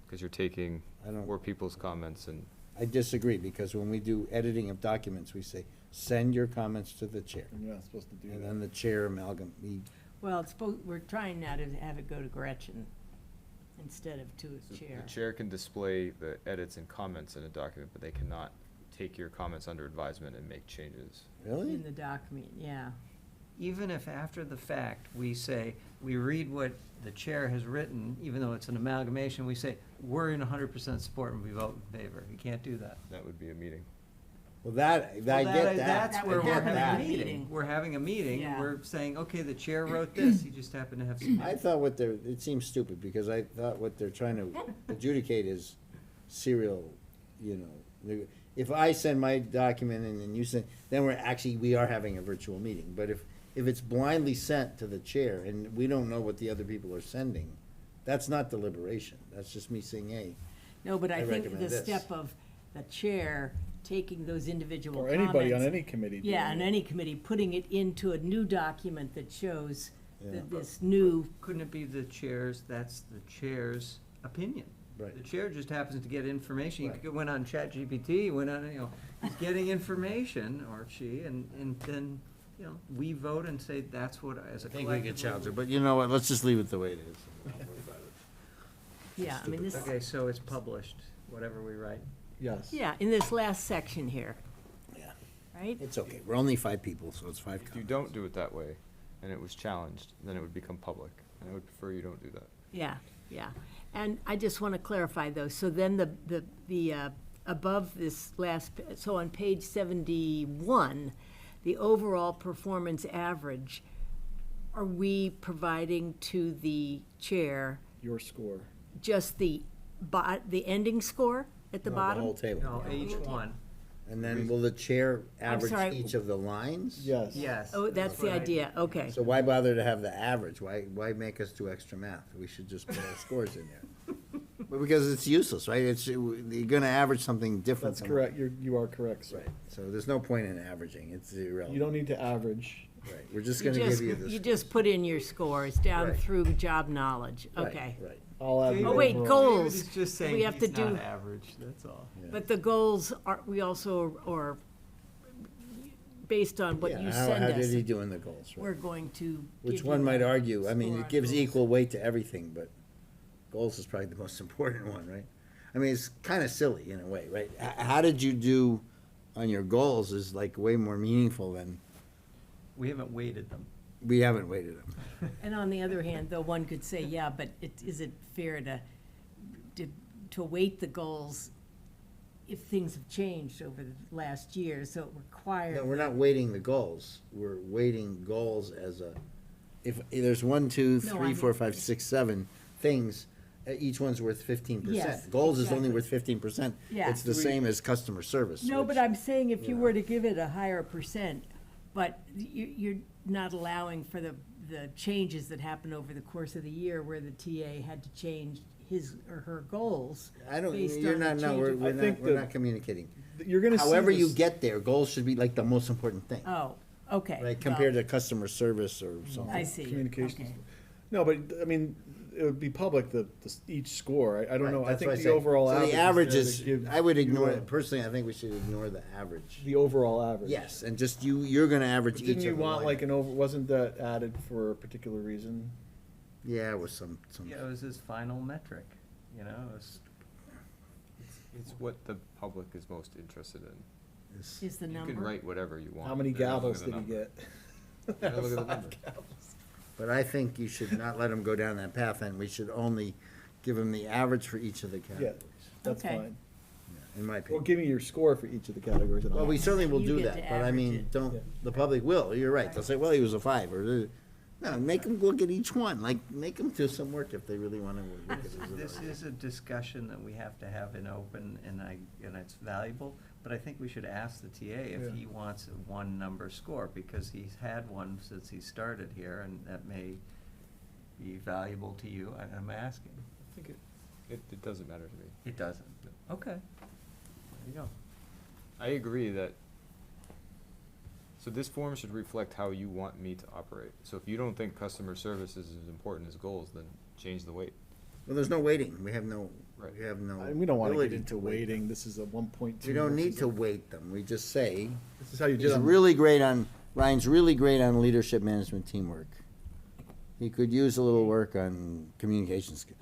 Because you're taking I don't- four people's comments and I disagree, because when we do editing of documents, we say, send your comments to the chair. You're not supposed to do And that. then the chair Well, we're trying now to have it go to Gretchen instead of to a so chair. the chair can display the edits and comments in a document, but they cannot take your comments under advisement and make changes. really? In the document, yeah. Even if after the fact, we say, we read what the chair has written, even though it's an amalgamation, we say, we're in 100% support and we vote in favor. You can't do that. That would be a meeting. Well, I Well, get that. That's That where would we're happen having at a a meeting. meeting. We're having a meeting, and Yeah. we're saying, okay, the chair wrote this, you just happen to have some. I thought it seems stupid, because I thought what they're trying to adjudicate is serial, if I send my document and then you send, then we are having a virtual meeting. But if it's blindly sent to the chair and we don't know what the other people are sending, that's not deliberation. That's just me saying, hey, No, but I I think recommend the this. step of the chair taking those individual Or comments. anybody on any committee. Yeah, doing on it. any committee, putting it into a new document that shows Yeah. that this new, Couldn't it be that's the chair's opinion? Right. The chair just happens to get information. You could went on ChatGPT, went on, he's getting information, or she, and then, we vote and say, that's what, as a I think collective. we could challenge it, but you know what, let's just leave it the way it is. yeah, I mean, this, Okay, so it's published, whatever we write. Yes. yeah, in this last section here, Yeah, right? it's okay. We're only 5 people, so it's 5 If you comments. don't do it that way, and it was challenged, then it would become public. And I would prefer you don't do that. Yeah, yeah. And I just want to clarify though, so then the above this last, so on page 71, the overall performance average, are we providing to the chair Your score. just the ending score at the No, bottom? whole table. No, each one. And then will the chair sorry. average each of the lines? Yes. Yes. Oh, that's the what I- idea, okay. So why bother to have the average? Why make us do extra math? We should just put our scores in there. Well, because it's useless, right? You're gonna average something different. That's than- correct. You are correct, sir. Right, so there's no point in averaging, it's irrelevant. You don't need to average. Right, we're just You gonna just, give you this. you just put in your scores down Right. through job knowledge, okay. Right. I'll add. David- Oh, wait, overall. goals. David is just We saying have to he's not do- average, that's all. But the goals are, we also, or based on what Yeah, you how send did us, he do in the goals, we're right? going to. Which give one you might a argue, I mean, score it on gives goals. equal weight to everything, but goals is probably the most important one, right? I mean, it's kinda silly in a way, right? How did you do on your goals is like way more meaningful than, We haven't weighted them. we haven't weighted them. And on the other hand, though, one could say, yeah, but is it fair to weight the goals if things have changed over the last year, so it requires. No, we're not weighting the goals, we're weighting goals as a, if there's 1, 2, No, 3, I 4, mean- 5, 6, 7 things, each one's worth 15%. Yes, Goals is only exactly. worth 15%. Yeah. It's the same as customer service. No, but which- I'm saying if you Yeah. were to give it a higher percent, but you're not allowing for the changes that happen over the course of the year where the TA had to change his or her goals. I don't, based you're on the not, no, change we're, of- we're I think not, we're that- not communicating. You're gonna see. However you this- get there, goals should be like the most important thing, Oh, okay. right, compared to customer service or something. I see, Communications. okay. No, but, I mean, it would be public, each score. I don't Right, know. I that's think what the said. overall So average. the average there is, to give I would you ignore a- it, personally, I think we should ignore the average. The overall average. Yes, and just you're gonna average But each didn't of you the want line like an items. over, wasn't that added for a particular reason? Yeah, it was some, Yeah, it was his final metric, you know, it was, It's what the public is most interested in. it's- Is the You number? can write whatever you want. How many They're gonna look gavels at did the he number. get? They're gonna look at the number. But I think you should not let them go down that path, and we should only give them the average for each of the Yeah, categories, that's Okay. fine. in my Or opinion. give me your score for each of the categories. and Well, I'll- we certainly will You do get that, to but I average mean, it. Yeah. don't, the public will, you're right, they'll say, well, he was a 5, or, no, make them look at each one, like, make them do some work if they really wanna look at it. this is a discussion that we have to have in open, and it's valuable, but I think we should ask the TA Yeah. if he wants a one number score, because he's had one since he started here, and that may be valuable to you, I'm asking. I think it doesn't matter to me. It doesn't? Okay. There you go. I agree that, so this form should reflect how you want me to operate. So if you don't think customer service is as important as goals, then change the weight. Well, there's no waiting, we have no, Right. we have no And we don't wanna get ability into to weight weighting. them. This is a 1.2. We don't need versus to a- weight them, we just say, This is how you did he's them. really great on, Ryan's really great on leadership management teamwork. He could use a little work on communication skill.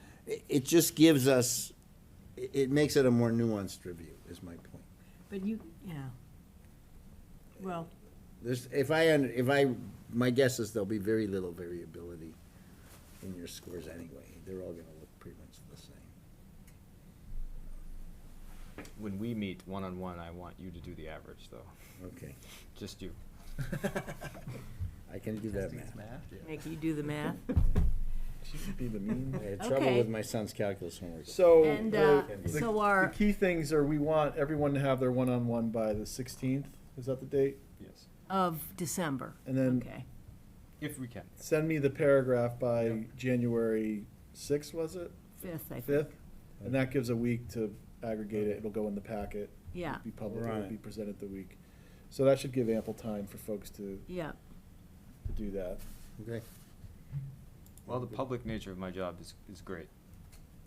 It just gives us, it makes it a more nuanced review, is my point. But yeah. Well, My guess is there'll be very little variability in your scores anyway. They're all gonna look pretty much the same. When we meet one-on-one, I want you to do the average, though. Okay. Just you. I can do that Testing his math. make you do the math. Should be the mean. I had trouble Okay. with my son's calculus homework. So, And, the so our- key things are, we want everyone to have their one-on-one by the 16th. Is that the date? Yes. Of December, And then okay. If we can. send me the paragraph by January 6th, was it? 5th, I think. 5th? And that gives a week to aggregate it. It'll go in the packet. Yeah, Be public, We're on it'll it. be presented the week. So that should give ample time for folks to yeah. do that. Okay. Well, the public nature of my job is great.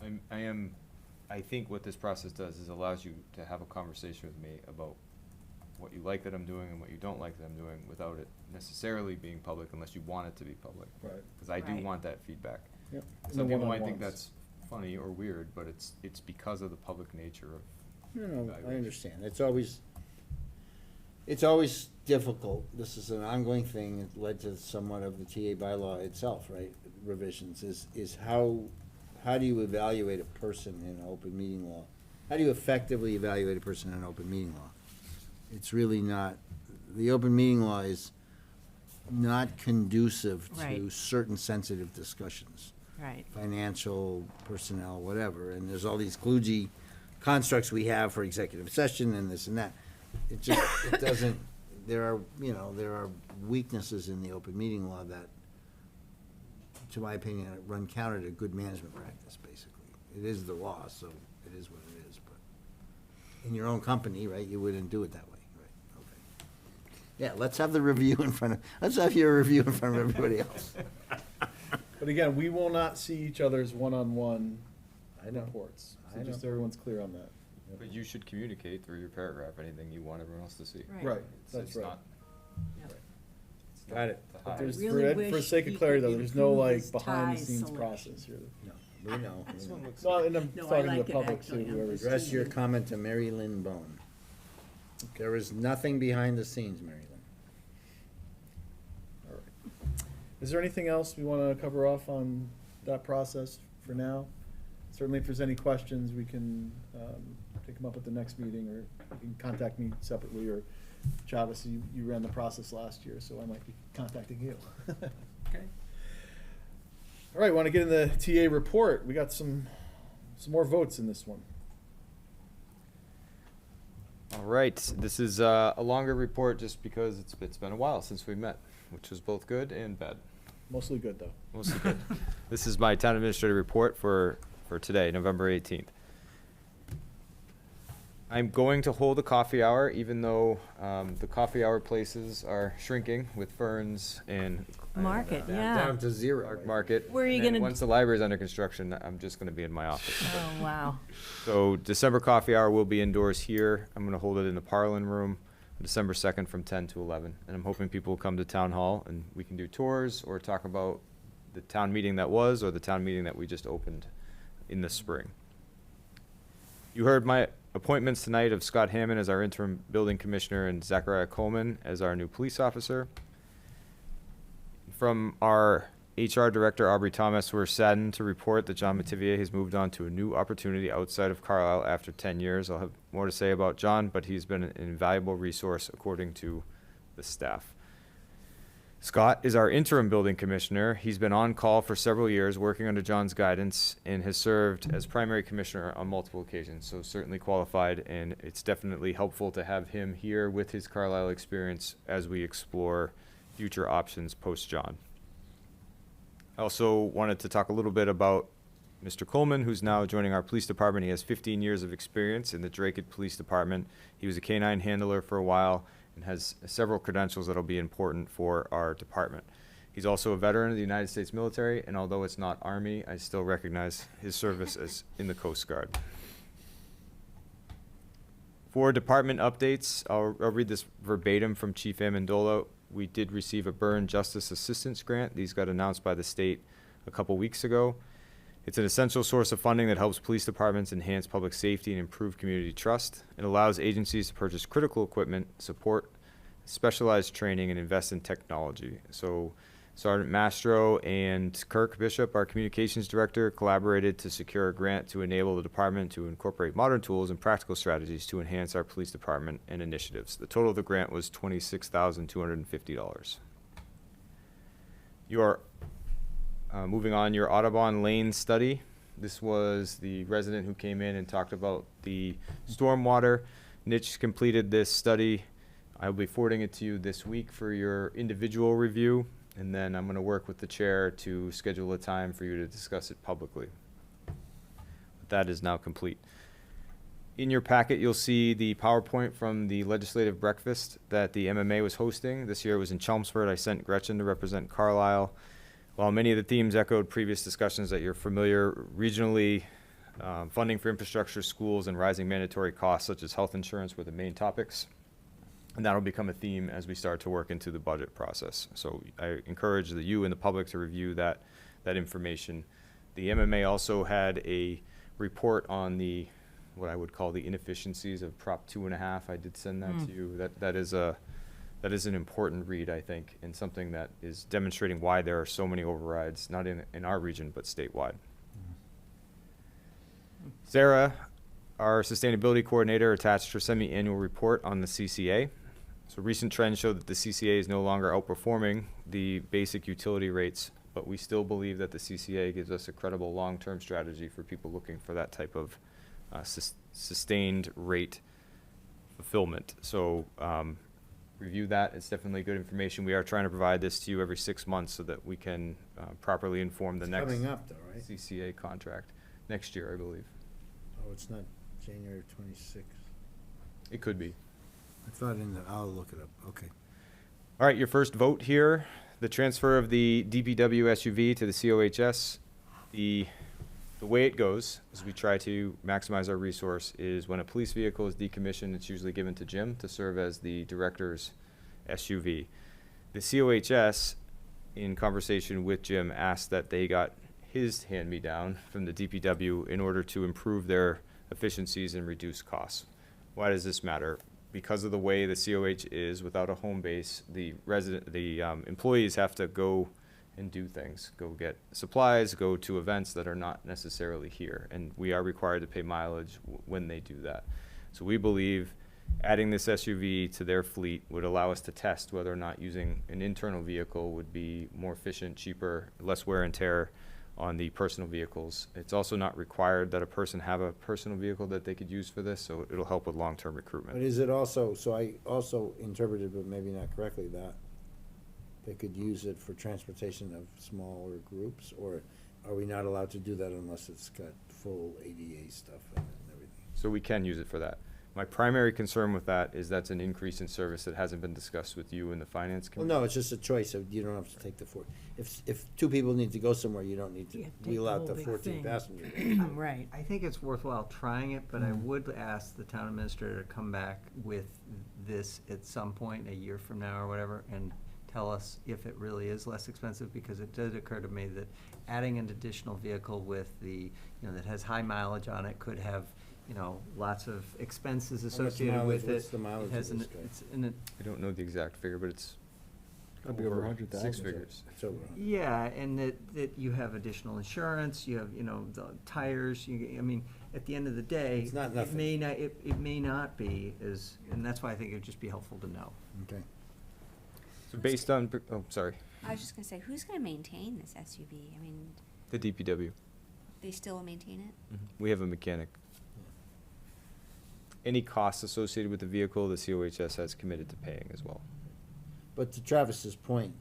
I think what this process does is allows you to have a conversation with me about what you like that I'm doing and what you don't like that I'm doing without it necessarily being public unless you want it to be public. Right. Because I do Right. want that feedback. Yep. Some The people might think one-on-ones. that's funny or weird, but it's because of the public nature of. No, I evaluation. understand. It's always difficult. This is an ongoing thing. It led to somewhat of the TA bylaw itself, right? Revisions is how do you evaluate a person in an open meeting law? How do you effectively evaluate a person in an open meeting law? It's really not, the open meeting law is not conducive to Right. certain sensitive discussions. Right. Financial, personnel, whatever, and there's all these kludgy constructs we have for executive session and this and that. it just, it doesn't, there are, there are weaknesses in the open meeting law that, to my opinion, run counter to good management practice, basically. It is the law, so it is what it is, but in your own company, right, you wouldn't do it that way, right? Okay. Yeah, let's have the review let's have your review in front of everybody else. But again, we will not see each other's one-on-one I know. reports. I So know. just so everyone's clear on that. But you should communicate through your paragraph anything you want everyone else to see. Right, It's- that's it's right. not- Yeah. it's not Got it. to But hide. there's, really for the wish sake of he clarity could though, there's no improve like his tie behind-the-scenes selection. process here. No, we know. This one looks. No, and I'm No, I talking to like the it, public actually. too, I'm whoever's. Address your comment to Mary Lynn Bone. There is nothing behind the scenes, Mary Lynn. All right. Is there anything else we want to cover off on that process for now? Certainly, if there's any questions, we can take them up at the next meeting, or you can contact me separately, or Travis, you ran the process last year, so I might be contacting you. Okay. All right, want to get in the TA report. We got some more votes in this one. All right, this is a longer report just because it's been a while since we met, which was both good and bad. Mostly good, though. Mostly good. This is my town administrator report for today, November 18th. I'm going to hold a coffee hour, even though the coffee hour places are shrinking with Ferns and Market, Down- yeah. Down to zero. Art Market. Where are you And then gonna once the library's under construction, I'm just gonna be in my office. Oh, wow. So December coffee hour will be indoors here. I'm gonna hold it in the Parlin Room, December 2nd from 10 to 11. And I'm hoping people will come to Town Hall and we can do tours or talk about the town meeting that was or the town meeting that we just opened in the spring. You heard my appointments tonight of Scott Hammond as our interim building commissioner and Zachariah Coleman as our new police officer. From our HR director, Aubrey Thomas, we're saddened to report that John Mativier has moved on to a new opportunity outside of Carlisle after 10 years. I'll have more to say about John, but he's been an invaluable resource according to the staff. Scott is our interim building commissioner. He's been on call for several years, working under John's guidance, and has served as primary commissioner on multiple occasions, so certainly qualified, and it's definitely helpful to have him here with his Carlisle experience as we explore future options post-John. I also wanted to talk a little bit about Mr. Coleman, who's now joining our police department. He has 15 years of experience in the Drake Police Department. He was a canine handler for a while and has several credentials that'll be important for our department. He's also a veteran of the United States military, and although it's not Army, I still recognize his service as in the Coast Guard. For department updates, I'll read this verbatim from Chief Amendola. We did receive a burn justice assistance grant. These got announced by the state a couple weeks ago. It's an essential source of funding that helps police departments enhance public safety and improve community trust. It allows agencies to purchase critical equipment, support specialized training, and invest in technology. So Sergeant Mastro and Kirk Bishop, our communications director, collaborated to secure a grant to enable the department to incorporate modern tools and practical strategies to enhance our police department and initiatives. The total of the grant was $26,250. You are moving on, your Audubon Lane study. This was the resident who came in and talked about the stormwater. Nitch completed this study. I'll be forwarding it to you this week for your individual review, and then I'm going to work with the chair to schedule a time for you to discuss it publicly. That is now complete. In your packet, you'll see the PowerPoint from the legislative breakfast that the MMA was hosting. This year it was in Chelmsford. I sent Gretchen to represent Carlisle. While many of the themes echoed previous discussions that you're familiar, regionally, funding for infrastructure, schools, and rising mandatory costs such as health insurance were the main topics. And that'll become a theme as we start to work into the budget process. So I encourage you and the public to review that information. The MMA also had a report on what I would call the inefficiencies of Prop 2.5. I did send that to you. That is an important read, I think, and something that is demonstrating why there are so many overrides, not in our region, but statewide. Sarah, our sustainability coordinator, attached her semi-annual report on the CCA. So recent trends show that the CCA is no longer outperforming the basic utility rates, but we still believe that the CCA gives us a credible long-term strategy for people looking for that type of sustained rate fulfillment. So review that. It's definitely good information. We are trying to provide this to you every 6 months so that we can properly inform the It's next coming up though, right? CCA contract next year, I believe. Oh, it's not January 26th. It could be. I thought I'll look it up, okay. All right, your first vote here, the transfer of the DPW SUV to the COHS. The way it goes, as we try to maximize our resource, is when a police vehicle is decommissioned, it's usually given to Jim to serve as the director's SUV. The COHS, in conversation with Jim, asked that they got his hand-me-down from the DPW in order to improve their efficiencies and reduce costs. Why does this matter? Because of the way the COH is, without a home base, the employees have to go and do things, go get supplies, go to events that are not necessarily here, and we are required to pay mileage when they do that. So we believe adding this SUV to their fleet would allow us to test whether or not using an internal vehicle would be more efficient, cheaper, less wear and tear on the personal vehicles. It's also not required that a person have a personal vehicle that they could use for this, so it'll help with long-term recruitment. But is it also, so I also interpreted, but maybe not correctly, that they could use it for transportation of smaller groups, or are we not allowed to do that unless it's got full ADA stuff in it and everything? So we can use it for that. My primary concern with that is that's an increase in service that hasn't been discussed with you in the finance Well, committee. no, it's just a choice of, you don't have to take the if two people need to go somewhere, you don't need to You have to take wheel the out whole the big 14 thing. passengers. Right. I think it's worthwhile trying it, but I would ask the town administrator to come back with this at some point, a year from now or whatever, and tell us if it really is less expensive, because it did occur to me that adding an additional vehicle with that has high mileage on it could have, lots of expenses associated with it. What's the mileage It has of an, this guy? it's in it, I don't know the exact figure, but it's That'd be over 100,000. 6 figures. It's over. yeah, and that you have additional insurance, you have, the tires, at the end of the day. It's not It nothing. may not be as, and that's why I think it'd just be helpful to know. Okay. So based on, sorry, I was just gonna say, who's gonna maintain this SUV? I mean, the DPW. they still maintain it? We have a mechanic. Any costs associated with the vehicle, the COHS has committed to paying as well. But to Travis's point,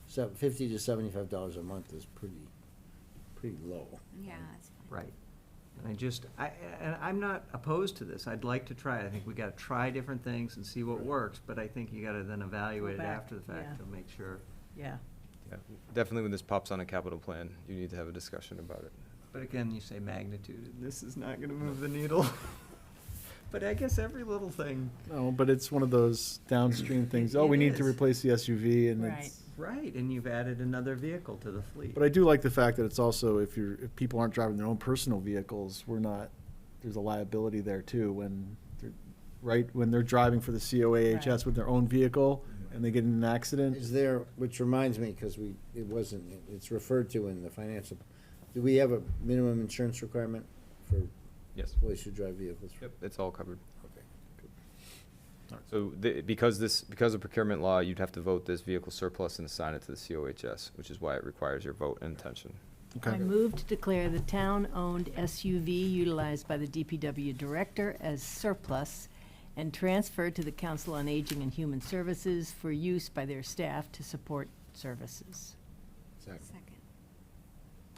$50 to $75 a month is pretty low. Yeah, that's fine. Right. And I'm not opposed to this. I'd like to try it. I think we gotta try different things and see what works, but I think you gotta then evaluate it back, after the fact yeah. to make sure. Yeah. Yeah, definitely when this pops on a capital plan, you need to have a discussion about it. But again, you say magnitude, and this is not gonna move the needle. But I guess every little thing. No, but it's one of those downstream things. Oh, we It need to is. replace the SUV, and Right. it's. Right, and you've added another vehicle to the fleet. But I do like the fact that it's also, if people aren't driving their own personal vehicles, there's a liability there too when they're driving for the COAHS Right. with their own vehicle and they get in an accident. Is there, which reminds me, because it's referred to in the financial, do we have a minimum insurance requirement for Yes. employees who drive vehicles? Yep, it's all covered. Okay, good. So because of procurement law, you'd have to vote this vehicle surplus and assign it to the COHS, which is why it requires your vote and intention. I Okay. move to declare the town-owned SUV utilized by the DPW director as surplus and transferred to the Council on Aging and Human Services for use by their staff to support services. Second. Second.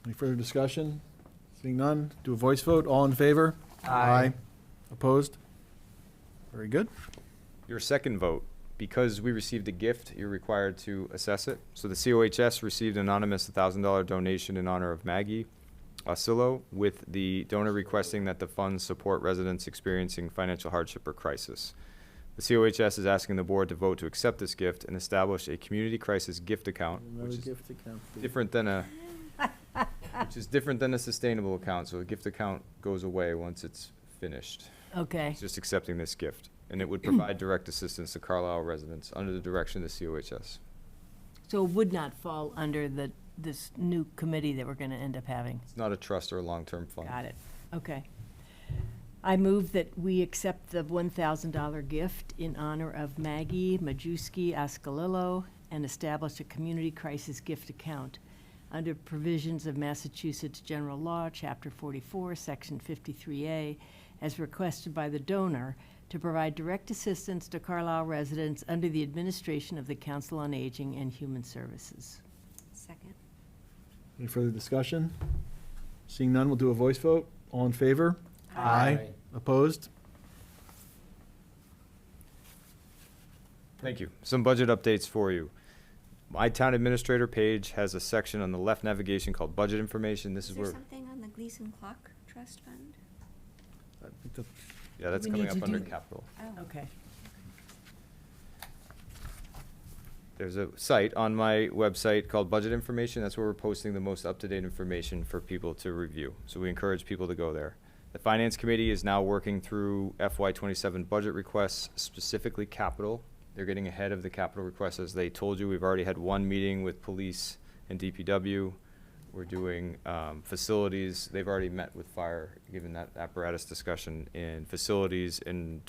Any further discussion? Seeing none, do a voice vote. All in favor? Aye. Opposed? Very good. Your second vote, because we received a gift, you're required to assess it. So the COHS received an anonymous $1,000 donation in honor of Maggie Oscillo, with the donor requesting that the funds support residents experiencing financial hardship or crisis. The COHS is asking the board to vote to accept this gift and establish a community crisis gift account, Another which is gift account fee. different than a sustainable account. So a gift account goes away once it's finished. Okay, It's just accepting this gift, and it would provide direct assistance to Carlisle residents under the direction of the COHS. so it would not fall under this new committee that we're gonna end up having? It's not a trust or a long-term fund. Got it, okay. I move that we accept the $1,000 gift in honor of Maggie Majewski Ascalillo and establish a community crisis gift account under provisions of Massachusetts General Law, Chapter 44, Section 53A, as requested by the donor to provide direct assistance to Carlisle residents under the administration of the Council on Aging and Human Services. Second. Any further discussion? Seeing none, we'll do a voice vote. All in favor? Aye. Opposed? Thank you. Some budget updates for you. My town administrator page has a section on the left navigation called budget information. This Is is there where, something on the Gleason Clock Trust Fund? I think that- yeah, that's We coming need up to under do- capital. Oh. Okay. There's a site on my website called Budget Information. That's where we're posting the most up-to-date information for people to review. So we encourage people to go there. The Finance Committee is now working through FY27 budget requests, specifically capital. They're getting ahead of the capital requests. As they told you, we've already had one meeting with police and DPW. We're doing facilities. They've already met with fire, given that apparatus discussion, and facilities and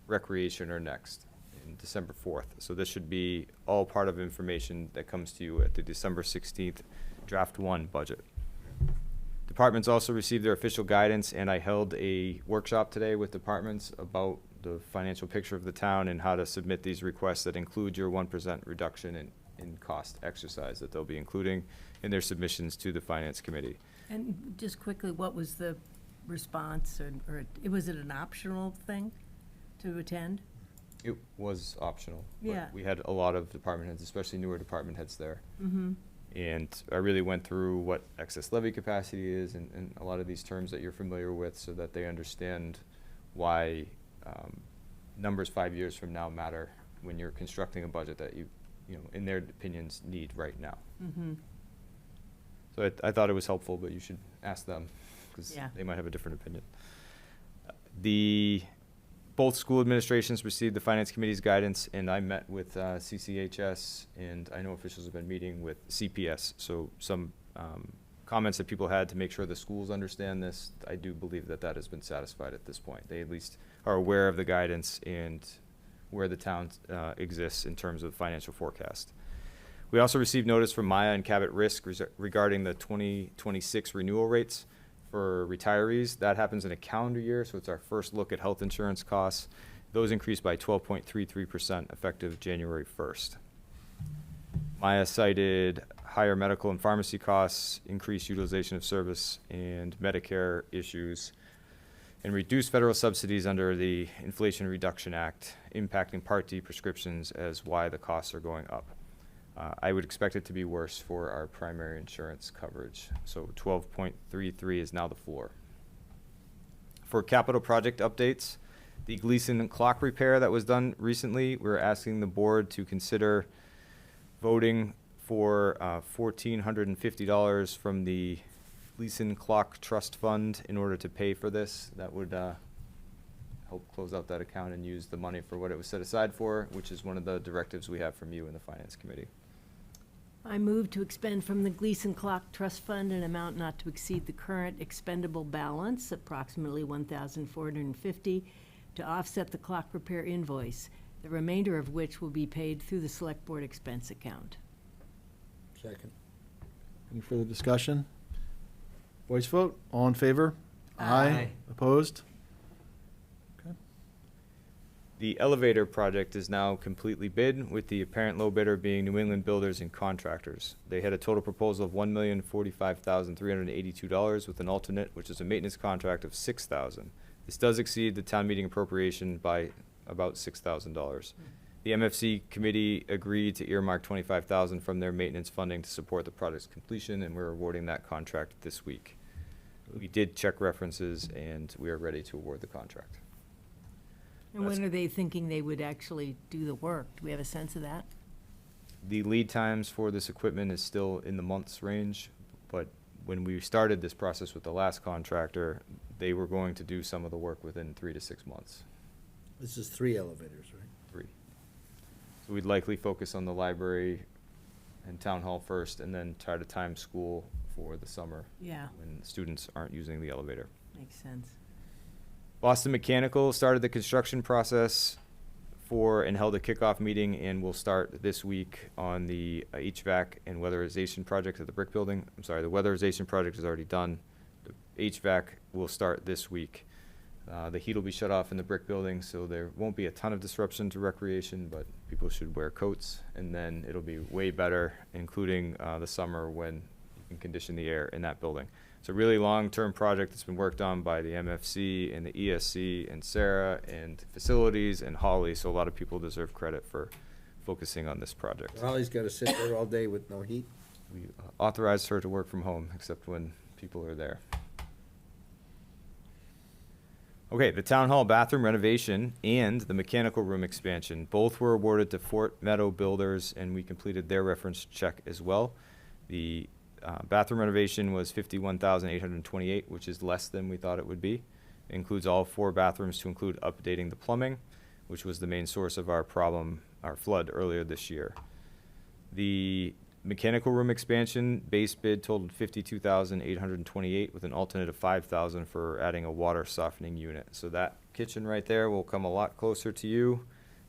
recreation are next in December 4th. So this should be all part of information that comes to you at the December 16th draft 1 budget. Departments also received their official guidance, and I held a workshop today with departments about the financial picture of the town and how to submit these requests that include your 1% reduction in cost exercise that they'll be including in their submissions to the Finance Committee. And just quickly, what was the response, or was it an optional thing to attend? It was optional. but Yeah. We had a lot of department heads, especially newer department heads there. Mm-hmm. And I really went through what excess levy capacity is and a lot of these terms that you're familiar with so that they understand why numbers 5 years from now matter when you're constructing a budget that you know, in their opinions, need right now. Mm-hmm. So I thought it was helpful, but you should ask them because Yeah. they might have a different opinion. Both school administrations received the Finance Committee's guidance, and I met with CCHS, and I know officials have been meeting with CPS. So some comments that people had to make sure the schools understand this, I do believe that that has been satisfied at this point. They at least are aware of the guidance and where the town exists in terms of financial forecast. We also received notice from Maya and Cabot Risk regarding the 2026 renewal rates for retirees. That happens in a calendar year, so it's our first look at health insurance costs. Those increased by 12.33% effective January 1st. Maya cited higher medical and pharmacy costs, increased utilization of service, and Medicare issues, and reduced federal subsidies under the Inflation Reduction Act, impacting Part D prescriptions as why the costs are going up. I would expect it to be worse for our primary insurance coverage. So 12.33 is now the floor. For capital project updates, the Gleason clock repair that was done recently, we're asking the board to consider voting for $1,450 from the Gleason Clock Trust Fund in order to pay for this. That would help close out that account and use the money for what it was set aside for, which is one of the directives we have from you in the Finance Committee. I move to expend from the Gleason Clock Trust Fund an amount not to exceed the current expendable balance, approximately $1,450, to offset the clock repair invoice, the remainder of which will be paid through the Select Board expense account. Second. Any further discussion? Voice vote. All in favor? Aye. Opposed? The elevator project is now completely bid, with the apparent low bidder being New England Builders and Contractors. They had a total proposal of $1,045,382 with an alternate, which is a maintenance contract of $6,000. This does exceed the town meeting appropriation by about $6,000. The MFC committee agreed to earmark $25,000 from their maintenance funding to support the project's completion, and we're awarding that contract this week. We did check references, and we are ready to award the contract. And when are they thinking they would actually do the work? Do we have a sense of that? The lead times for this equipment is still in the months range, but when we started this process with the last contractor, they were going to do some of the work within 3 to 6 months. This is 3 elevators, right? 3. So we'd likely focus on the library and town hall first, and then try to time school for the summer Yeah, when students aren't using the elevator. makes sense. Boston Mechanical started the construction process for and held a kickoff meeting, and will start this week on the HVAC and weatherization project at the brick building. I'm sorry, the weatherization project is already done. The HVAC will start this week. The heat will be shut off in the brick building, so there won't be a ton of disruption to recreation, but people should wear coats. And then it'll be way better, including the summer when you can condition the air in that building. It's a really long-term project that's been worked on by the MFC and the ESC and Sarah and facilities and Holly, so a lot of people deserve credit for focusing on this project. Holly's gotta sit there all day with no heat. We authorized her to work from home, except when people are there. Okay, the town hall bathroom renovation and the mechanical room expansion, both were awarded to Fort Meadow Builders, and we completed their reference check as well. The bathroom renovation was $51,828, which is less than we thought it would be. It includes all 4 bathrooms to include updating the plumbing, which was the main source of our flood earlier this year. The mechanical room expansion base bid totaled $52,828 with an alternate of $5,000 for adding a water softening unit. So that kitchen right there will come a lot closer to you.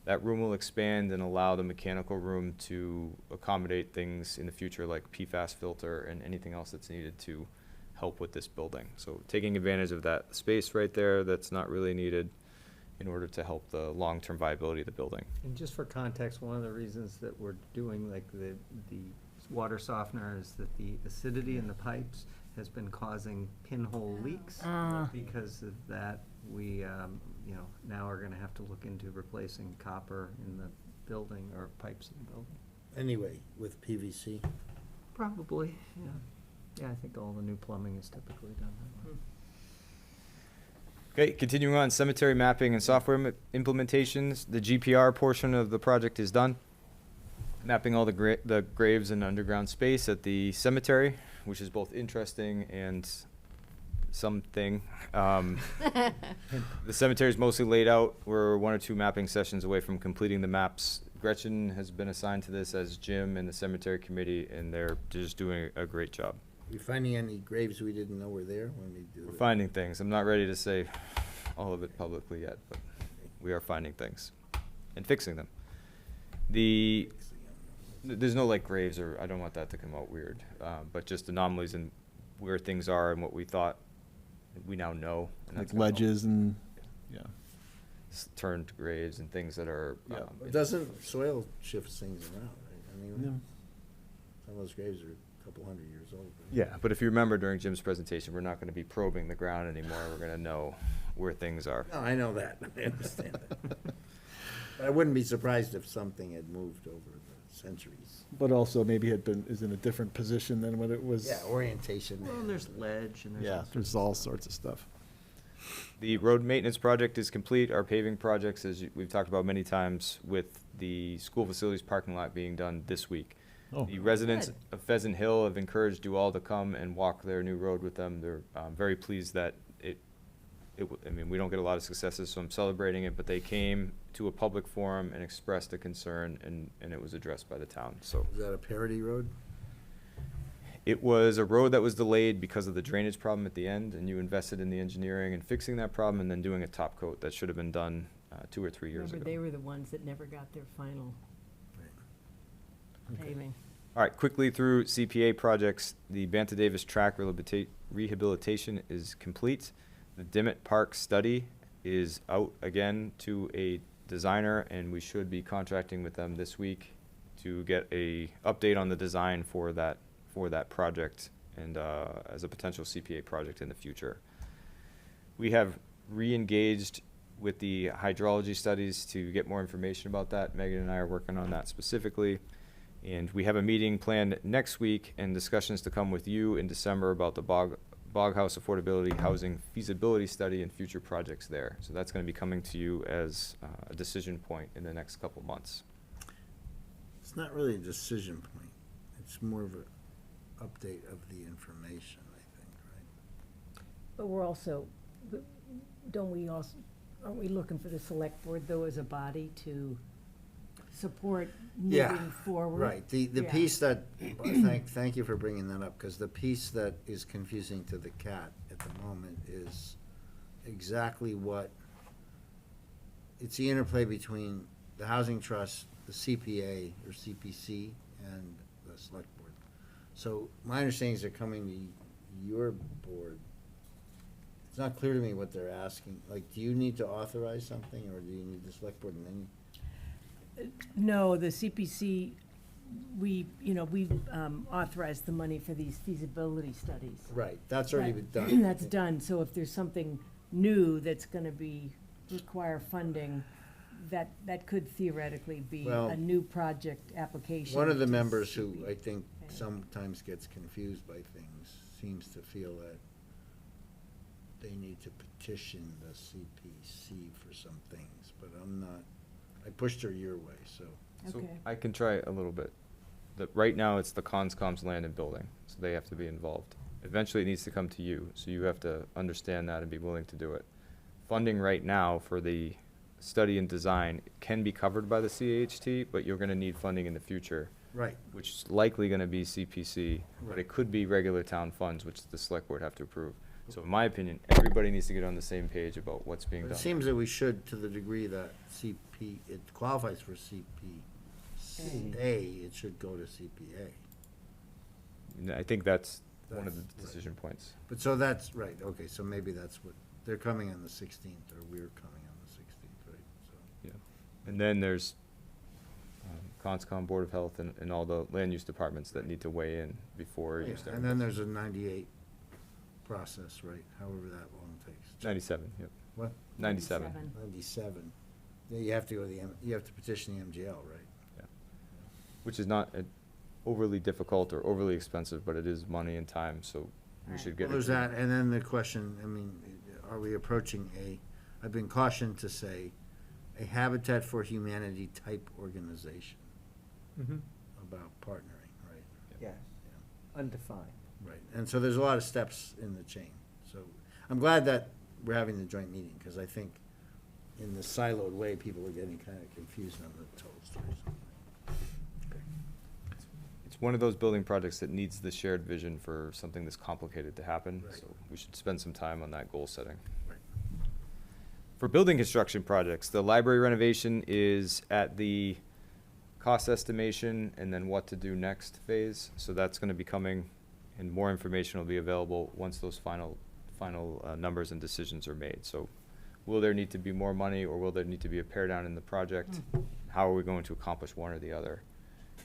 That room will expand and allow the mechanical room to accommodate things in the future like PFAS filter and anything else that's needed to help with this building. So taking advantage of that space right there that's not really needed in order to help the long-term viability of the building. And just for context, one of the reasons that we're doing like the water softener is that the acidity in the pipes has been causing pinhole leaks. Because of that, we, now are gonna have to look into replacing copper in the building or pipes in the building. Anyway, with PVC. Probably, yeah. Yeah, I think all the new plumbing is typically done that way. Okay, continuing on, cemetery mapping and software implementations. The GPR portion of the project is done. Mapping all the graves and underground space at the cemetery, which is both interesting and something. The cemetery is mostly laid out. We're 1 or 2 mapping sessions away from completing the maps. Gretchen has been assigned to this as Jim and the cemetery committee, and they're just doing a great job. We finding any graves we didn't know were there when we do We're that? finding things. I'm not ready to say all of it publicly yet, but we are finding things and fixing them. There's no like graves, or I don't want that to come out weird, but just anomalies in where things are and what we thought we now know. And Like that's gonna help. ledges and, yeah. Turned graves and things that are. Yeah. It doesn't soil shift things around, right? I mean, Yeah. some of those graves are a couple hundred years old. right? Yeah, but if you remember during Jim's presentation, we're not going to be probing the ground anymore. We're going to know where things are. No, I know that. I understand that. But I wouldn't be surprised if something had moved over the centuries. But also maybe is in a different position than what it was. Yeah, orientation. Well, and there's ledge and there's. Yeah, all sorts there's all sorts of stuff. The road maintenance project is complete. Our paving projects, as we've talked about many times, with the school facilities parking lot being done this week. Oh. The residents Good. of Pheasant Hill have encouraged you all to come and walk their new road with them. They're very pleased that I mean, we don't get a lot of successes, so I'm celebrating it, but they came to a public forum and expressed a concern, and it was addressed by the town, so. Is that a parity road? It was a road that was delayed because of the drainage problem at the end, and you invested in the engineering and fixing that problem and then doing a top coat that should have been done 2 or 3 years Remember, ago. they were the ones that never got their final paving. All right, quickly through CPA projects, the Banta Davis track rehabilitation is complete. The Dimmitt Park study is out again to a designer, and we should be contracting with them this week to get a update on the design for that project and as a potential CPA project in the future. We have re-engaged with the hydrology studies to get more information about that. Megan and I are working on that specifically. And we have a meeting planned next week and discussions to come with you in December about the Bog House Affordability Housing Feasibility Study and future projects there. So that's going to be coming to you as a decision point in the next couple months. It's not really a decision point. It's more of an update of the information, I think, right? But we're also, aren't we looking for the select board though as a body to support Yeah, moving forward? Right, the Yeah. piece that, thank you for bringing that up, because the piece that is confusing to the cat at the moment is exactly what, it's the interplay between the housing trust, the CPA or CPC, and the select board. So my understanding is they're coming to your board It's not clear to me what they're asking. Like, do you need to authorize something, or do you need the select board and then? No, the CPC, we authorized the money for these feasibility studies. Right, that's already been That- done. That's done, so if there's something new that's gonna require funding, that could theoretically be Well, a new project application. One of the to members who CP. I think Okay. sometimes gets confused by things seems to feel that they need to petition the CPC for some things, but I'm not, I pushed her your way, so. So Okay. I can try a little bit. Right now, it's the Conscom's land and building, so they have to be involved. Eventually, it needs to come to you, so you have to understand that and be willing to do it. Funding right now for the study and design can be covered by the CAHT, but you're gonna need funding in the future, Right, which is likely gonna be CPC, but Right. it could be regular town funds, which the select board have to approve. So in my opinion, everybody needs to get on the same page about what's being but done. it seems that we should, to the degree that CP, it qualifies for CPA, it should go to CPA. And I think that's one of the That's right. decision points. But so that's, right, okay, so maybe that's what, they're coming on the 16th, or we're coming on the 16th, right, so. Yeah, and then there's Conscom, Board of Health, and all the land use departments that need to weigh in before you Yeah, start. and then there's a 98 process, right, however that long takes. 97, yep, What? 97. 97. Yeah, you have to go to you have to petition the MGL, right? Yeah. Which is not overly difficult or overly expensive, but it is money and time, so we Right. should get Well, it. there's that, and then the question, I mean, are we approaching I've been cautioned to say, a Habitat for Humanity type organization about partnering, right? Yeah, undefined. Right, and so there's a lot of steps in the chain. So I'm glad that we're having the joint meeting, because I think in the siloed way, people are getting kind of confused on the total stories. It's one of those building projects that needs the shared vision for something this complicated to happen, Right. so we should spend some time on that goal setting. Right. For building construction projects, the library renovation is at the cost estimation and then what to do next phase. So that's gonna be coming, and more information will be available once those final numbers and decisions are made. So will there need to be more money, or will there need to be a pare down in the project? How are we going to accomplish one or the other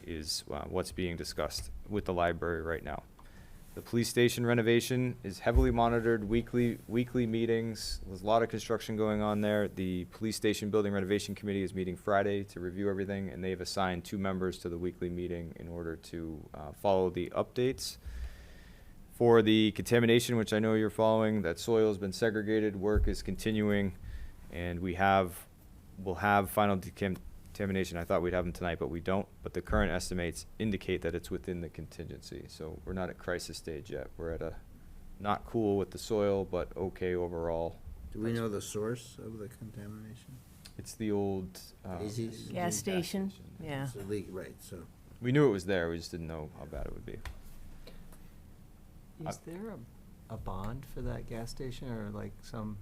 is what's being discussed with the library right now. The police station renovation is heavily monitored, weekly meetings. There's a lot of construction going on there. The police station building renovation committee is meeting Friday to review everything, and they've assigned 2 members to the weekly meeting in order to follow the updates. For the contamination, which I know you're following, that soil has been segregated, work is continuing, and we'll have final contamination. I thought we'd have them tonight, but we don't. But the current estimates indicate that it's within the contingency. So we're not at crisis stage yet. We're at a not cool with the soil, but okay overall. Do we know the source of the contamination? It's the old Daisies? Gas station, yeah. It's a leak, right, so. We knew it was there. We just didn't know how bad it would be. Is there a bond for that gas station, or like some,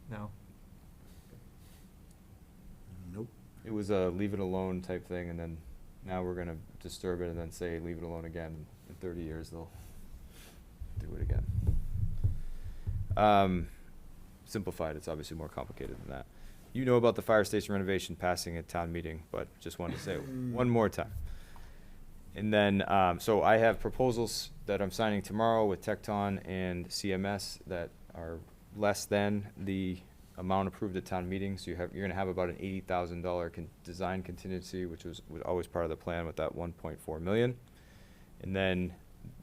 no? Nope. It was a leave it alone type thing, and then now we're gonna disturb it and then say leave it alone again. In 30 years, they'll do it again. Simplified, it's obviously more complicated than that. You know about the fire station renovation passing at town meeting, but just wanted to say one more time. And then, so I have proposals that I'm signing tomorrow with Tecton and CMS that are less than the amount approved at town meeting. So you're gonna have about an $80,000 design contingency, which was always part of the plan with that 1.4 million. And then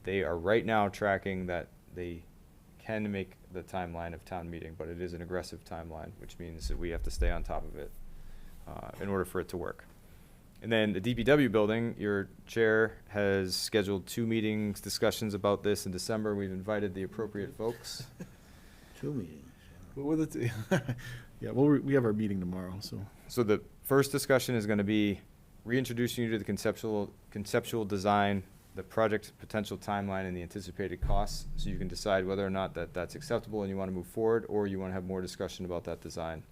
they are right now tracking that they can make the timeline of town meeting, but it is an aggressive timeline, which means that we have to stay on top of it in order for it to work. And then the DPW building, your chair has scheduled 2 meetings, discussions about this in December. We've invited the appropriate folks. 2 meetings. What was it? Yeah, well, we have our meeting tomorrow, so. So the first discussion is gonna be reintroducing you to the conceptual design, the project potential timeline, and the anticipated costs, so you can decide whether or not that's acceptable and you wanna move forward, or you wanna have more discussion about that design.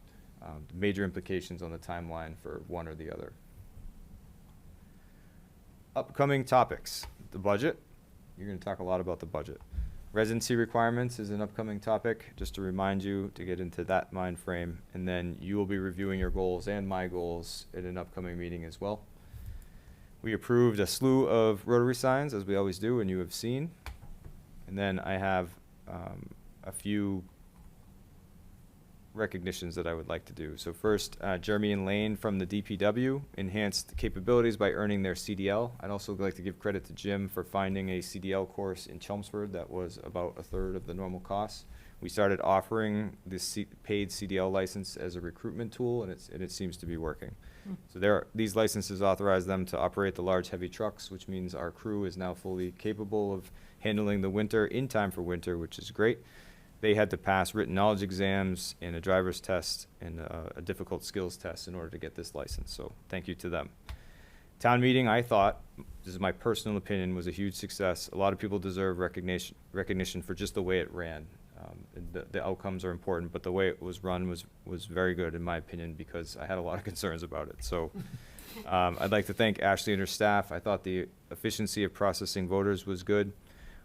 Major implications on the timeline for one or the other. Upcoming topics, the budget. You're gonna talk a lot about the budget. Residency requirements is an upcoming topic, just to remind you to get into that mind frame. And then you will be reviewing your goals and my goals at an upcoming meeting as well. We approved a slew of Rotary signs, as we always do, and you have seen. And then I have a few recognitions that I would like to do. So first, Jeremy and Lane from the DPW enhanced capabilities by earning their CDL. I'd also like to give credit to Jim for finding a CDL course in Chelmsford that was about a third of the normal cost. We started offering this paid CDL license as a recruitment tool, and it seems to be working. So these licenses authorize them to operate the large heavy trucks, which means our crew is now fully capable of handling the winter in time for winter, which is great. They had to pass written knowledge exams and a driver's test and a difficult skills test in order to get this license. So thank you to them. Town meeting, I thought, this is my personal opinion, was a huge success. A lot of people deserve recognition for just the way it ran. The outcomes are important, but the way it was run was very good in my opinion, because I had a lot of concerns about it. So I'd like to thank Ashley and her staff. I thought the efficiency of processing voters was good.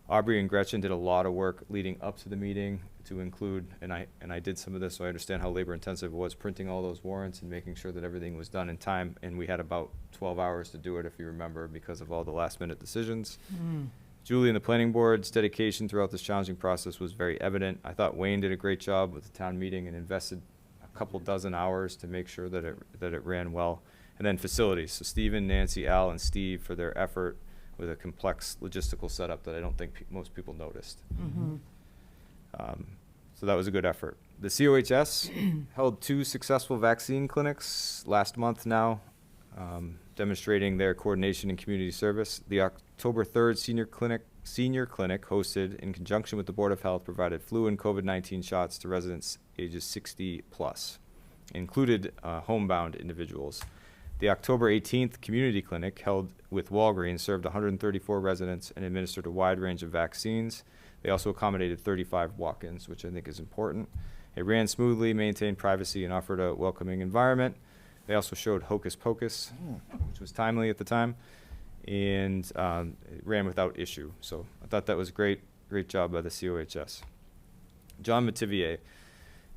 Aubrey and Gretchen did a lot of work leading up to the meeting to include, and I did some of this, so I understand how labor intensive it was, printing all those warrants and making sure that everything was done in time. And we had about 12 hours to do it, if you remember, because of all the last minute decisions. Julie and the planning board's dedication throughout this challenging process was very evident. I thought Wayne did a great job with the town meeting and invested a couple dozen hours to make sure that it ran well. And then facilities, so Stephen, Nancy, Al, and Steve for their effort with a complex logistical setup that I don't think most people noticed. So that was a good effort. The COHS held 2 successful vaccine clinics last month now, demonstrating their coordination and community service. The October 3rd senior clinic hosted in conjunction with the Board of Health provided flu and COVID-19 shots to residents ages 60 plus, included homebound individuals. The October 18th community clinic held with Walgreens served 134 residents and administered a wide range of vaccines. They also accommodated 35 walk-ins, which I think is important. It ran smoothly, maintained privacy, and offered a welcoming environment. They also showed Hocus Pocus, which was timely at the time, and it ran without issue. So I thought that was great job by the COHS. John Mativier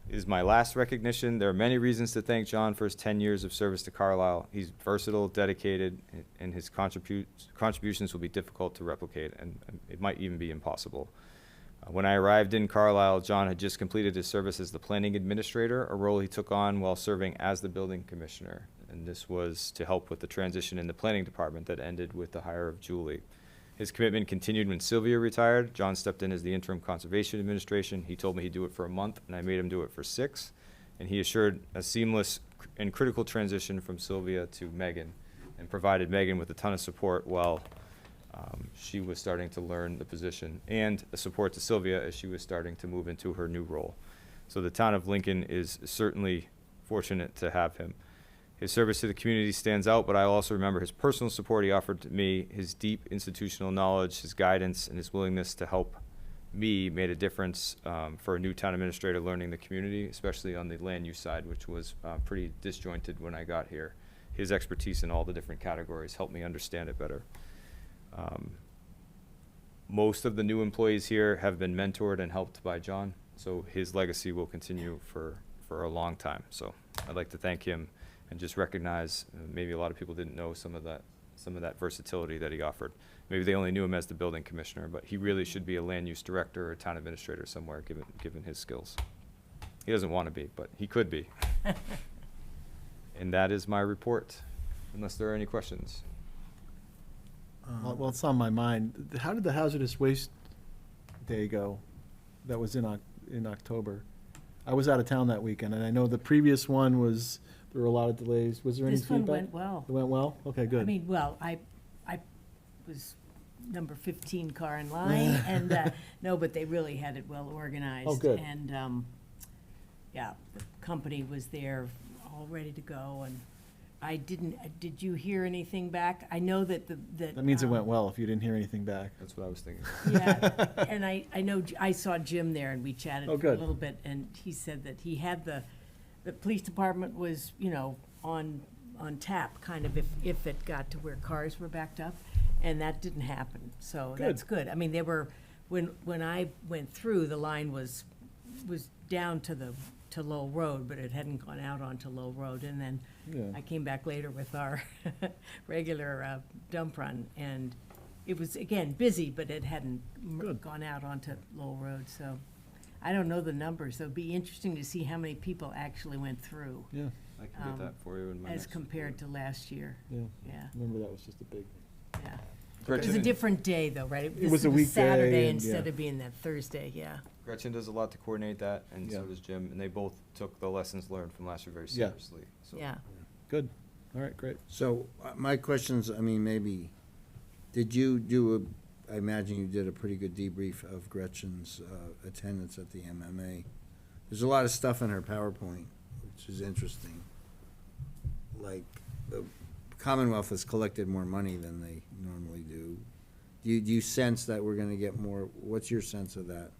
is my last recognition. There are many reasons to thank John for his 10 years of service to Carlisle. He's versatile, dedicated, and his contributions will be difficult to replicate, and it might even be impossible. When I arrived in Carlisle, John had just completed his service as the planning administrator, a role he took on while serving as the building commissioner. And this was to help with the transition in the planning department that ended with the hire of Julie. His commitment continued when Sylvia retired. John stepped in as the interim conservation administration. He told me he'd do it for a month, and I made him do it for 6. And he assured a seamless and critical transition from Sylvia to Megan, and provided Megan with a ton of support while she was starting to learn the position, and the support to Sylvia as she was starting to move into her new role. So the town of Lincoln is certainly fortunate to have him. His service to the community stands out, but I also remember his personal support he offered to me. His deep institutional knowledge, his guidance, and his willingness to help me made a difference for a new town administrator learning the community, especially on the land use side, which was pretty disjointed when I got here. His expertise in all the different categories helped me understand it better. Most of the new employees here have been mentored and helped by John, so his legacy will continue for a long time. So I'd like to thank him and just recognize, maybe a lot of people didn't know some of that versatility that he offered. Maybe they only knew him as the building commissioner, but he really should be a land use director or a town administrator somewhere, given his skills. He doesn't want to be, but he could be. And that is my report, unless there are any questions. Well, it's on my mind. How did the hazardous waste day go? That was in October. I was out of town that weekend, and I know the previous one was, there were a lot of delays. Was there any This feedback? one went well. It went well? Okay, good. I mean, well, I was number 15 car in line, and, no, but they really had it well organized. Oh, good. And, yeah, the company was there all ready to go, and did you hear anything back? I know that That means it went well if you didn't hear anything back. That's what I was thinking. Yeah, and I know, I saw Jim there, and we chatted Oh, for a good. little bit, and he said that he had the police department was, on tap, kind of, if it got to where cars were backed up, and that didn't happen, so Good. that's good. I mean, they were when I went through, the line was down to Lowell Road, but it hadn't gone out onto Lowell Road. And then Yeah. I came back later with our regular dump run, and it was, again, busy, but it hadn't Good. gone out onto Lowell Road, so I don't know the numbers. It'll be interesting to see how many people actually went through Yeah, I can get that for you in my as next compared report. to last year. yeah. Yeah, Remember that was just a big. yeah. It was a Gretchen, different day, though, right? This was a weekday Saturday and- instead yeah. of being that Thursday, yeah. Gretchen does a lot to coordinate that, and so Yeah. does Jim, and they both took the lessons learned from last year very Yeah. seriously. So Yeah. Good. All right, great. So, my questions, I mean, maybe, did you do I imagine you did a pretty good debrief of Gretchen's attendance at the MMA. There's a lot of stuff in her PowerPoint, which is interesting. Like, the Commonwealth has collected more money than they normally do. Do you sense that we're gonna get more, what's your sense of that?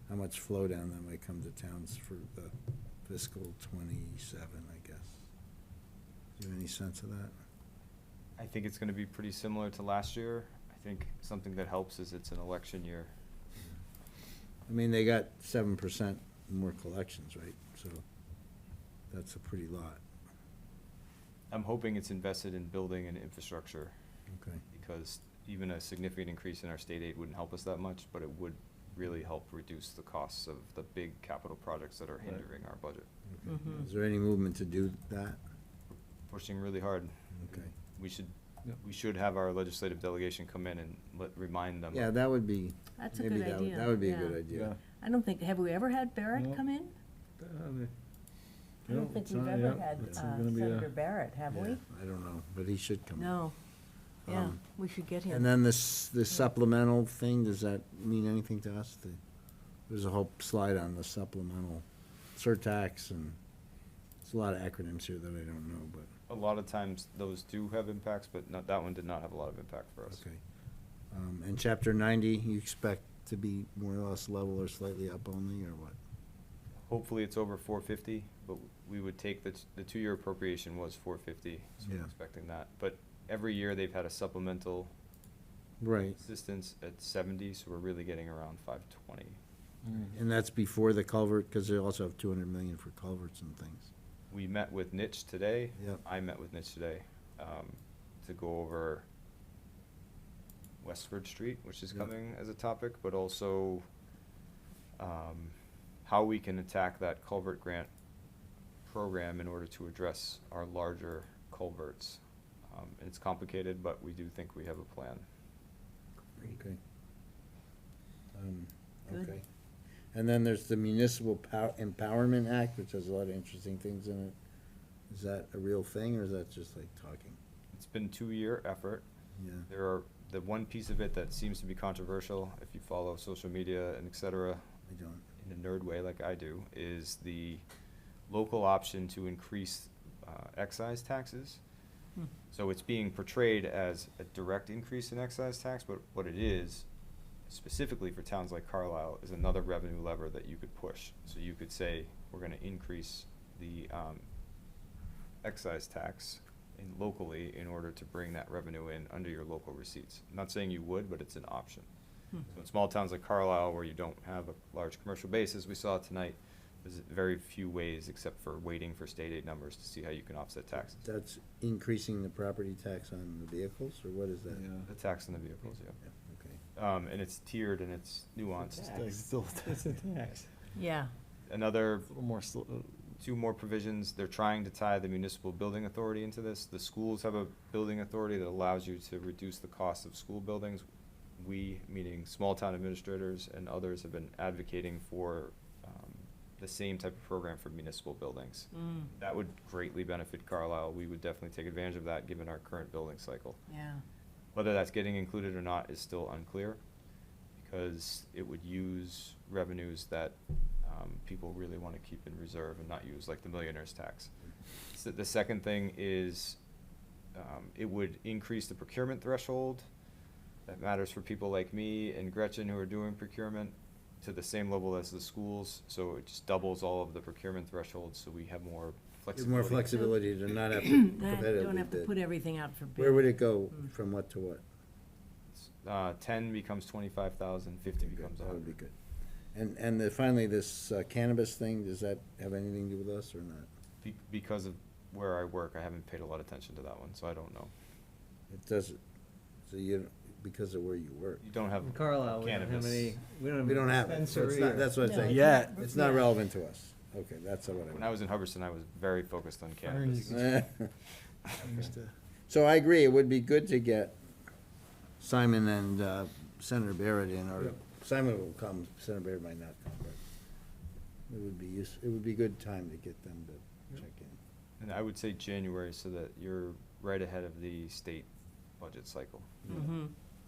How much flow down that might come to towns for the fiscal '27, I guess? Do you have any sense of that? I think it's gonna be pretty similar to last year. I think something that helps is it's an election year. I mean, they got 7% more collections, right? So that's a pretty lot. I'm hoping it's invested in building and infrastructure, Okay. because even a significant increase in our state aid wouldn't help us that much, but it would really help reduce the costs of the big capital projects that are hindering our budget. Mhm. Is there any movement to do that? Pushing really hard. Okay. We should, Yep. we should have our legislative delegation come in and remind them. Yeah, that would be, That's a maybe good that would, idea. that would be a yeah. good idea. I don't think, have we ever had Barrett No. come in? I don't think it's we've not- ever yeah, had it's gonna be a- Senator Barrett, have we? Yeah, I don't know, but he should come. No. Yeah, Um, we should get him. And then this supplemental thing, does that mean anything to us? There's a whole slide on the supplemental surtax, and there's a lot of acronyms here that I don't know, but, A lot of times those do have impacts, but not, that one did not have a lot of impact for us. okay. And chapter 90, you expect to be more or less level or slightly up only, or what? Hopefully it's over 450, but we would take the 2-year appropriation was 450, so we're Yeah. expecting that. But every year they've had a supplemental Right, assistance at 70, so we're really getting around 520. and that's before the culvert, because they also have 200 million for culverts and things. We met with Nitch today. Yep. I met with Nitch today, to go over Westford Street, which is Yep. coming as a topic, but also, how we can attack that culvert grant program in order to address our larger culverts. And it's complicated, but we do think we have a plan. Okay. Good. Okay. And then there's the Municipal Empowerment Act, which has a lot of interesting things in it. Is that a real thing, or is that just like talking? It's been a 2-year effort. Yeah. There are, the one piece of it that seems to be controversial, if you follow social media and et cetera, I don't. in a nerd way like I do, is the local option to increase excise taxes. Hmm. So it's being portrayed as a direct increase in excise tax, but what it is, specifically for towns like Carlisle, is another revenue lever that you could push. So you could say, we're gonna increase the excise tax locally in order to bring that revenue in under your local receipts. I'm not saying you would, but it's an option. Hmm. So in small towns like Carlisle, where you don't have a large commercial base, as we saw tonight, there's very few ways except for waiting for state aid numbers to see how you can offset taxes. That's increasing the property tax on the vehicles, or what is that? The tax on the vehicles, yeah. Yeah, okay. And it's tiered and it's nuanced. It's still It's a tax. Yeah, Another a little more. 2 more provisions, they're trying to tie the municipal building authority into this. The schools have a building authority that allows you to reduce the cost of school buildings. We, meaning small town administrators and others, have been advocating for the same type of program for municipal buildings. mm, That would greatly benefit Carlisle. We would definitely take advantage of that, given our current building cycle. yeah. Whether that's getting included or not is still unclear, because it would use revenues that people really want to keep in reserve and not use, like the millionaire's tax. So the second thing is, it would increase the procurement threshold. That matters for people like me and Gretchen, who are doing procurement, to the same level as the schools. So it just doubles all of the procurement thresholds, so we have more Give flexibility. more flexibility to not have to I don't competitively have to bid. put everything out for bid. Where would it go, Mm. from what to what? 10 becomes 25,000, 50 becomes That would be 100. good. And finally, this cannabis thing, does that have anything to do with us or not? Because of where I work, I haven't paid a lot of attention to that one, so I don't know. It doesn't, so you, because of where you work. You don't have In Carlisle, we don't have cannabis. any, we don't have. We don't have it, so it's dispensary not, or- that's what I'm saying. Yeah. It's not relevant to us. Okay, that's what I When I was in Hubbardston, I was very focused on cannabis. So I agree, it would be good to get Simon and Senator Barrett in, or Simon will come, Senator Barrett might not come, but it would be it would be good time to get them to check in. And I would say January, so that you're right ahead of the state budget cycle, Mm-hmm,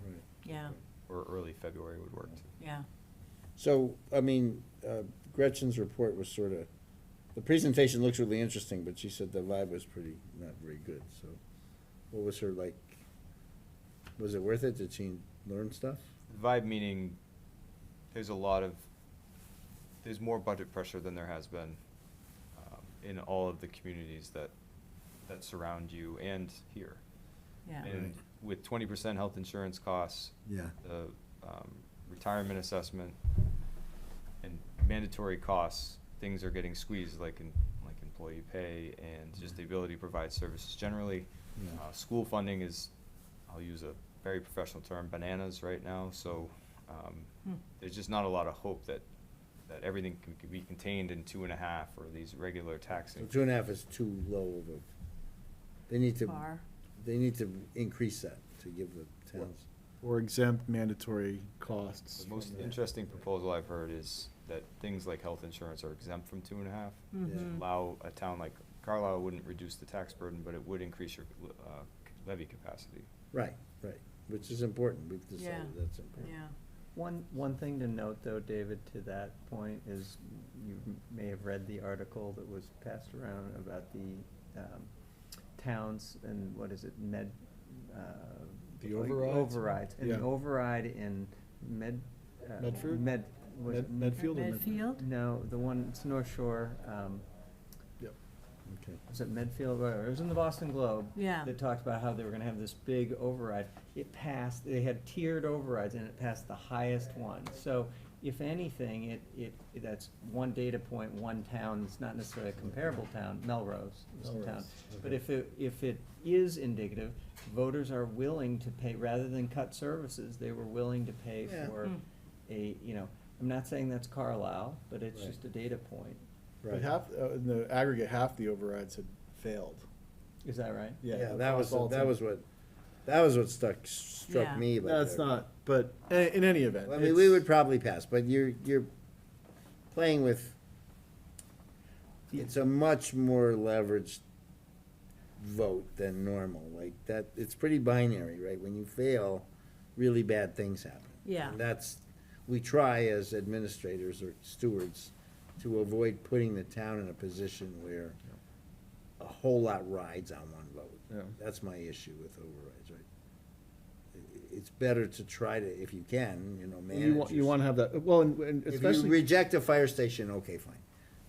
Right. yeah, or early February would work too. yeah. So, I mean, Gretchen's report was sort of, the presentation looks really interesting, but she said the vibe was pretty, not very good, so what was her, like, was it worth it? Did she learn stuff? Vibe meaning there's more budget pressure than there has been in all of the communities that surround you and here. Yeah. And with 20% health insurance costs, Yeah. the retirement assessment, and mandatory costs, things are getting squeezed, like employee pay and just the ability to provide services generally. Yeah. School funding is, I'll use a very professional term, bananas right now, so there's just not a lot of hope that everything can be contained in 2.5 or these regular tax So increases. 2.5 is too low of a, they need to, Bar. they need to increase that to give the towns. Or exempt mandatory costs. The most from the- interesting proposal I've heard is that things like health insurance are exempt from 2.5. Mhm. Allow a town like Carlisle wouldn't reduce the tax burden, but it would increase your levy capacity. Right, which is important, we've Yeah. decided that's important. Yeah. One thing to note, though, David, to that point, is you may have read the article that was passed around about the towns and, what is it, The like overrides? Overrides, and the Yeah. override in Medford? was it Medfield or Medfield? No, the one, it's North Shore, Yep. Okay. was it Medfield, whatever, it was in the Boston Globe. Yeah. That talked about how they were gonna have this big override. It passed, they had tiered overrides, and it passed the highest one. So if anything, that's one data point, one town, it's not necessarily a comparable town, Melrose was the town. But if it is indicative, voters are willing to pay, rather than cut services, they were willing to pay Yeah. for Hmm. I'm not saying that's Carlisle, but it's Right. just a data point. But Right. half, in the aggregate, half the overrides had failed. Is that right? Yeah, that was across all what struck Yeah. me about That's that. not, but in any event. I mean, we it's- would probably pass, but you're playing with, it's a much more leveraged vote than normal, like that, it's pretty binary, right? When you fail, really bad things happen. Yeah. And that's, we try as administrators or stewards to avoid putting the town in a position where a whole lot rides on one vote. Yeah. That's my issue with overrides, right? It's better to try to, if you can, manage. You want to have that, well, and If you especially, reject a fire station, okay, fine.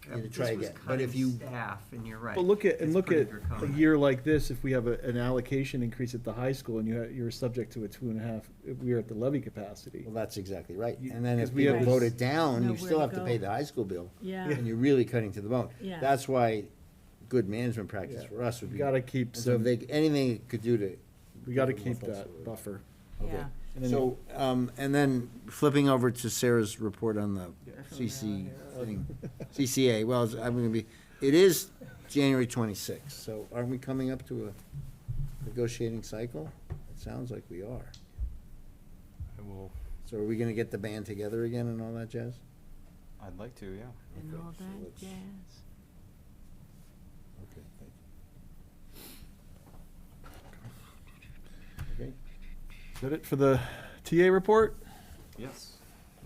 Yeah, You but try this was again. But if cutting you, staff, and you're right. but look at it's a pretty draconian. year like this, if we have an allocation increase at the high school and you're subject to a 2.5, if we're at the levy capacity. well, that's exactly right. You- And then if 'cause we have people vote this- it down, you Nowhere still to have to go. pay the high school bill. Yeah. And you're really cutting to the bone. Yeah. That's why good management practice Yeah. for us would We be. gotta keep So if some, they, anything it could do to. we gotta give them keep more that flexibility. buffer. Okay. Yeah. And then- So, and then flipping over to Sarah's report on the Definitely CC not thing, CCA, well, I'm gonna be, it is January 26th, so aren't we coming up to a negotiating cycle? It sounds like we are. I will, So are we gonna get the band together again and all that jazz? I'd like to, yeah. And Okay, all so that let's- jazz. Okay, thank you. Okay, Is that it for the TA report? Yes.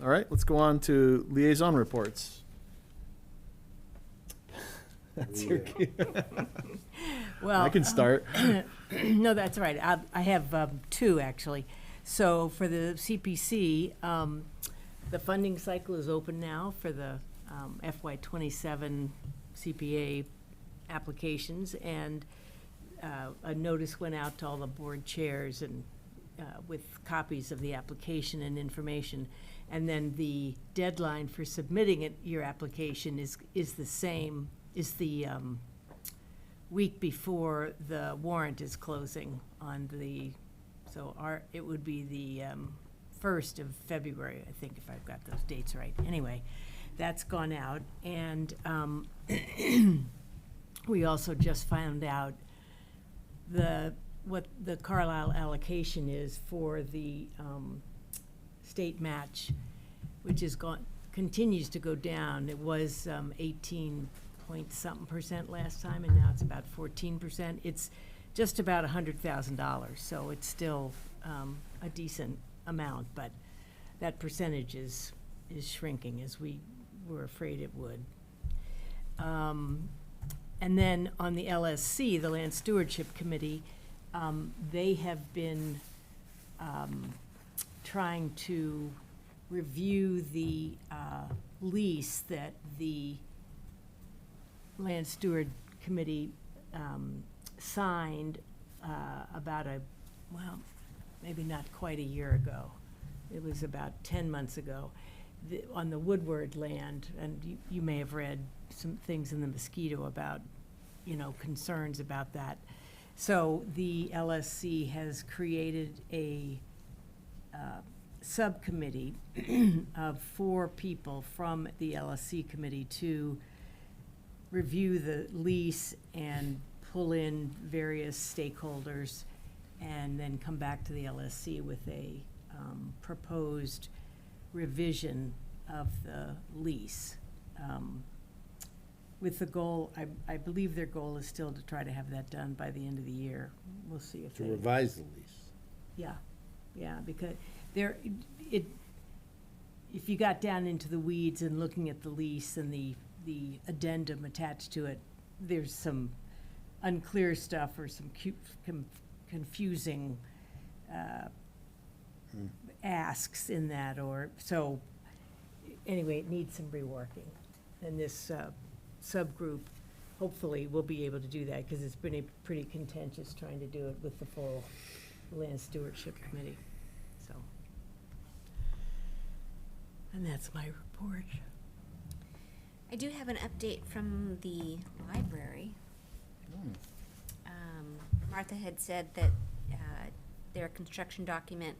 All right, let's go on to liaison reports. That's your cue. Well. I can start. No, that's right. I have two, actually. So for the CPC, the funding cycle is open now for the FY '27 CPA applications, and a notice went out to all the board chairs and with copies of the application and information. And then the deadline for submitting your application is the same, is the week before the warrant is closing on it would be the 1st of February, I think, if I've got those dates right. Anyway, that's gone out. And we also just found out what the Carlisle allocation is for the state match, which continues to go down. It was 18 point something% last time, and now it's about 14%. It's just about $100,000, so it's still a decent amount, but that percentage is shrinking, as we were afraid it would. And then on the LSC, the Land Stewardship Committee, they have been trying to review the lease that the Land Steward Committee signed about maybe not quite a year ago. It was about 10 months ago on the Woodward land, and you may have read some things in the Mosquito about, concerns about that. So the LSC has created a subcommittee of 4 people from the LSC committee to review the lease and pull in various stakeholders, and then come back to the LSC with a proposed revision of the lease. With the goal, I believe their goal is still to try to have that done by the end of the year. We'll see if To they. revise the lease. Yeah, because if you got down into the weeds and looking at the lease and the addendum attached to it, there's some unclear stuff or some confusing asks in that, so anyway, it needs some reworking. And this subgroup hopefully will be able to do that, because it's been pretty contentious trying to do it with the full Land Stewardship Committee, so. And that's my report. I do have an update from the library. Martha had said that their construction document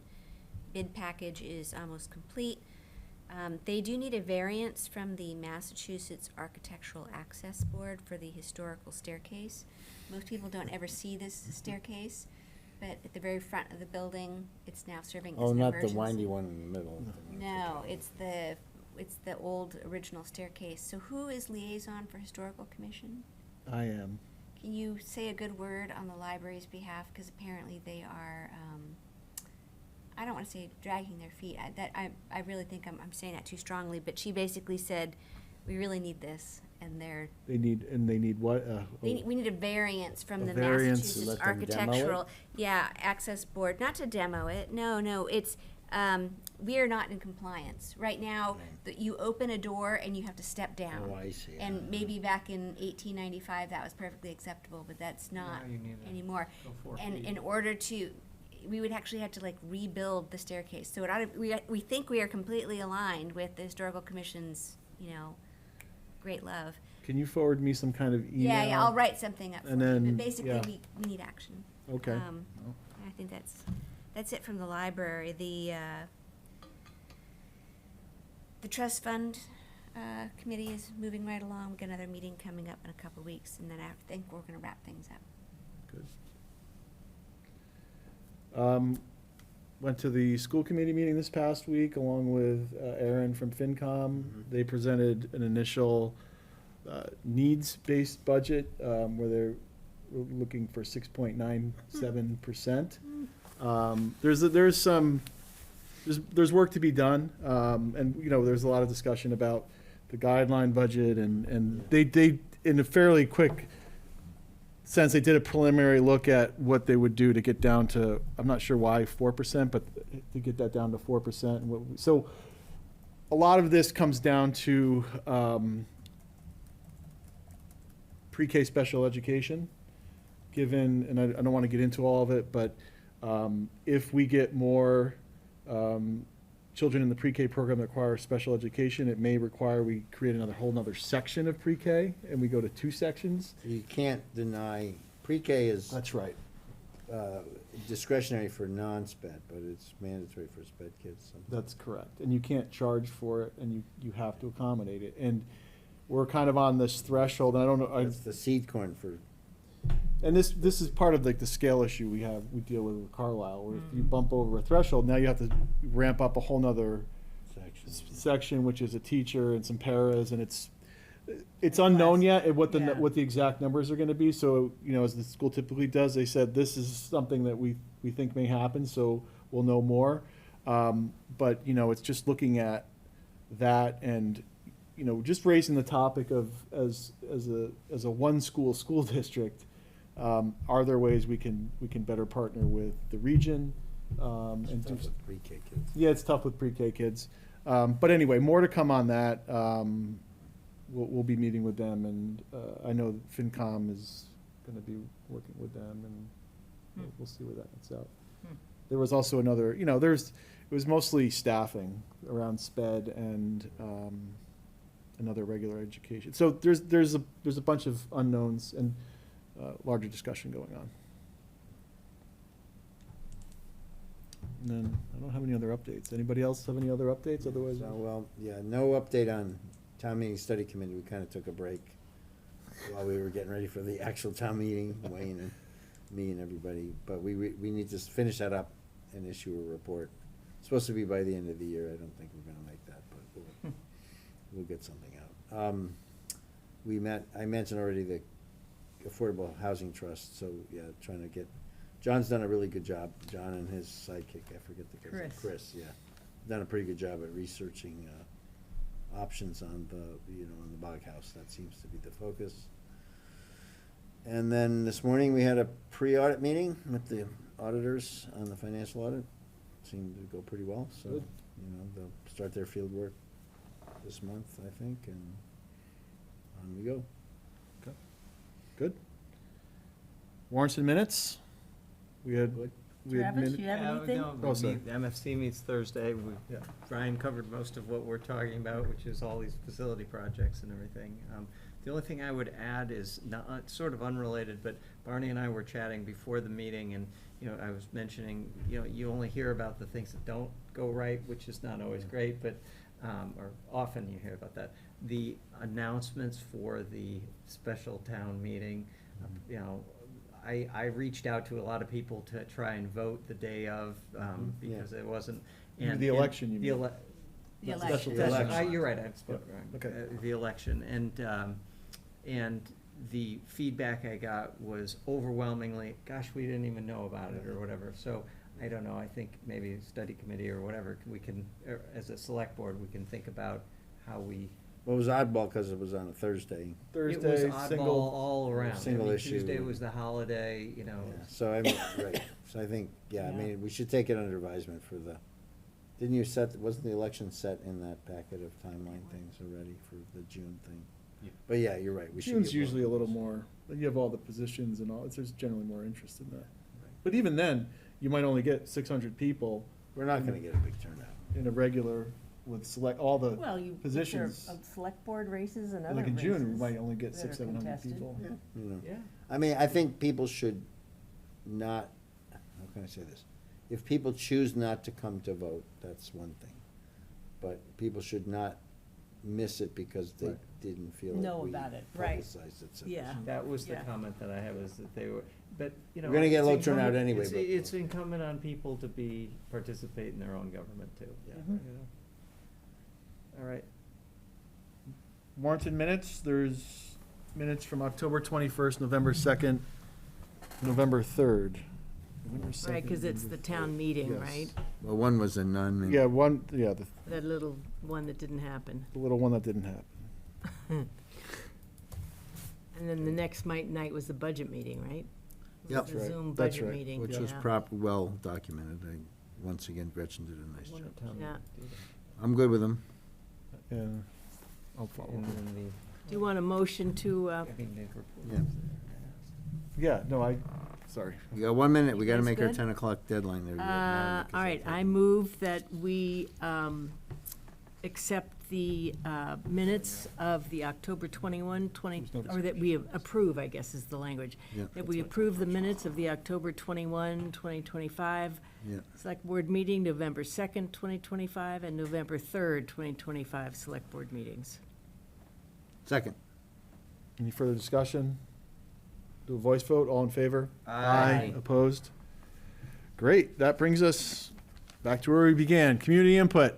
bid package is almost complete. They do need a variance from the Massachusetts Architectural Access Board for the historical staircase. Most people don't ever see this staircase, but at the very front of the building, it's now serving as an not emergency. the windy one in the middle. No, it's the old original staircase. So who is liaison for Historical Commission? I am. Can you say a good word on the library's behalf? Because apparently they are, I don't want to say dragging their feet. I really think I'm saying that too strongly. But she basically said, we really need this, and They need what? we need a variance from the variance to Massachusetts let them demo it? Architectural, Access Board, not to demo it. No, it's we are not in compliance right now. You open a door and you have to step down. Oh, I see. And maybe back in 1895 that was perfectly acceptable, but that's not Now you need to anymore. go 4 And feet. in order to, we would actually have to rebuild the staircase. So it ought to, we think we are completely aligned with the Historical Commission's, great love. Can you forward me some kind of email? Yeah, I'll write something up for And you. then, But basically, yeah. we need action. Okay. I think that's it from the library. The trust fund committee is moving right along. We've got another meeting coming up in a couple of weeks, and then I think we're going to wrap things up. Good. Went to the school committee meeting this past week along with Aaron from FinCom. They presented an initial needs-based budget where they're looking for 6.97%. There's work to be done, and there's a lot of discussion about the guideline budget, and they in a fairly quick sense they did a preliminary look at what they would do to get down to, I'm not sure why 4%, but to get that down to 4%. So a lot of this comes down to pre-K special education, given, and I don't want to get into all of it, but If we get more children in the pre-K program that require special education, it may require we create whole nother section of pre-K, and we go to 2 sections. You can't deny, pre-K is That's right. discretionary for non-sped, but it's mandatory for sped kids. That's correct. And you can't charge for it, and you have to accommodate it. And we're kind of on this threshold, and I don't know, That's the seed corn for, and this is part of like the scale issue we deal with Carlisle, where if you bump over a threshold, now you have to ramp up a whole nother section. section, which is a teacher and some paras, and it's unknown yet at what Yeah. the exact numbers are gonna be. So, as the school typically does, they said this is something that we think may happen, so we'll know more. But, it's just looking at that and, just raising the topic of as a one school district, are there ways we can better partner with the region? And It's do tough with pre-K kids. yeah, it's tough with pre-K kids. But anyway, more to come on that. We'll be meeting with them, and I know FinCom is going to be working with them, and we'll see where that gets out. There was also another, it was mostly staffing around SPED and another regular education. So there's a bunch of unknowns and larger discussion going on. And then I don't have any other updates. Anybody else have any other updates? Otherwise, So, well, yeah, no update on town meeting study committee. We kind of took a break while we were getting ready for the actual town meeting, Wayne and me and everybody. But we need to finish that up and issue a report. It's supposed to be by the end of the year. I don't think we're gonna make that, but we'll get something out. I mentioned already the Affordable Housing Trust, so, yeah, trying to get, John's done a really good job, John and his sidekick, I forget the guy's name. Chris. Chris, yeah. Done a pretty good job at researching, options on on the Bog House. That seems to be the focus. And then this morning, we had a pre-audit meeting with the auditors on the financial audit. Seemed to go pretty well, so, Good. They'll start their field work this month, I think, and on we go. good. Warrants and minutes. We had Good. Travis, you have anything? Oh, sorry. The MFC meets Thursday. Yeah. Brian covered most of what we're talking about, which is all these facility projects and everything. The only thing I would add is not, sort of unrelated, but Barney and I were chatting before the meeting, and, I was mentioning, you only hear about the things that don't go right, which is not always great, but, or often you hear about that. The announcements for the special town meeting, I reached out to a lot of people to try and vote the day of, because it wasn't. And The election, you the mean. ele- The Special election. election. Election. You're right, I spoke Yep, wrong. okay. The election, and the feedback I got was overwhelmingly, gosh, we didn't even know about it, or whatever. So, I don't know, I think maybe a study committee or whatever, we can, as a select board, we can think about how we. Well, it was oddball because it was on a Thursday. Thursday, It was oddball single. all around. Single I mean, issue. Tuesday was the holiday, Yeah, so I mean, right, so I think, Yeah. we should take it under advisement for didn't you wasn't the election set in that packet of timeline things already for the June thing? Yeah. But yeah, you're right, we should. June's get more usually a little information. more, you have all the positions and all, there's generally more interest in that. But even then, you might only get 600 people We're not gonna get a big turnout. in a regular with all the Well, you, positions. there are select board races and other Like in races. June, we might only get that 600, are 700 contested. people. Yeah. I mean, I think people should not, how can I say this? If people choose not to come to vote, that's one thing. But people should not miss it because they Right. didn't feel Know like we about it, right. publicized it Yeah. sufficiently. That was the Yeah. comment that I had, was that they were, but, We're gonna get it's low turnout incumbent- anyway, it's- but- It's incumbent on people to participate in their own government too. Yeah. Mm-hmm. You know? All right. Warrants and minutes, there's minutes from October 21st, November 2nd, November 3rd. November Right, 'cause 2nd, it's the November town 3rd. meeting, Yes. right? Well, one was a none. and- Yeah, the That little one that didn't happen. little one that didn't happen. And then the next night was the budget meeting, right? It Yep. was That's the right. Zoom That's budget right. meeting, Which was yeah. well documented. Once again, Gretchen did a nice One job. at town Yeah. meeting, I'm good with them. Yeah, I'll follow. And then Do you want a motion to, I mean, they've reported Yeah. there. Yeah, no, Sorry. You got 1 minute, we You gotta guys make our good? 10 o'clock deadline there. All right, I move that we accept the minutes of the October 21, 20, or that we approve, I guess is the language. Yeah. That we approve the minutes of the October 21, 2025 Yeah. Select Board meeting, November 2nd, 2025, and November 3rd, 2025 Select Board meetings. Second. Any further discussion? Do a voice vote, all in favor? Aye. Opposed? Great, that brings us back to where we began, community input.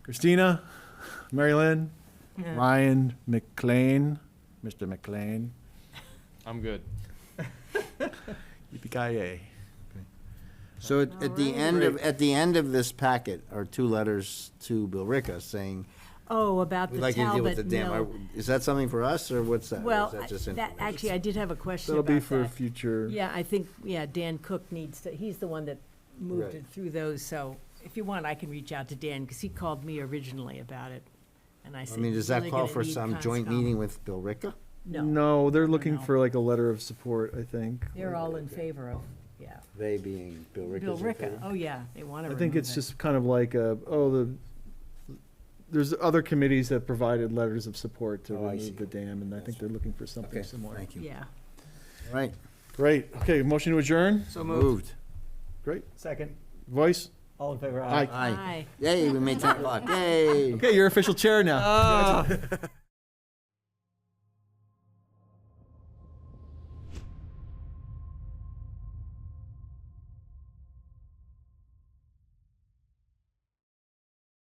Christina, Mary Lynn, Ryan McLean, Mr. McLean, I'm good. yippee-ki-yay. So at the end of this packet are 2 letters to Bill Ricca saying, Oh, about we'd the like you to deal with the Talbot dam. Mill. Is that something for us, or what's that? Or Well, is that just that, information? actually, I did have a question That'll about be for that. future. Yeah, I think, Dan Cook needs to, he's the one that moved Right. it through those, so if you want, I can reach out to Dan, because he called me originally about it. And I I said, mean, "You're does that really call gonna for need some joint Conscom." meeting with Bill Ricca? No, No, they're No, looking no. for like a letter of support, I think. they're all in favor of, yeah. They being Bill Ricca's. Bill in Ricca, favor? oh, yeah, they want to I remove think it's it. just kind of like there's other committees that provided letters of support to Oh, I see. remove the dam, and I think they're looking for something Okay, similar. thank you. Yeah. All right, Great, okay, motion to adjourn, So moved. moved. great. Second, Voice? all in favor, Aye. Aye. Aye. Yay, we made 10 o'clock, yay. Okay, you're official chair now.